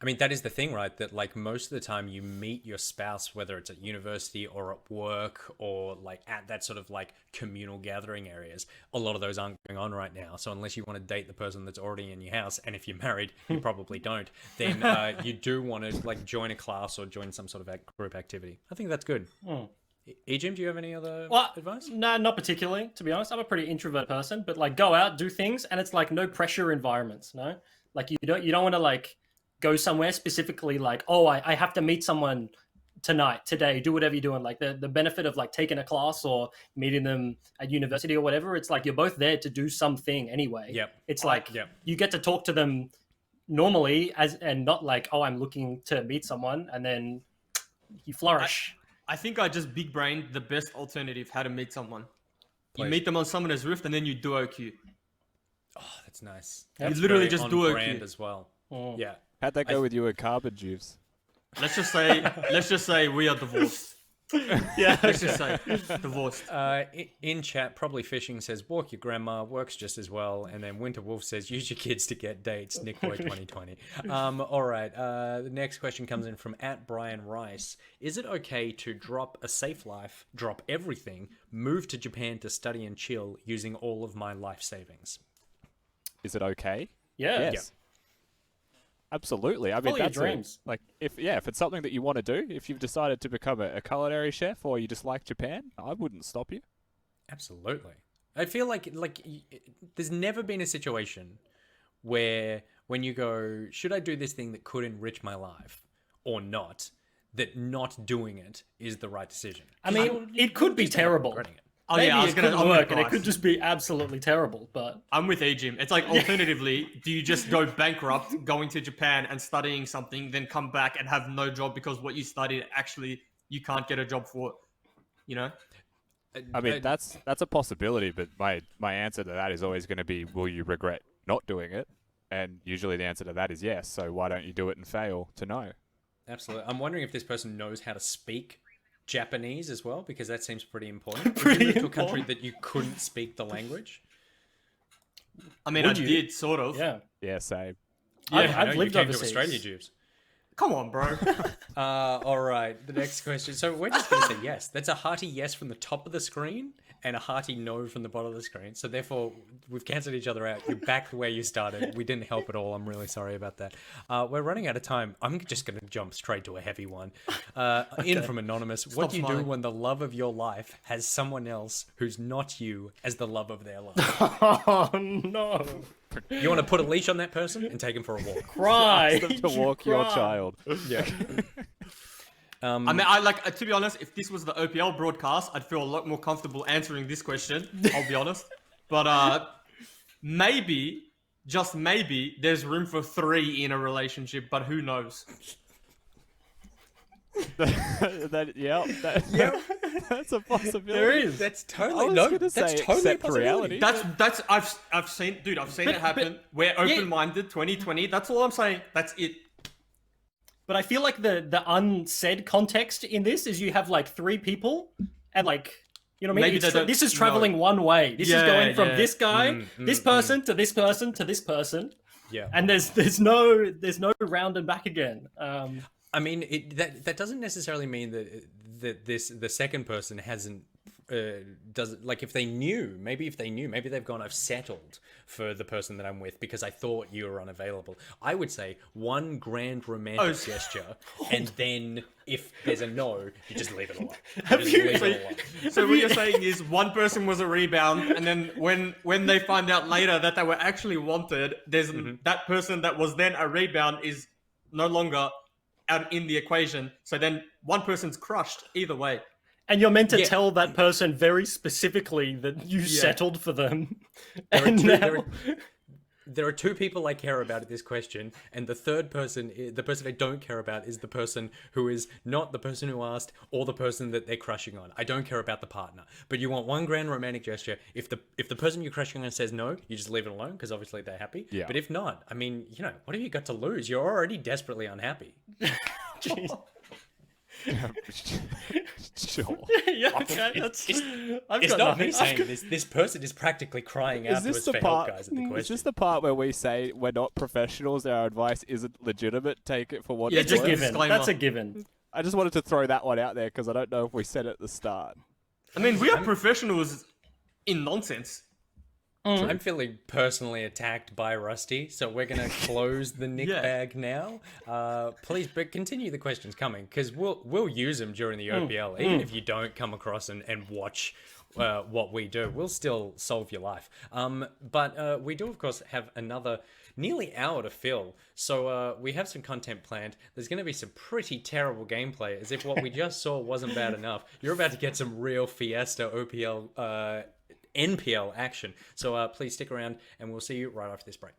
I mean, that is the thing, right? That like most of the time you meet your spouse, whether it's at university or at work or like at that sort of like communal gathering areas, a lot of those aren't going on right now. So unless you want to date the person that's already in your house, and if you're married, you probably don't, then you do want to like join a class or join some sort of group activity. I think that's good. Ejim, do you have any other advice? No, not particularly, to be honest. I'm a pretty introvert person, but like go out, do things, and it's like no pressure environments, no? Like you don't want to like go somewhere specifically like, oh, I have to meet someone tonight, today, do whatever you're doing. Like the benefit of like taking a class or meeting them at university or whatever, it's like you're both there to do something anyway. Yep. It's like you get to talk to them normally and not like, oh, I'm looking to meet someone and then you flourish. I think I just big brained the best alternative how to meet someone. Please. You meet them on Summoner's Rift and then you duo queue. Oh, that's nice. You That's literally very just on duo brand queue. as well. Yeah. How'd that go with you at Carbon Juice? Let's just say we are divorced. Yeah. Let's just say divorced. In chat, probably fishing says walk your grandma, works just as well, and then Winter Wolf says use your kids to get dates. Nick Boy 2020. All right. The next question comes in from @BrianRice. Is it okay to drop a safe life, drop everything, move to Japan to study and chill using all of my life savings? Is it okay? Yeah. Yes. Absolutely. I mean, Follow your that's dreams. like if it's something that you want to do, if you've decided to become a culinary chef or you just like Japan, I wouldn't stop you. Absolutely. I feel like there's never been a situation where when you go, should I do this thing that could enrich my life or not, that not doing it is the right decision. I mean, it could be terrible. Oh Maybe yeah, I was it gonna could work, and it could just be absolutely terrible. But I'm with Ejim. It's like alternatively, do you just go bankrupt going to Japan and studying something, then come back and have no job because what you studied actually you can't get a job for? You know. I mean, that's a possibility, but my answer to that is always going to be, will you regret not doing it? And usually the answer to that is yes. So why don't you do it and fail to know? Absolutely. I'm wondering if this person knows how to speak Japanese as well, because that seems pretty important. Pretty Would you move to a country important. that you couldn't speak the language? I mean, Would I you? did sort of. yeah, Yeah, same. I've you lived came overseas. to Australia, Jubes. Come on, bro. All right, the next question. So we're just going to say yes. That's a hearty yes from the top of the screen and a hearty no from the bottom of the screen. So therefore, we've cancelled each other out. You're back where you started. We didn't help at all. I'm really sorry about that. We're running out of time. I'm just going to jump straight to a heavy one. In from Anonymous. What do you do smiling. when the love of your life has someone else who's not you as the love of their life? Oh no! You want to put a leash on that person and take him for a walk. Cry. Ask them to walk your Cry. child. Yeah. I mean, I like to be honest. If this was the OPL broadcast, I'd feel a lot more comfortable answering this question. I'll be honest, but maybe, just maybe, there's room for 3 in a relationship. But who knows? That's a possibility. There is. That's I totally was no. gonna That's say totally a accept possibility. reality. That's I've seen it happen. We're open-minded. 2020. That's all I'm saying. That's it. But I feel like the unsaid context in this is you have like 3 people and like, you know what I mean? Maybe It's they don't this is traveling one way. This is going from this guy, this person to this person to this person. Yeah. And there's no round and back again. I mean, that doesn't necessarily mean that the second person hasn't doesn't, like, if they knew, maybe they've gone, I've settled for the person that I'm with because I thought you were unavailable. I would say one grand romantic gesture, and then if there's a no, you just leave it alone. So what you're saying is one person was a rebound, and then when they find out later that they were actually wanted, there's that person that was then a rebound is no longer out in the equation. So then one person's crushed either way. And you're meant to tell that person very specifically that you settled for them. There are 2 people I care about at this question, and the third person, the person I don't care about, is the person who is not the person who asked or the person that they're crushing on. I don't care about the partner. But you want one grand romantic gesture. If the person you're crushing on says no, you just leave it alone because obviously they're happy. Yeah. But if not, I mean, you know, what have you got to lose? You're already desperately unhappy. Jeez. Sure. Yeah, okay. That's, I've It's got not nothing. me saying this. This person is practically crying out to us for help, guys, at the Is question. this the part where we say we're not professionals, our advice isn't legitimate, take it for what Yeah, it's just worth? given. That's a given. I just wanted to throw that one out there because I don't know if we said it at the start. I mean, we are professionals in nonsense. I'm feeling personally attacked by Rusty, so we're going to close the Nick Yeah. bag now. Please, but continue the questions coming, because we'll use them during the OPL, even if you don't come across and watch what we do. We'll still solve your life. But we do, of course, have another nearly hour to fill, so we have some content planned. There's going to be some pretty terrible gameplay, as if what we just saw wasn't bad enough. You're about to get some real Fiesta OPL NPL action. So please stick around and we'll see you right after this break.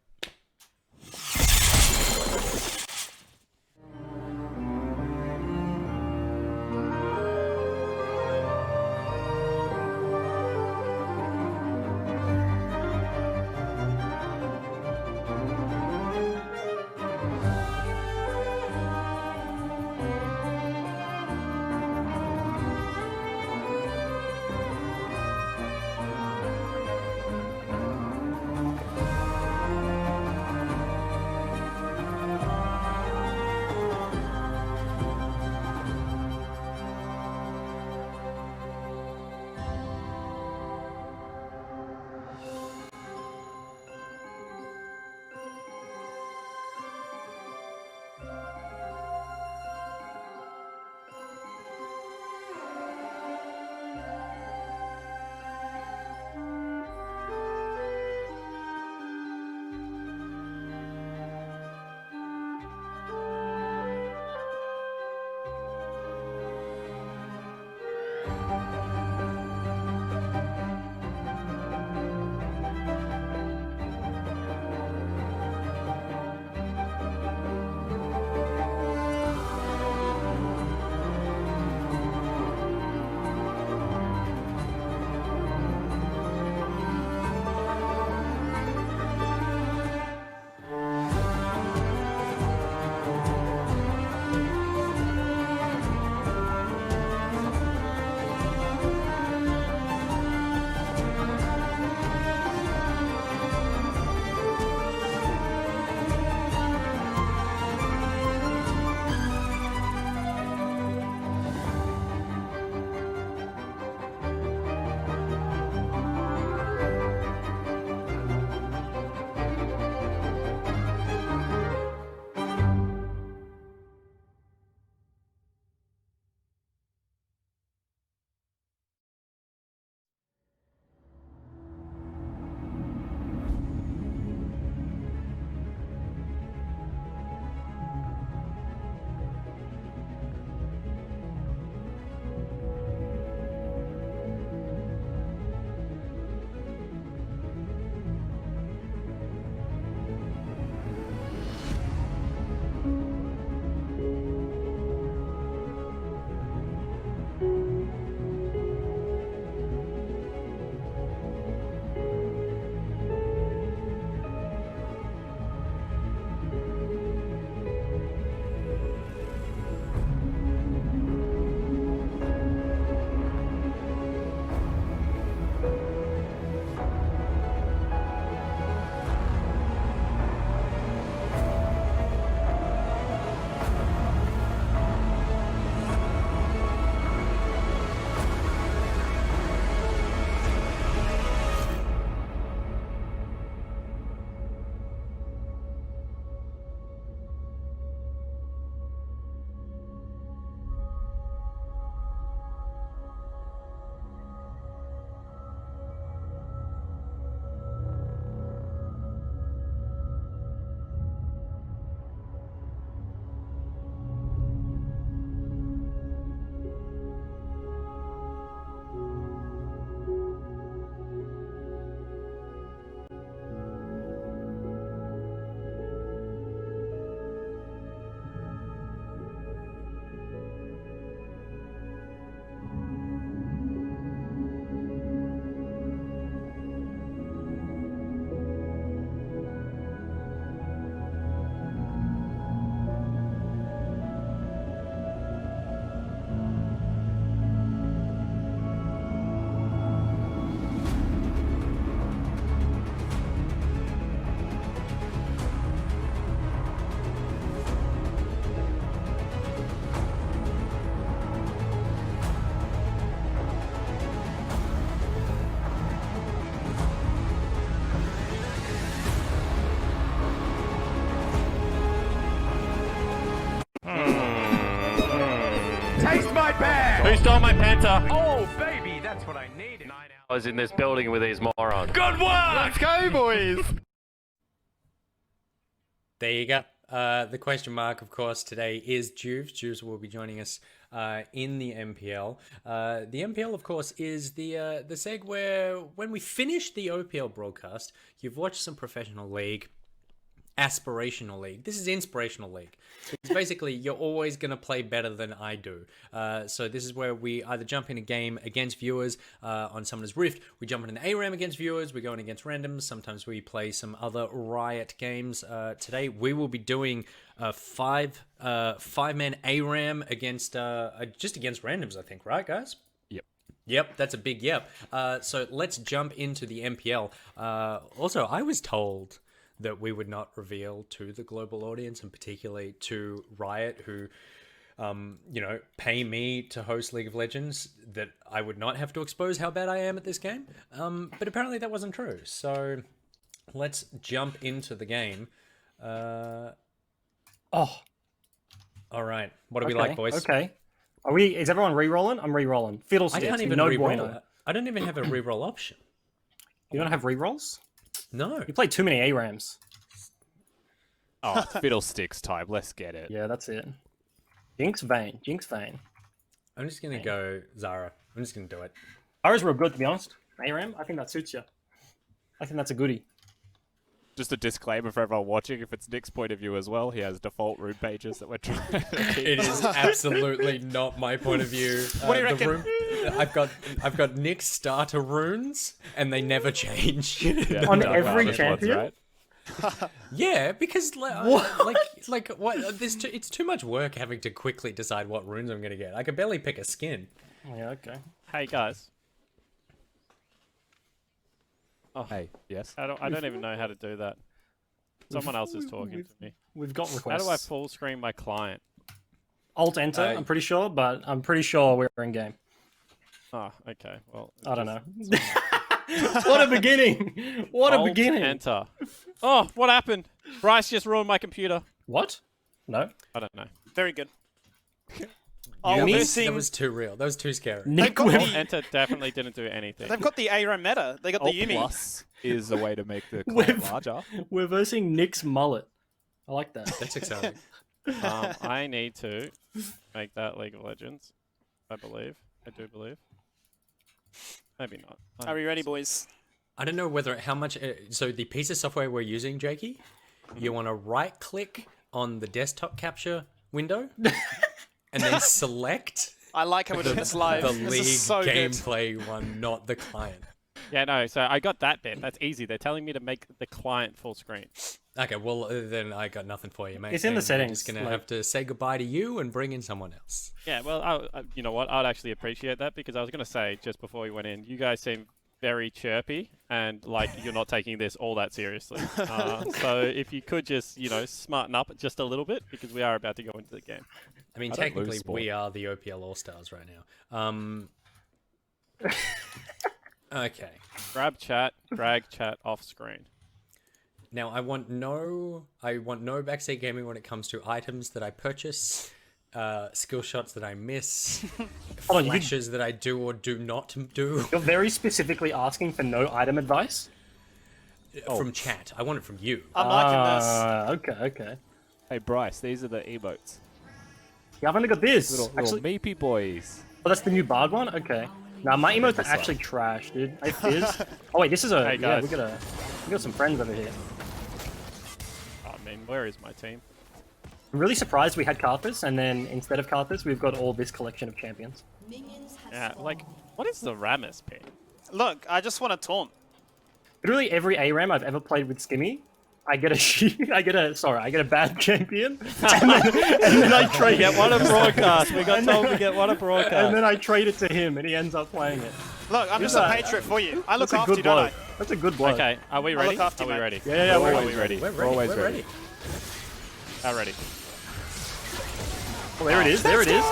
stole my penta. Oh, baby, that's what I needed. 9 hours in this building with these morons. Good work! Let's go, boys! There you go. The question mark, of course, today is Juves. Juves will be joining us in the MPL. The MPL, of course, is the seg where when we finish the OPL broadcast, you've watched some professional league, aspirational league. This is inspirational league. It's basically you're always going to play better than I do. So this is where we either jump in a game against viewers on Summoner's Rift, we jump in an ARAM against viewers, we go in against randoms, sometimes we play some other Riot games. Today we will be doing a five-man ARAM against just against randoms, I think, right guys? Yep, that's a big yep. So let's jump into the MPL. Also, I was told that we would not reveal to the global audience, and particularly to Riot, who, pay me to host League of Legends, that I would not have to expose how bad I am at this game. But apparently that wasn't true. So let's jump into the game. All right. What do we like, boys? Okay. Is everyone re-rolling? I'm re-rolling. I can't even re-roll. I don't even have a re-roll option. You don't have re-rolls? No. You played too many ARAMs. Oh, fiddlesticks type. Let's get it. Yeah, that's it. Jinx Vayne. I'm just going to go Zara. I'm just going to do it. Zara's real good, to be honest. ARAM, I think that suits you. I think that's a goodie. Just a disclaimer for everyone watching, if it's Nick's point of view as well, he has default room pages that we're trying to keep. It is absolutely not my point of view. What do you reckon? I've got Nick's starter runes, and they never change. Yeah, On every champion? Right? Yeah, because it's too much work having to quickly decide what runes I'm going to get. I can barely pick a skin. Yeah, okay. Hey guys. Oh, hey, yes. I don't even know how to do that. Someone else is talking to me. We've got requests. How do I full screen my client? Alt-enter, I'm pretty sure, but I'm pretty sure we're in game. Oh, okay. Well, I don't know. What a beginning! What a beginning! Enter. Oh, what happened? Bryce just ruined my computer. What? No. I don't know. Very good. That was too real. That was too scary. Enter definitely didn't do anything. They've got the ARAM meta. They got the Yumi. Plus is a way to make the client larger. We're versing Nick's mullet. I like that. That's exciting. I need to make that League of Legends. I do believe. Maybe not. Are we ready, boys? I don't know how much. So the piece of software we're using, Jakey, you want to right-click on the desktop capture window, and then select. I like how we're doing this live. The this league is so gameplay one, not the client. Yeah, no. So I got that bit. That's easy. They're telling me to make the client full screen. Okay, well then I got nothing for you, mate. It's in the settings. I'm just gonna have to say goodbye to you and bring in someone else. Yeah, well, you know what? I'd actually appreciate that because I was gonna say just before we went in, you guys seem very chirpy and like you're not taking this all that seriously. So if you could just, smarten up just a little bit because we are about to go into the game. I mean, technically we are the OPL All-Stars right now. Okay. Grab chat, drag chat off screen. Now I want no backseat gaming when it comes to items that I purchase, skill shots that I miss, flashes that I do or do not do. You're very specifically asking for no item advice? From chat. I want it from you. I'm liking this. Okay. Hey Bryce, these are the emotes. Yeah, I've only got this. Little meepy boys. Oh, that's the new bard one? Okay. Nah, my emotes are actually trash, dude. Hey, Fizz. Oh wait, this is a... Hey, guys. Yeah, we got some friends over here. I mean, where is my team? I'm really surprised we had Karthus, and then instead of Karthus, we've got all this collection of champions. Yeah, like, what is the Rammus pick? Look, I just want to taunt. Literally every ARAM I've ever played with Skimmy, I get a bad champion, and then I trade. Get one of broadcast. We got told to get one of broadcast. And then I trade it to him, and he ends up playing it. Look, I'm just a patriot for you. I look after you, don't I? That's a good blow. Okay, are we ready? Are we ready? Yeah, we're ready. We're always ready. How ready? Oh, there it is. There it is.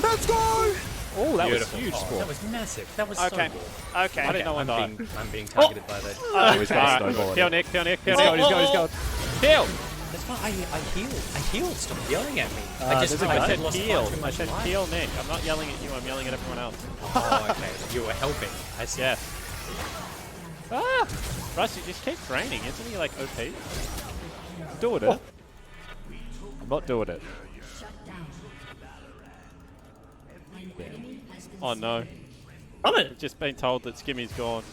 Let's go! Oh, that Beautiful. was huge sport. That was massive. That was Okay. so good. Okay. I didn't know one died. I'm being targeted by that. He's got a snowball. Kill Nick. He's going. Kill! That's fine. I healed. I healed. Stop yelling at me. I said heal. I said heal, Nick. I'm not yelling at you. I'm yelling at everyone else. Oh, okay. You were helping. I see. Yeah. Ah! Russ, you just keep draining. Isn't he like OP? Doing it. I'm not doing it. Oh no. I've just been told that Skimmy's gone.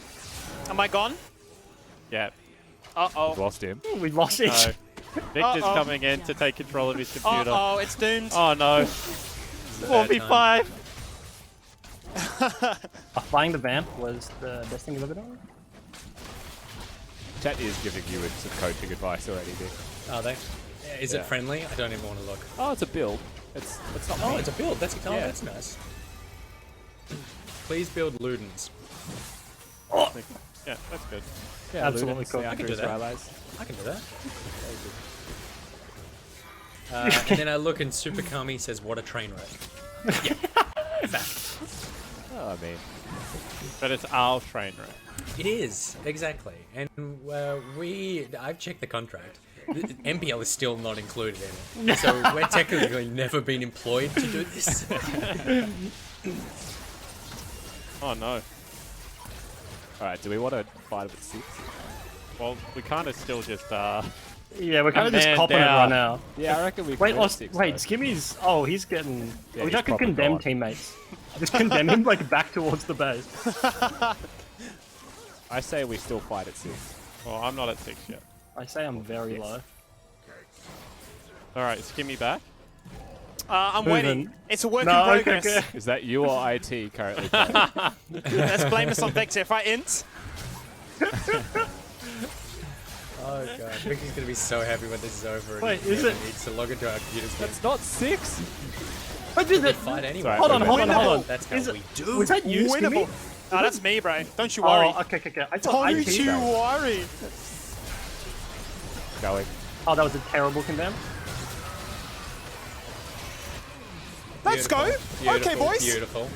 Am I gone? Yeah. Uh-oh. Lost him. We lost it. No. Victor's coming in to take control of his computer. Uh-oh, it's doomed. Oh no. 4v5. Buying the vamp was the best thing you've ever done. Chat is giving you some coaching advice already, Vic. Are they? Is it friendly? I don't even want to look. Oh, it's a build. It's not. Oh, me. it's a build. That's that's nice. Please build Ludens. Oh. Yeah, that's good. Yeah, absolutely cool. I can do that. Allies. I can do that. And then I look and Super Kami says, "What a train wreck." Yeah. Fact. Oh, I mean. But it's our train wreck. It is, exactly. And I've checked the contract. The MPL is still not included in it. So we're technically never been employed to do this. Oh no. Alright, do we want to fight it at 6? Well, we kind of still just, Yeah, we're kind of just copping it right now. Yeah, I reckon we can Wait, go at 6, wait, though. Skimmy's... Oh, he's getting... Yeah, we he's can proper condemn gone. teammates. Just condemn him, like, back towards the base. I say we still fight at 6. Well, I'm not at 6 yet. I say I'm very low. Alright, Skimmy back. I'm Moving. waiting. It's a work in No, progress. okay. Is that you or IT currently playing? Let's blame this on Victor. If I int, Oh god, Vicky's gonna be so happy when this is over. And Wait, he is never it- needs to log into our computers again. That's not 6! I did it! Fight anyway. Sorry, Hold on, hold on, hold on. That's how Is it- we do. Was that you, winnable. Skimmy? Oh, that's me, bro. Don't you worry. Oh, okay. I thought Don't IT you though. worry. Going. Oh, that was a terrible condemn. Let's go. Beautiful, Okay, boys. Beautiful.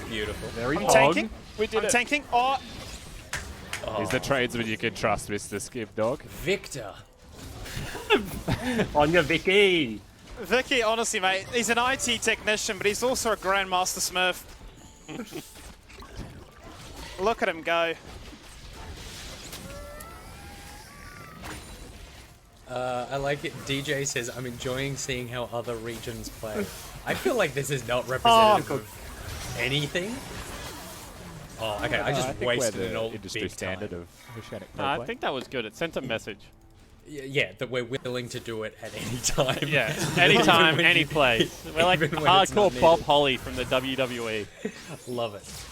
Very I'm pog. tanking. We did I'm it. tanking. Oh, He's the tradesman you can trust, Mr. Skip Dog. Victor. On your Vicky. Vicky, honestly, mate, he's an IT technician, but he's also a Grandmaster Smurf. Look at him go. I like it. DJ says, I'm enjoying seeing how other regions play. I feel like this is not representative of anything. Oh, okay. I just think we're wasted the an old industry big standard time. of Oceanic I Roleplay. think that was good. It sent a message. Yeah, that we're willing to do it at any time. Yeah, anytime, Even when any you- place. We're like even when it's not hardcore Bob needed. Holly from the WWE. Love it.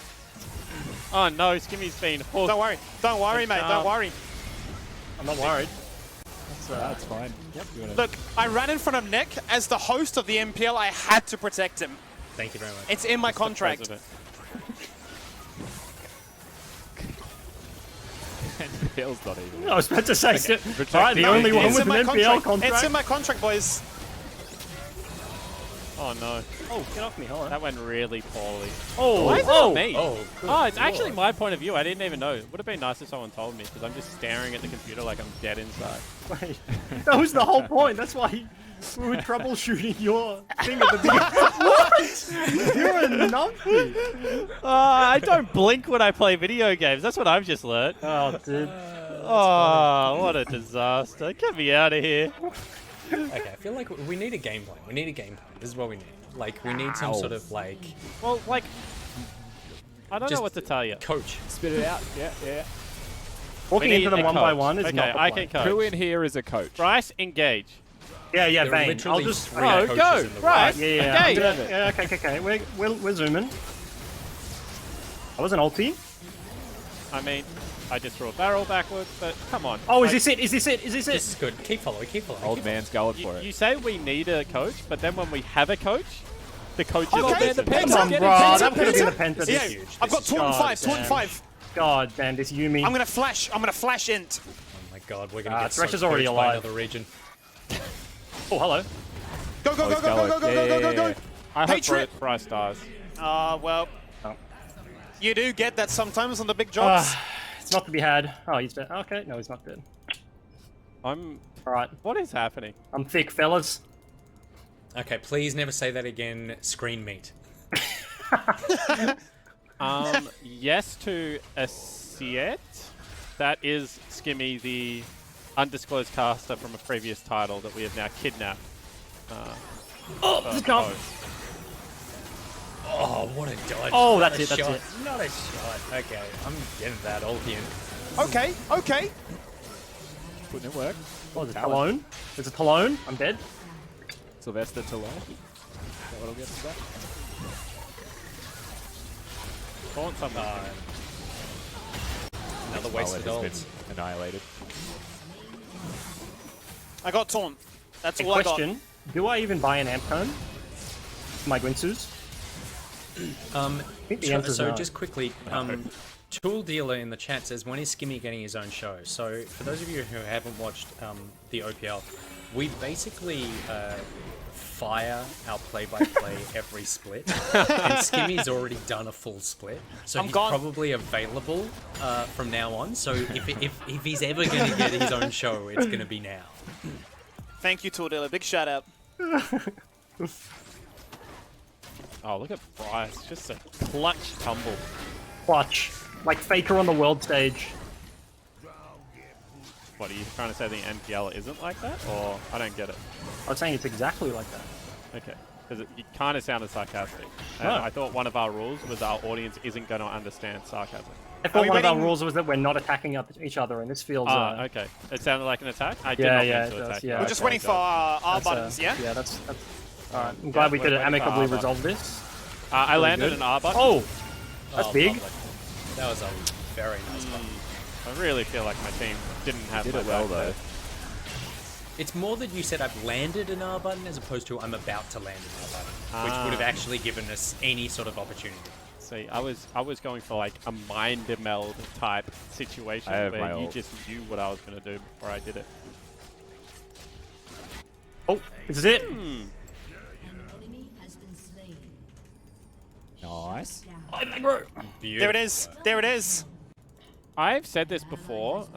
Oh no, Skimmy's been hooked. Don't worry. Don't worry, mate. Don't worry. I'm not worried. That's fine. Yep. Look, I ran in front of Nick. As the host of the MPL, I had to protect him. Thank you very much. It's in my contract. President. NPL's not even. I was about to say, Protect right, the the only one It's with in an my NPL contract. contract. It's in my contract, boys. Oh no. Oh, get off me, hold on. That went really poorly. Oh, Why is it oh, on me? Oh, good Oh, it's actually lord. my point of view. I didn't even know. It would have been nice if someone told me, because I'm just staring at the computer like I'm dead inside. Wait, that was the whole point. That's why we were troubleshooting your thing at the beginning. What? You're a numpty. I don't blink when I play video games. That's what I've just learned. Oh, dude. Oh, what a disaster. Get me out of here. Okay, I feel like we need a game plan. We need a game plan. This is what we need. Like, we need some sort of, like, Well, like, I don't know Just what to tell you. coach. Spit it out. Yeah. Walking We into need them a one by coach. one is okay, not the I plan. can coach. Who in here is a coach? Bryce, engage. Yeah, There are Vane. I'll literally just... three Oh, coaches go. in the Bryce, Yeah, yeah, engage. yeah. Okay. We're zooming. I wasn't ulti. I mean, I just threw a barrel backwards, but come on. Oh, is Like, this it? Is this it? Is this This is it? good. Keep following. Keep following. Old keep man's going for it. You say we need a coach, but then when we have a coach, the coach is Okay, listen. the Come on, Get bro. it, get it, That could have get been it. a penta. Yeah, This is huge. I've got This is- 2 and God 5. 2 and damn. 5. God damn, this Yumi. I'm gonna flash int. Oh my god, we're gonna get Thresh so is already coached by alive. another region. Oh, hello. Go, go, Oh, go, he's go, go, go, going. go, go, go, go. I hope Patriot. Bryce dies. Well, Oh. you do get that sometimes on the big jobs. It's not to be had. Oh, he's dead. Okay, no, he's not dead. Alright. What is happening? I'm thick, fellas. Okay, please never say that again. Screen meat. Yes to Asiet. That is Skimmy, the undisclosed caster from a previous title that we have now kidnapped. Just jump. Oh, what a dodge. Oh, Not that's a it, that's shot. it. Not a shot. Okay, I'm getting that ulti in. Okay, okay. Putting in work. Oh, there's a Talon. There's a Talon. I'm dead. Sylvester Talon. Is that what'll get us back? Taunt someone. Another wasted Mullet ult. has been annihilated. I got taunt. That's A all I got. question. Do I even buy an amp cone? My Gwinsus? think the answer's So no. just quickly, Tool Dealer in the chat says, when is Skimmy getting his own show? So for those of you who haven't watched the OPL, we basically fire our play-by-play every split, and Skimmy's already done a full split, so he's probably available from now on. So if he's ever going to get his own show, it's going to be now. Thank you, Tool Dealer. Big shout out. Oh, look at Bryce. Just a clutch tumble. Clutch. Like Faker on the world stage. What, are you trying to say the NPL isn't like that? Or, I don't get it. I was saying it's exactly like that. Okay. Because it kind of sounded sarcastic. And No. I thought one of our rules was our audience isn't going to understand sarcasm. I thought one of our rules was that we're not attacking each other, and this feels... okay. It sounded like an attack? I did yeah, not yeah, mean it to does, attack. yeah. We're just waiting for our buttons, yeah? Yeah, that's... Alright, I'm glad we could amicably resolve this. I Really landed good. an R button. Oh! That's Oh, big. lovely. That was a very nice button. I really feel like my team didn't have Did my it well, back there. though. It's more that you said I've landed an R button as opposed to I'm about to land an R button, which would have actually given us any sort of opportunity. See, I was going for like a mind meld type situation I have my where you ult. just knew what I was going to do before I did it. Oh, this is it. Nice. There it is. There it is. I've said this before.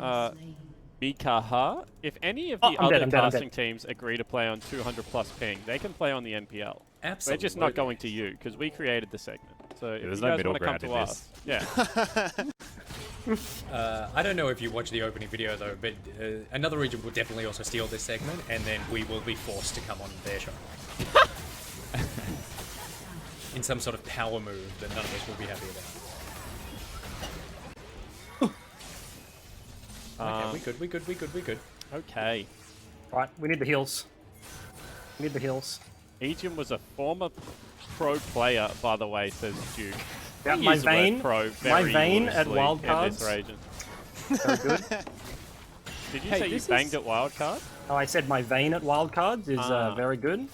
Mikaha, if any of the I'm other dead, I'm dead, I'm casting dead. teams agree to play on 200 plus ping, they can play on the NPL. Absolutely. We're just not going to you because we created the segment. So if there's you no guys middle want to come ground to in us, yeah. I don't know if you watched the opening video though, but another region will definitely also steal this segment, and then we will be forced to come on their show. In some sort of power move that none of us will be happy about. Okay, we good. Okay. Right, we need the heals. We need the heals. Aegian was a former pro player, by the way, says Duke. Yeah, We my use the word vein- pro my very vein at loosely in wildcards. this region. Very good. Did you Hey, say you this banged is- at wildcard? Oh, I said my vein at wildcards is very good.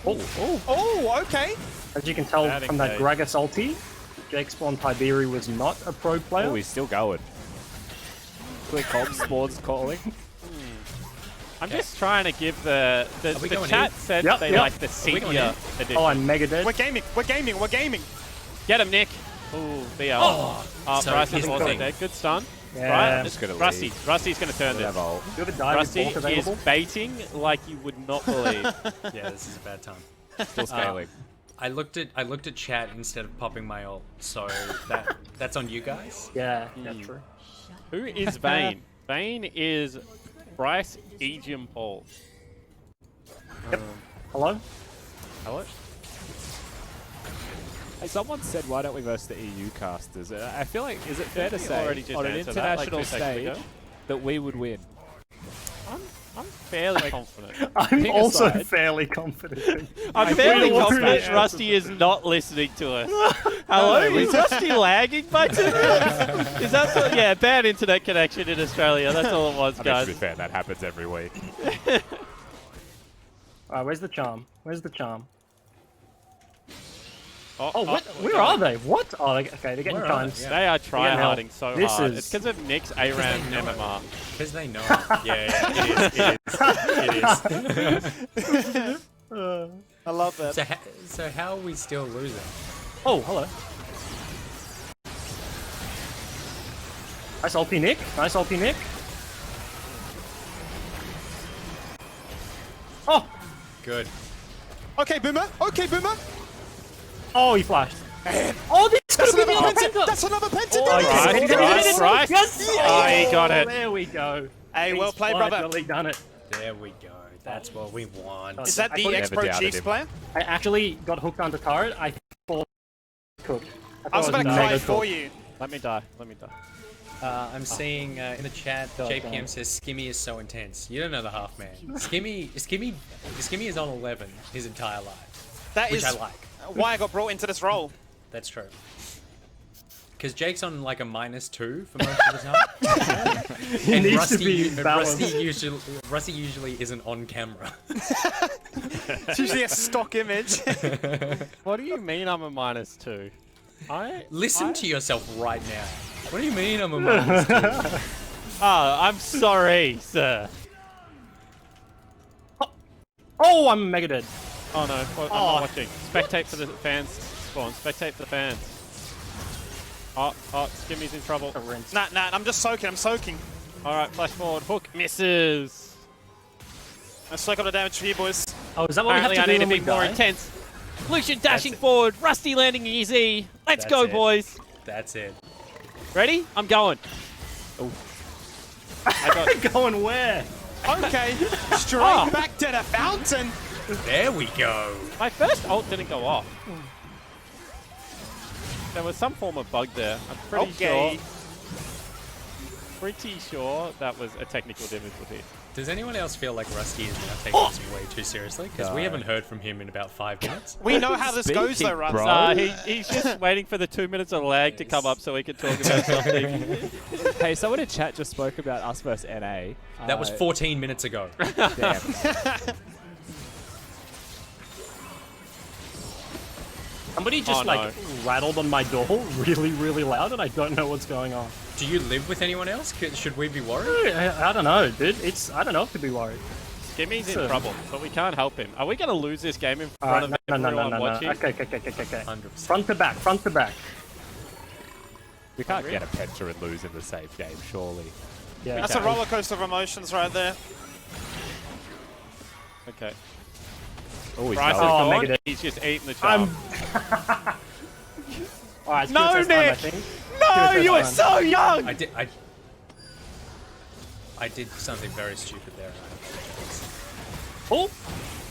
Oh, okay. As you can tell Bad from that engage. Gragas ulti, Jake Spawn Tiberi was not a pro player. Oh, he's still going. Quick comp Spawn's calling. I'm just trying to give the we the going chat in? said Yep, they yep. like the we going senior in? edition. Oh, I'm mega dead. We're gaming. We're gaming. We're gaming. Get him, Nick. Ooh, BL. Oh, so Bryce is he's also botting. dead. Good stun. Yeah. Right, I'm just gonna Rusty. leave. Rusty's going to turn Don't this. have ult. Do you have a dive with Rusty bulk is available? baiting like you would not believe. Yeah, this is a bad time. Still scaling. I looked at chat instead of popping my ult, so that's on you guys. Yeah, that's true. Who is Vayne? Vayne is Bryce Aegian Paul. Hello? Hello? Hey, someone said, why don't we verse the EU casters? I feel like, is it fair to we say already just on an answered that, like, international 2 seconds stage ago? that we would win? I'm fairly confident. I'm Pick a also side. fairly confident. I'm fairly will confident create Rusty is not listening to us. Hello? Is Rusty lagging by 2 minutes? Is that so? Yeah, bad internet connection in Australia. That's all it was, I mean, to guys. be fair, that happens every week. Alright, where's the charm? Where's the charm? Oh, What? we're Where are going. they? What? Oh, okay, they're getting Where are they? chimes. Yeah. They are getting try-harding help. so This hard. is- It's because of Nick's ARAM they know. MMR. Because they know. Yeah, it is. I love that. So how are we still losing? Oh, hello. Nice ulti, Nick. Nice ulti, Nick. Oh, Good. Okay, Boomer. Okay, Boomer. oh, he flashed. Oh, this That's could have another been the penta. That's another penta. Oh, Right. Yes. Oh, he got it. There we go. Hey, well He's played, brother. finally done it. There we go. That's what we want. Is that the I ex-pro doubted Chiefs him. player? I actually got hooked onto turret. I thought cooked. I was about to mega cry cooked. for you. Let me die. Let me die. I'm seeing in the chat, JPM says Skimmy is so intense. You don't know the half man. Skimmy is on 11 his entire life. That which is I like. why I got brought into this role. That's true. Because Jake's on like a -2 for most of the time. He needs to be balanced. Rusty usually isn't on camera. It's usually a stock image. What do you mean I'm a -2? Listen to yourself right now. What do you mean I'm a -2? Oh, I'm sorry, sir. Oh, I'm mega dead. Oh no, I'm not watching. Spectate for the fans spawn. Spectate for the fans. Oh, Skimmy's in trouble. Nah, I'm just soaking. I'm soaking. Alright, flash forward. Hook misses. Let's soak up the damage for you, boys. Oh, is that what Apparently we have to I do need when to we be more die? intense. Lucian dashing forward. Rusty landing easy. Let's That's go, it. boys. That's it. Ready? I'm going. Oh. Going where? Okay, straight back to the fountain. There we go. My first ult didn't go off. There was some form of bug there. I'm pretty sure that was a technical difficulty. Does anyone else feel like Rusty is now taking this way too seriously? Because we haven't heard from him in about 5 minutes. We know how this goes, though, Rusty. He's just waiting for the 2 minutes of lag to come up so he can talk about something. Hey, someone in chat just spoke about us versus NA. That was 14 minutes ago. Damn. Somebody just rattled on my door really, really loud, and I don't know what's going on. Do you live with anyone else? Should we be worried? I don't know, dude. I don't know if to be worried. Skimmy's in trouble, but we can't help him. Are we going to lose this game in front of everyone watching? Okay. 100%. Front to back. We can't get a Penta and lose in the same game, surely. Yeah. That's a roller coaster of emotions right there. Okay. Oh, he's Bryce is going. gone. He's just eating the charm. Alright, No, Nick! No, you were so young! I did something very stupid there. Oh,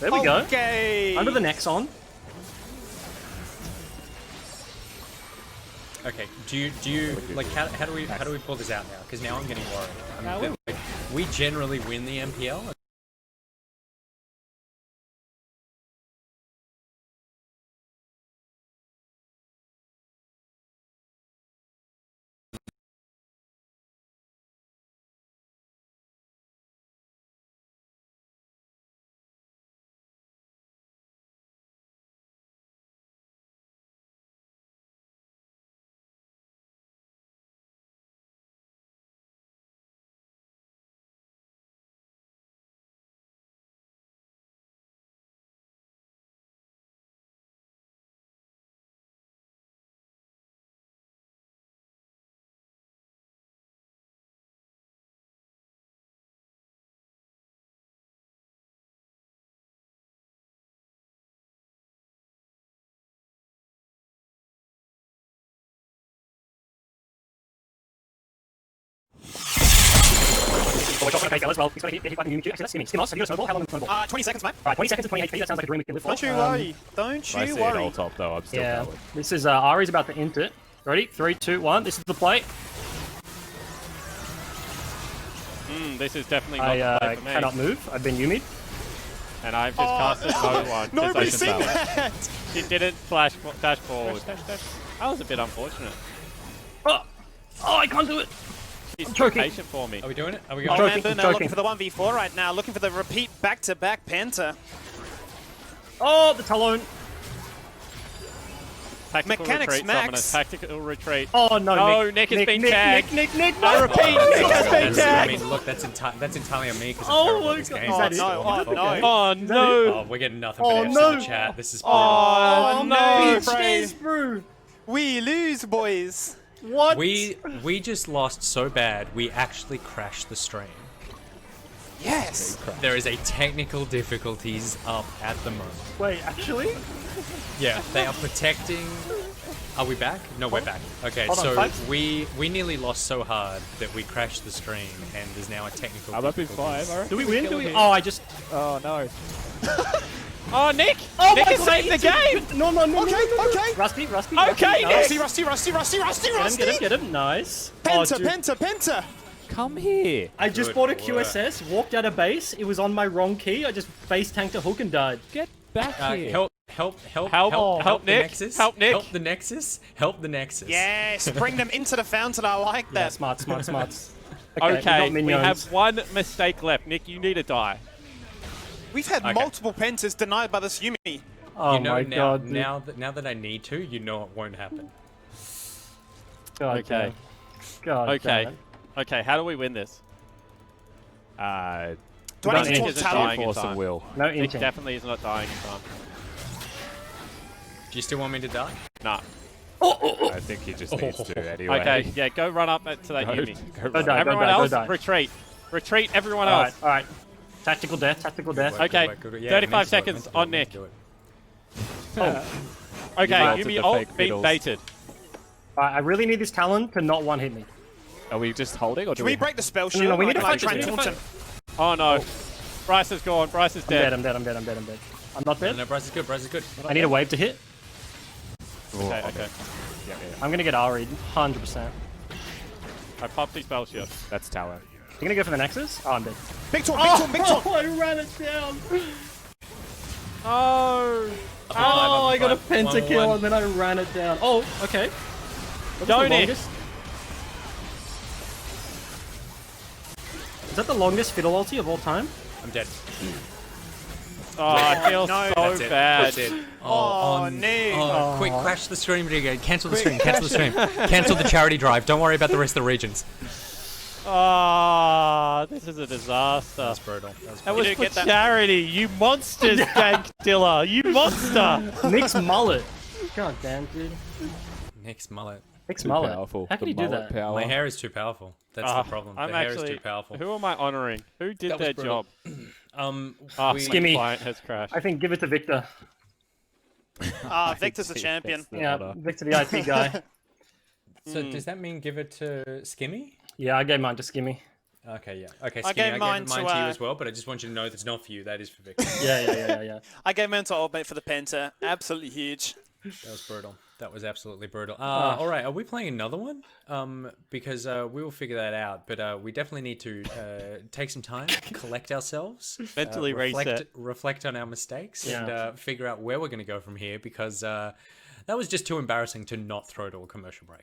there we go. Okay. Under the Nexon. Okay. Do you like how do we pull this out now? Because now I'm getting worried. We generally win the MPL. We're dropping a fake as well. He's going to hit Mewtwo. Actually, that's Skim. Skim, have you got a snowball? How long is the snowball? 20 seconds, mate. Alright, 20 seconds to 28 feet. That sounds like a dream we can live for. Don't you worry. Don't I you see it worry. all top though, I'm still going. This is Ari's about to int it. Ready? 3, 2, 1. This is the play. This is definitely not the play I for me. cannot move. I've been Yumi'd. And I've just casted no one. Nobody's seen Possession that. She didn't dash forward. That was a bit unfortunate. Oh, I can't do it. She's choking. patient for me. Are we doing it? Are we Oh, going? man, Boone, they're looking for the 1v4 right now. Looking for the repeat back-to-back Penta. Oh, the Talon. Tactical Mechanics retreat, max. Summoner. Tactical retreat. Oh, no, No, Nick. Nick has Nick, been Nick, tagged. Nick, I repeat, Nick has been I tagged. mean, look, that's entirely on me because I'm Oh terrible my at this God. game. Is that it? Oh no. Oh, we're getting nothing but Oh, F's no. in the chat. This is brutal. Oh no. Bitches, bro. We lose, boys. What? We just lost so bad, we actually crashed the stream. Yes! There is a technical difficulties up at the moment. Wait, actually? Yeah, they are protecting... Are we back? No, we're back. Okay, Hold on, so folks. we nearly lost so hard that we crashed the stream, and there's now a technical I'm up in difficulties. 5, alright. Do we win? Do we? Here. Oh, I just. Oh, no. Oh, Nick! Oh Nick my has God, saved the game! No, no, no, Okay, no, no, no. okay. Rusty. Okay, no. Nick! Rusty. Get him. Nice. Penta, dude. Penta. Come here. I just Good bought a work. QSS, walked out of base. It was on my wrong key. I just base tanked a hook and died. Get back here. Help Help the Nick. Nexus. Help Nick. Help the Nexus. Help the Nexus. Yes, bring them into the fountain. I like Yeah, that. smart. Okay, we we got have minions. one mistake left. Nick, you need to die. We've had multiple pentas denied by this Yumi. Oh You know my now, God. dude. now that I need to, you know it won't happen. God Okay. damn. God Okay. damn it. Okay, how do we win this? Do I Don't need to need talk Nick isn't talent? dying in Force of time. will. No Nick inting. definitely is not dying in time. Do you still want me to die? Nah. I think he just needs to anyway. Okay, yeah, go run up to that Go- Yumi. go Go run. die, Everyone go else, die. retreat. Retreat, everyone All else. right. Tactical death. Okay, 35 seconds on Nick. Okay, You melted Yumi the ult fake being fiddles. baited. All right. I really need this Talon to not one hit me. Are we just holding or do Can we break the spell shield? No, we need to like, fight try this, and we need to taunt him. Oh no. Bryce is gone. Bryce is I'm dead. dead. I'm not dead. No, Bryce is good. Bryce is good. I need a wave to hit. Okay, okay. I'm gonna get Ari'd, 100%. I popped his spell shield. That's talent. You gonna go for the Nexus? Oh, I'm dead. Big taunt. I ran it down. Oh. Oh, I got a One, one, pentakill one. and then I ran it down. Oh, okay. That was Don't the it. longest. Is that the longest fiddle ulti of all time? I'm dead. Oh, I feel That's so it. bad. That's it. Oh, Nick. Oh, quick, crash the stream again. Cancel the stream. Cancel the stream. Cancel the charity drive. Don't worry about the rest of the regions. Ah, this is a disaster. That's brutal. That was didn't for get that. charity. You monsters, Gank Dilla. You monster. Nick's mullet. God damn, dude. Nick's mullet. Nick's mullet. Powerful. How can The you do mullet that? Power. My hair is too powerful. That's the problem. I'm The hair actually, is too powerful. Who am I honoring? Who did That was their brutal. job? Ah, My Skimmy. client has crashed. I think give it to Victor. Victor's the champion. Yeah, Victor the IP guy. So does that mean give it to Skimmy? Yeah, I gave mine to Skimmy. Okay, yeah. Okay, I Skimmy, gave I mine gave mine to, to you as well, but I just want you to know that's not for you. That is for Victor. Yeah. I gave mine to Old Mate for the penta. Absolutely huge. That was brutal. That was absolutely brutal. All right, are we playing another one? Because we will figure that out. But we definitely need to take some time, collect ourselves, Mentally reset. reflect on our mistakes, Yeah. and figure out where we're going to go from here. Because that was just too embarrassing to not throw to a commercial break.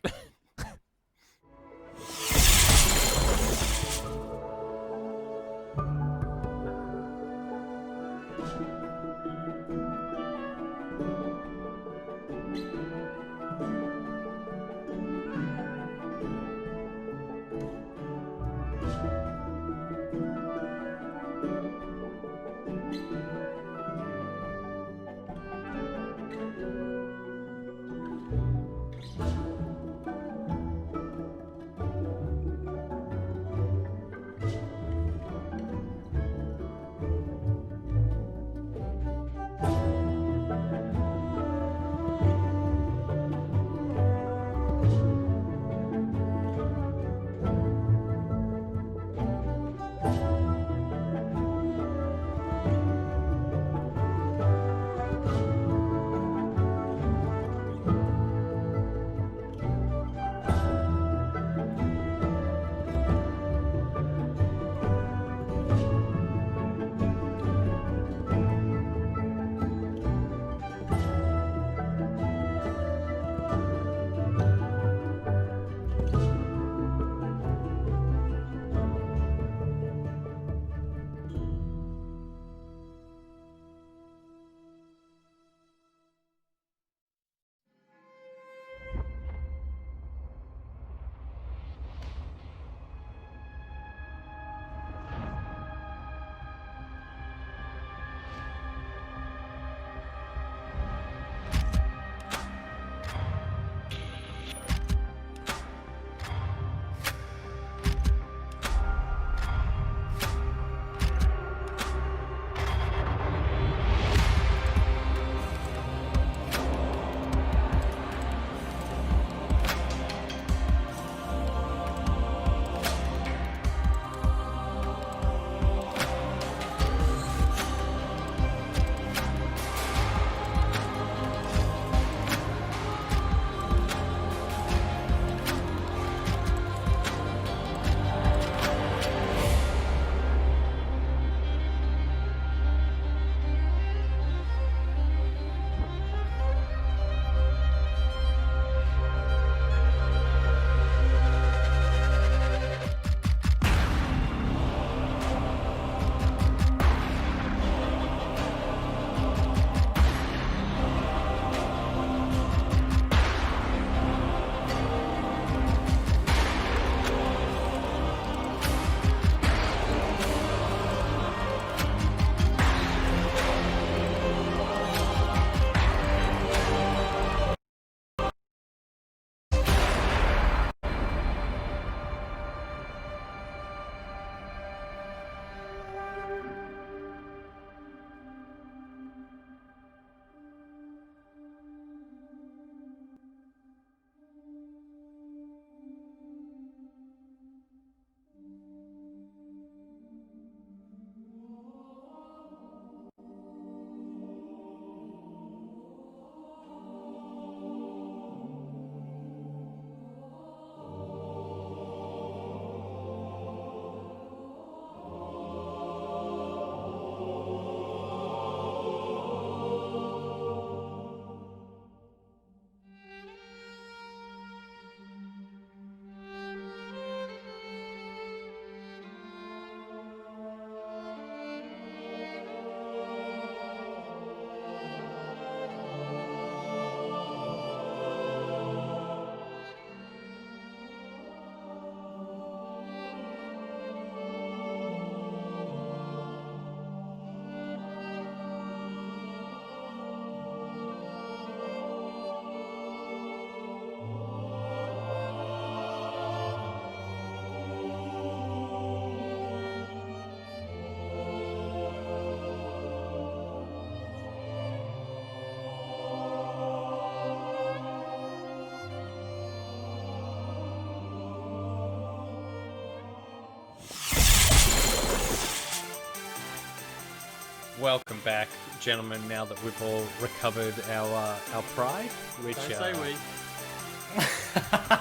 welcome back, gentlemen. Now that we've all recovered our pride, which Don't say we.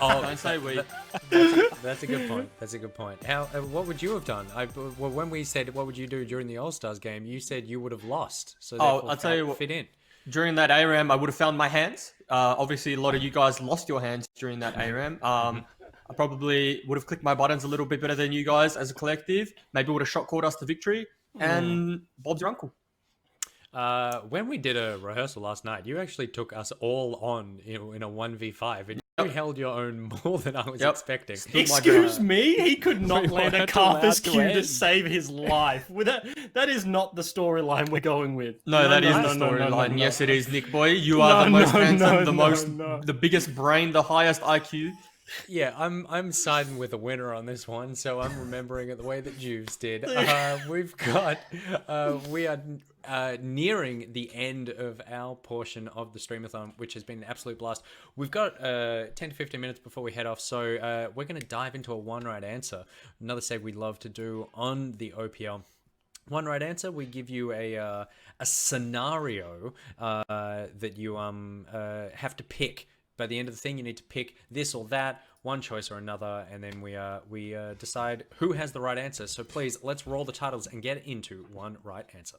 oh, Don't say we. That's a good point. That's a good point. How? What would you have done? Well, when we said what would you do during the All Stars game, you said you would have lost. So I'll tell you what. Fit in. During that ARAM, I would have found my hands. Obviously, a lot of you guys lost your hands during that ARAM. I probably would have clicked my buttons a little bit better than you guys as a collective. Maybe would have shot called us to victory. And Bob's your uncle. When we did a rehearsal last night, you actually took us all on in a 1v5, and you held your own more than I was expecting. Excuse me? He could not land a weren't Carthus allowed to Q to end. save his life. That is not the storyline we're going with. No, that is the storyline. Yes, it is, Nick Boy. You are the most handsome, the biggest brain, the highest IQ. Yeah, I'm siding with a winner on this one, so I'm remembering it the way that Juves did. We are nearing the end of our portion of the Streamathon, which has been an absolute blast. We've got 10 to 15 minutes before we head off, so we're going to dive into a one right answer. Another seg we love to do on the OPL. One right answer, we give you a scenario that you have to pick. By the end of the thing, you need to pick this or that, one choice or another, and then we decide who has the right answer. So please, let's roll the titles and get into one right answer.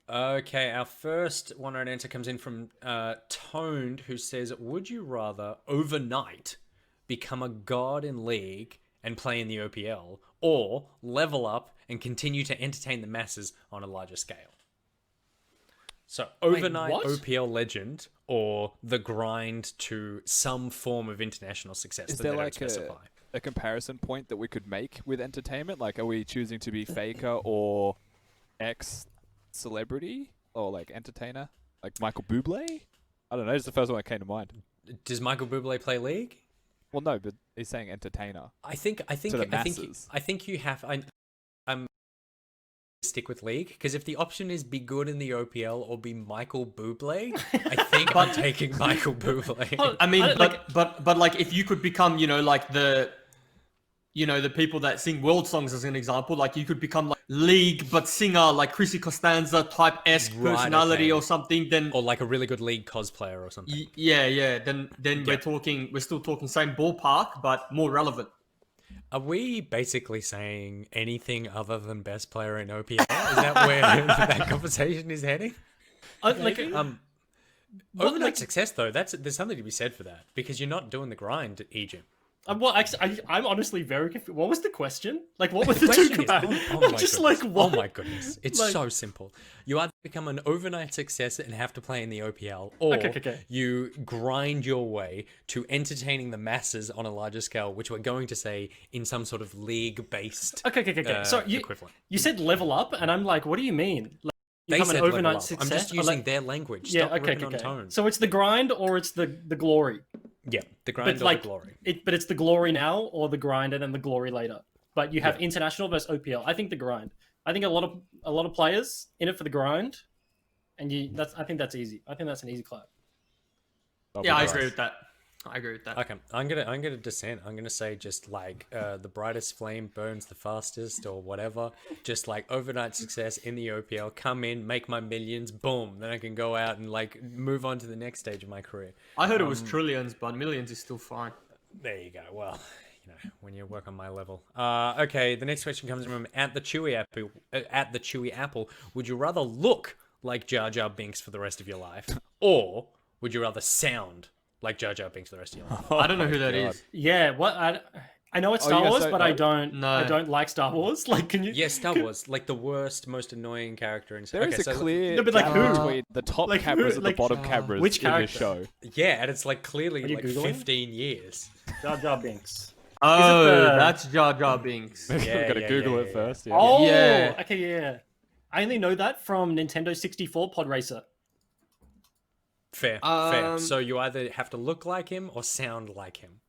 Okay, our first one right answer comes in from Toned, who says, would you rather overnight become a god in League and play in the OPL, or level up and continue to entertain the masses on a larger scale? So overnight OPL legend, or the grind to some form of international success. Is that there they don't like specify. a comparison point that we could make with entertainment? Like, are we choosing to be Faker or ex-celebrity or like entertainer? Like Michael Bublé? I don't know, it's the first one that came to mind. Does Michael Bublé play League? Well, no, but he's saying entertainer. I think you have. I'm stick with League, because if the option is be good in the OPL or be Michael Bublé, I think I'm taking Michael Bublé. I mean, but like if you could become, like the people that sing world songs as an example, like you could become like League but singer, like Chrissy Costanza type-esque personality or something, then or like a really good League cosplayer or something. Then we're still talking same ballpark but more relevant. Are we basically saying anything other than best player in OPL? Is that where that conversation is heading? Overnight success though, there's something to be said for that, because you're not doing the grind, Egypt. I'm honestly very confused. What was the question? Like, what was the two comparisons? Oh my goodness. It's so simple. You either become an overnight success and have to play in the OPL, or you grind your way to entertaining the masses on a larger scale, which we're going to say in some sort of league-based So equivalent. You said level up, and I'm like, what do you mean? Like, They said an level overnight up. success? I'm just using their language. Stop ripping on tone. So it's the grind or it's the glory? Yeah, the grind or the glory. But it's the glory now or the grind and then the glory later. But you have international versus OPL. I think the grind. I think a lot of players in it for the grind, and I think that's easy. I think that's an easy clap. Yeah, I agree with that. Okay, I'm gonna dissent. I'm gonna say just like the brightest flame burns the fastest, or whatever. Just like overnight success in the OPL, come in, make my millions, boom. Then I can go out and like move on to the next stage of my career. I heard it was trillions, but millions is still fine. There you go. Well, when you work on my level. Okay, the next question comes from at the Chewy Apple. Would you rather look like Jar Jar Binks for the rest of your life, or would you rather sound like Jar Jar Binks for the rest of your life? I don't know who that is. Yeah, what? I know it's Star Wars, but I don't like Star Wars. Like, can you? Yeah, Star Wars, like the worst, most annoying character in. There is a clear but like who? between the top cameras and the bottom cameras which in this show. Yeah, and it's like clearly like Googling? 15 years. Jar Jar Binks. Oh, that's Jar Jar Binks. We've got to Google it first. Yeah. Oh, okay, yeah. I only know that from Nintendo 64 Pod Racer. Fair. So you either have to look like him or sound like him.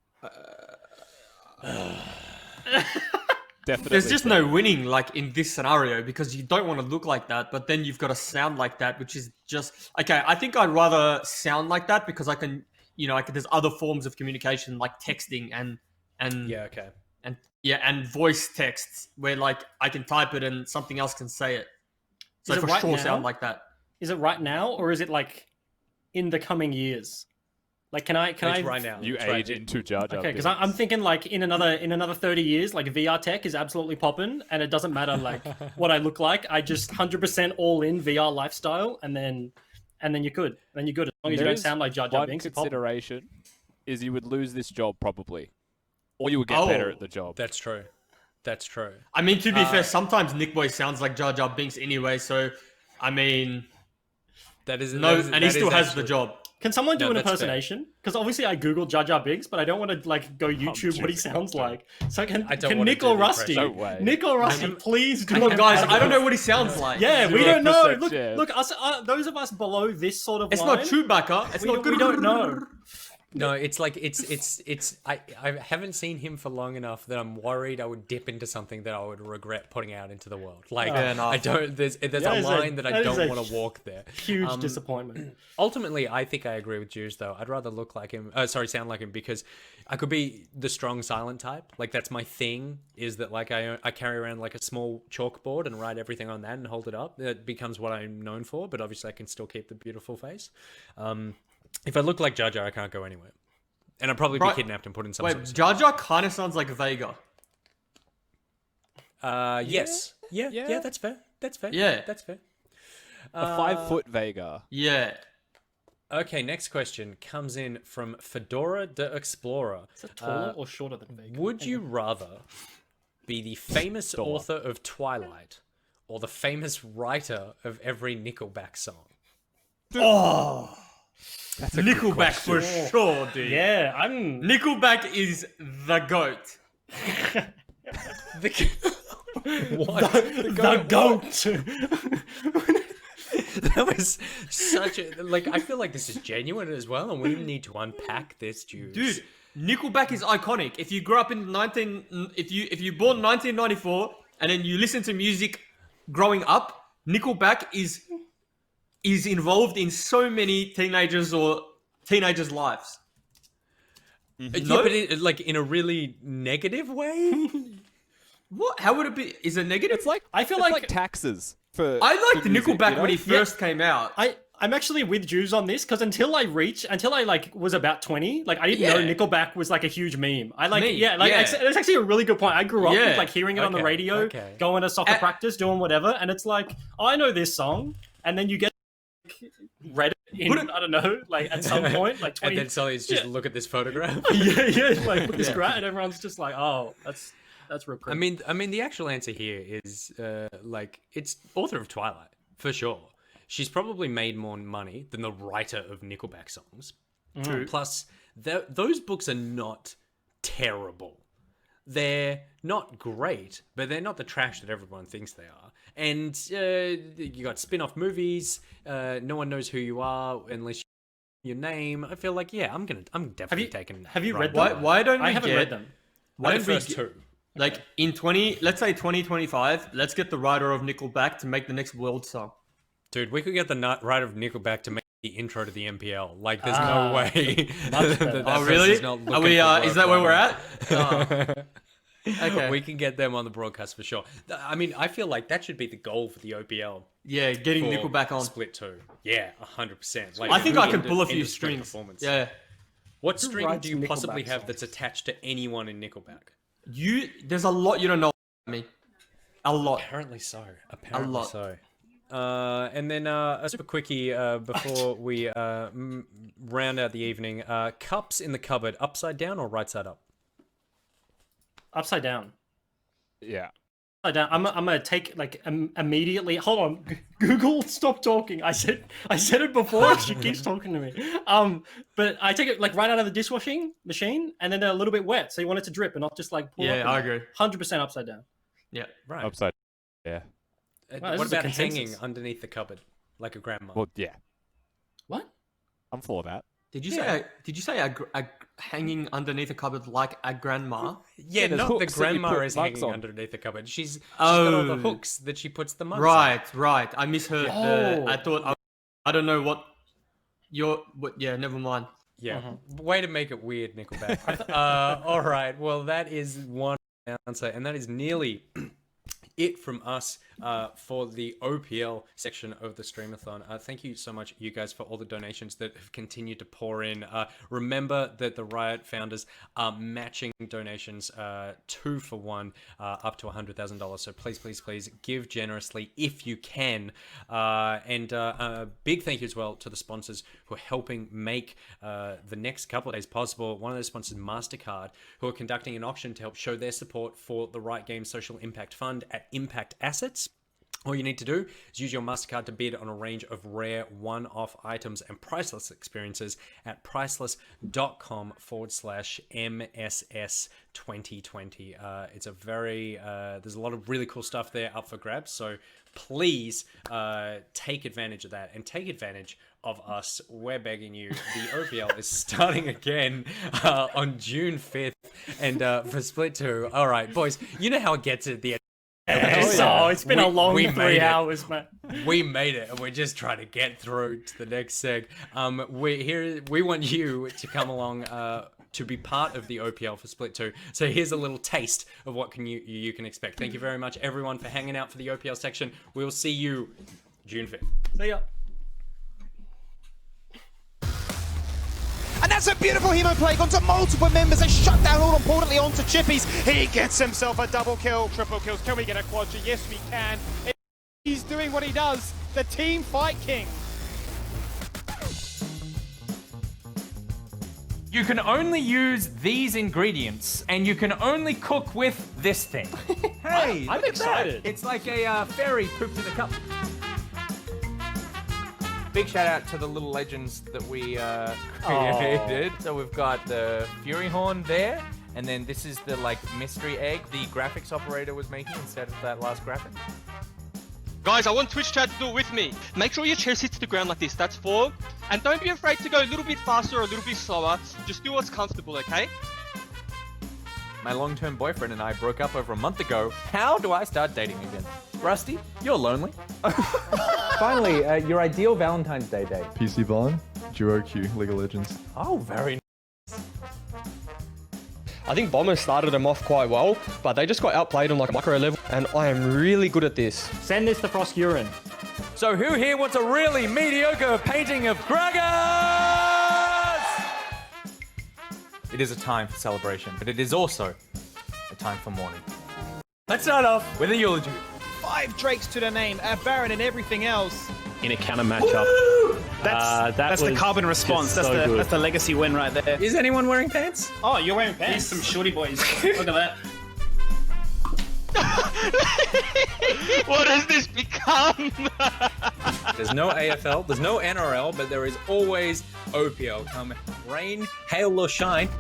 Definitely. There's just no winning like in this scenario because you don't want to look like that, but then you've got to sound like that, which is just okay. I think I'd rather sound like that because I can, there's other forms of communication like texting and and voice texts where like I can type it and something else can say it. So for sure, sound like that. Is it right now or is it like in the coming years? Like, can I right now? You age into Jar Jar. Okay, because I'm thinking like in another 30 years, like VR tech is absolutely popping, and it doesn't matter like what I look like. I just 100% all in VR lifestyle, and then you're good. Then you're good as long as you don't sound like Jar Jar One Binks. consideration is you would lose this job probably, or you would get better at the job. That's true. That's true. I mean, to be fair, sometimes Nick Boy sounds like Jar Jar Binks anyway. So, I mean, and he still has the job. Can someone do an impersonation? Because obviously I googled Jar Jar Binks, but I don't want to like go YouTube what he sounds like. So can Nick or Rusty? Nick or Rusty, please do. Come on, guys, I don't know what he sounds like. Yeah, we don't know. Look, us, those of us below this sort of It's line, not Chewbacca. We don't know. No, it's like I haven't seen him for long enough that I'm worried I would dip into something that I would regret putting out into the world. Like I don't. There's a line that I don't want to walk there. Huge disappointment. Ultimately, I think I agree with Juice though. I'd rather look like him. Sound like him because I could be the strong silent type. Like that's my thing. Is that like I carry around like a small chalkboard and write everything on that and hold it up. That becomes what I'm known for. But obviously, I can still keep the beautiful face. If I look like Jar Jar, I can't go anywhere. And I'd probably be kidnapped and put in some sort of... Jar Jar kind of sounds like Vega. Yes. Yeah, that's fair. That's fair. Yeah. That's fair. A 5-foot Vega. Yeah. Okay, next question comes in from Fedora the Explorer. Is it taller or shorter than Vega? Would you rather be the famous author of Twilight or the famous writer of every Nickelback song? Oh! That's a Nickelback for sure, dude. Yeah, Nickelback is the GOAT. What? The GOAT. That was such a I feel like this is genuine as well, and we need to unpack this, Juice. Dude, Nickelback is iconic. If you grew up in if you born in 1994 and then you listen to music growing up, Nickelback is involved in so many teenagers' lives. Yeah, but like in a really negative way. What? How would it be? Is it negative? It's like I feel it's like taxes for. I liked music, Nickelback when he first came out. I'm actually with Jews on this because until I like was about 20, like I didn't know Nickelback was like a huge meme. It's actually a really good point. I grew up with like hearing it on the radio, going to soccer practice, doing whatever, and it's like, oh, I know this song, and then you get Reddit in, I don't know, like at some point, like 20. And then Sully's just look at this photograph. Like look at this graph, and everyone's just like, oh, that's real crazy. I mean, the actual answer here is like it's author of Twilight for sure. She's probably made more money than the writer of Nickelback songs. Plus, those books are not terrible. They're not great, but they're not the trash that everyone thinks they are. And you got spin-off movies. No one knows who you are unless your name. I feel like I'm definitely taking. Have you read them? Why don't we I haven't read them. Why don't we two? Like in let's say 2025, let's get the writer of Nickelback to make the next world song. Dude, we could get the writer of Nickelback to make the intro to the MPL. Like, there's no way. Oh, really? Is that where we're at? Okay. We can get them on the broadcast for sure. I mean, I feel like that should be the goal for the OPL. Yeah, getting Nickelback on Split 2. Yeah, 100%. Like, I think I can pull a few strings. Yeah. What string do you possibly have that's attached to anyone in Nickelback? There's a lot you don't know about me. A lot. Apparently so. So. And then a super quickie before we round out the evening. Cups in the cupboard, upside down or right side up? Upside down. Yeah. Upside down. I'm gonna take like immediately. Hold on, Google, stop talking. I said it before. She keeps talking to me. But I take it like right out of the dishwashing machine, and then they're a little bit wet, so you want it to drip and not just like pull up. Yeah, I agree. 100% upside down. Yeah, right. Upside. Yeah. What about hanging underneath the cupboard like a grandma? Well, yeah. What? I'm for that. Did you say hanging underneath a cupboard like a grandma? Yeah, there's not the hooks that you grandma put is mugs hanging on. underneath the cupboard. She's got all the Oh. hooks that she puts the mugs on. Right. I misheard. Oh. I thought I don't know what yeah, never mind. Yeah, way to make it weird, Nickelback. All right, well, that is one answer, and that is nearly it from us for the OPL section of the Streamathon. Thank you so much, you guys, for all the donations that have continued to pour in. Remember that the Riot founders are matching donations 2 for 1 up to $100,000. So please give generously if you can. And a big thank you as well to the sponsors who are helping make the next couple of days possible. One of those sponsors, MasterCard, who are conducting an auction to help show their support for the Riot Games Social Impact Fund at Impact Assets. All you need to do is use your MasterCard to bid on a range of rare one-off items and priceless experiences at priceless.com/MSS2020. It's a very, there's a lot of really cool stuff there up for grabs. So please take advantage of that and take advantage of us. We're begging you. The OPL is starting again on June 5th. And for Split 2, all right, boys, you know how it gets at the end. It's been a long 3 hours, man. We made it, and we're just trying to get through to the next seg. We want you to come along to be part of the OPL for Split 2. So here's a little taste of what you can expect. Thank you very much, everyone, for hanging out for the OPL section. We'll see you June 5th. See ya. And that's a beautiful Hemo Plague onto multiple members. A shutdown all importantly onto Chippies. He gets himself a double kill. Triple kills. Can we get a quadra? Yes, we can. He's doing what he does. The team fight king. You can only use these ingredients, and you can only cook with this thing. Hey, I'm excited. It's like a fairy pooped in a cup. Big shout out to the little legends that we created. So we've got the Fury Horn there, and then this is the mystery egg the graphics operator was making instead of that last graphic. Guys, I want Twitch chat to do it with me. Make sure your chest hits the ground like this. That's 4. And don't be afraid to go a little bit faster or a little bit slower. Just do what's comfortable, okay? My long-term boyfriend and I broke up over a month ago. How do I start dating again? Rusty, you're lonely. Finally, your ideal Valentine's Day date. PC Vaughn, Duo Q, League of Legends. Oh, very nice. I think Bombers started them off quite well, but they just got outplayed on a micro level, and I am really good at this. Send this to Frost Urine. So who here wants a really mediocre painting of Gragas? It is a time for celebration, but it is also a time for mourning. Let's start off with a eulogy. 5 Drakes to the name, a Baron and everything else. In a counter matchup. That's the carbon response. That's the legacy win right there. Is anyone wearing pants? Oh, you're wearing pants? Some shorty boys. Look at that. What has this become? There's no AFL, there's no NRL, but there is always OPL. Come rain, hail or shine,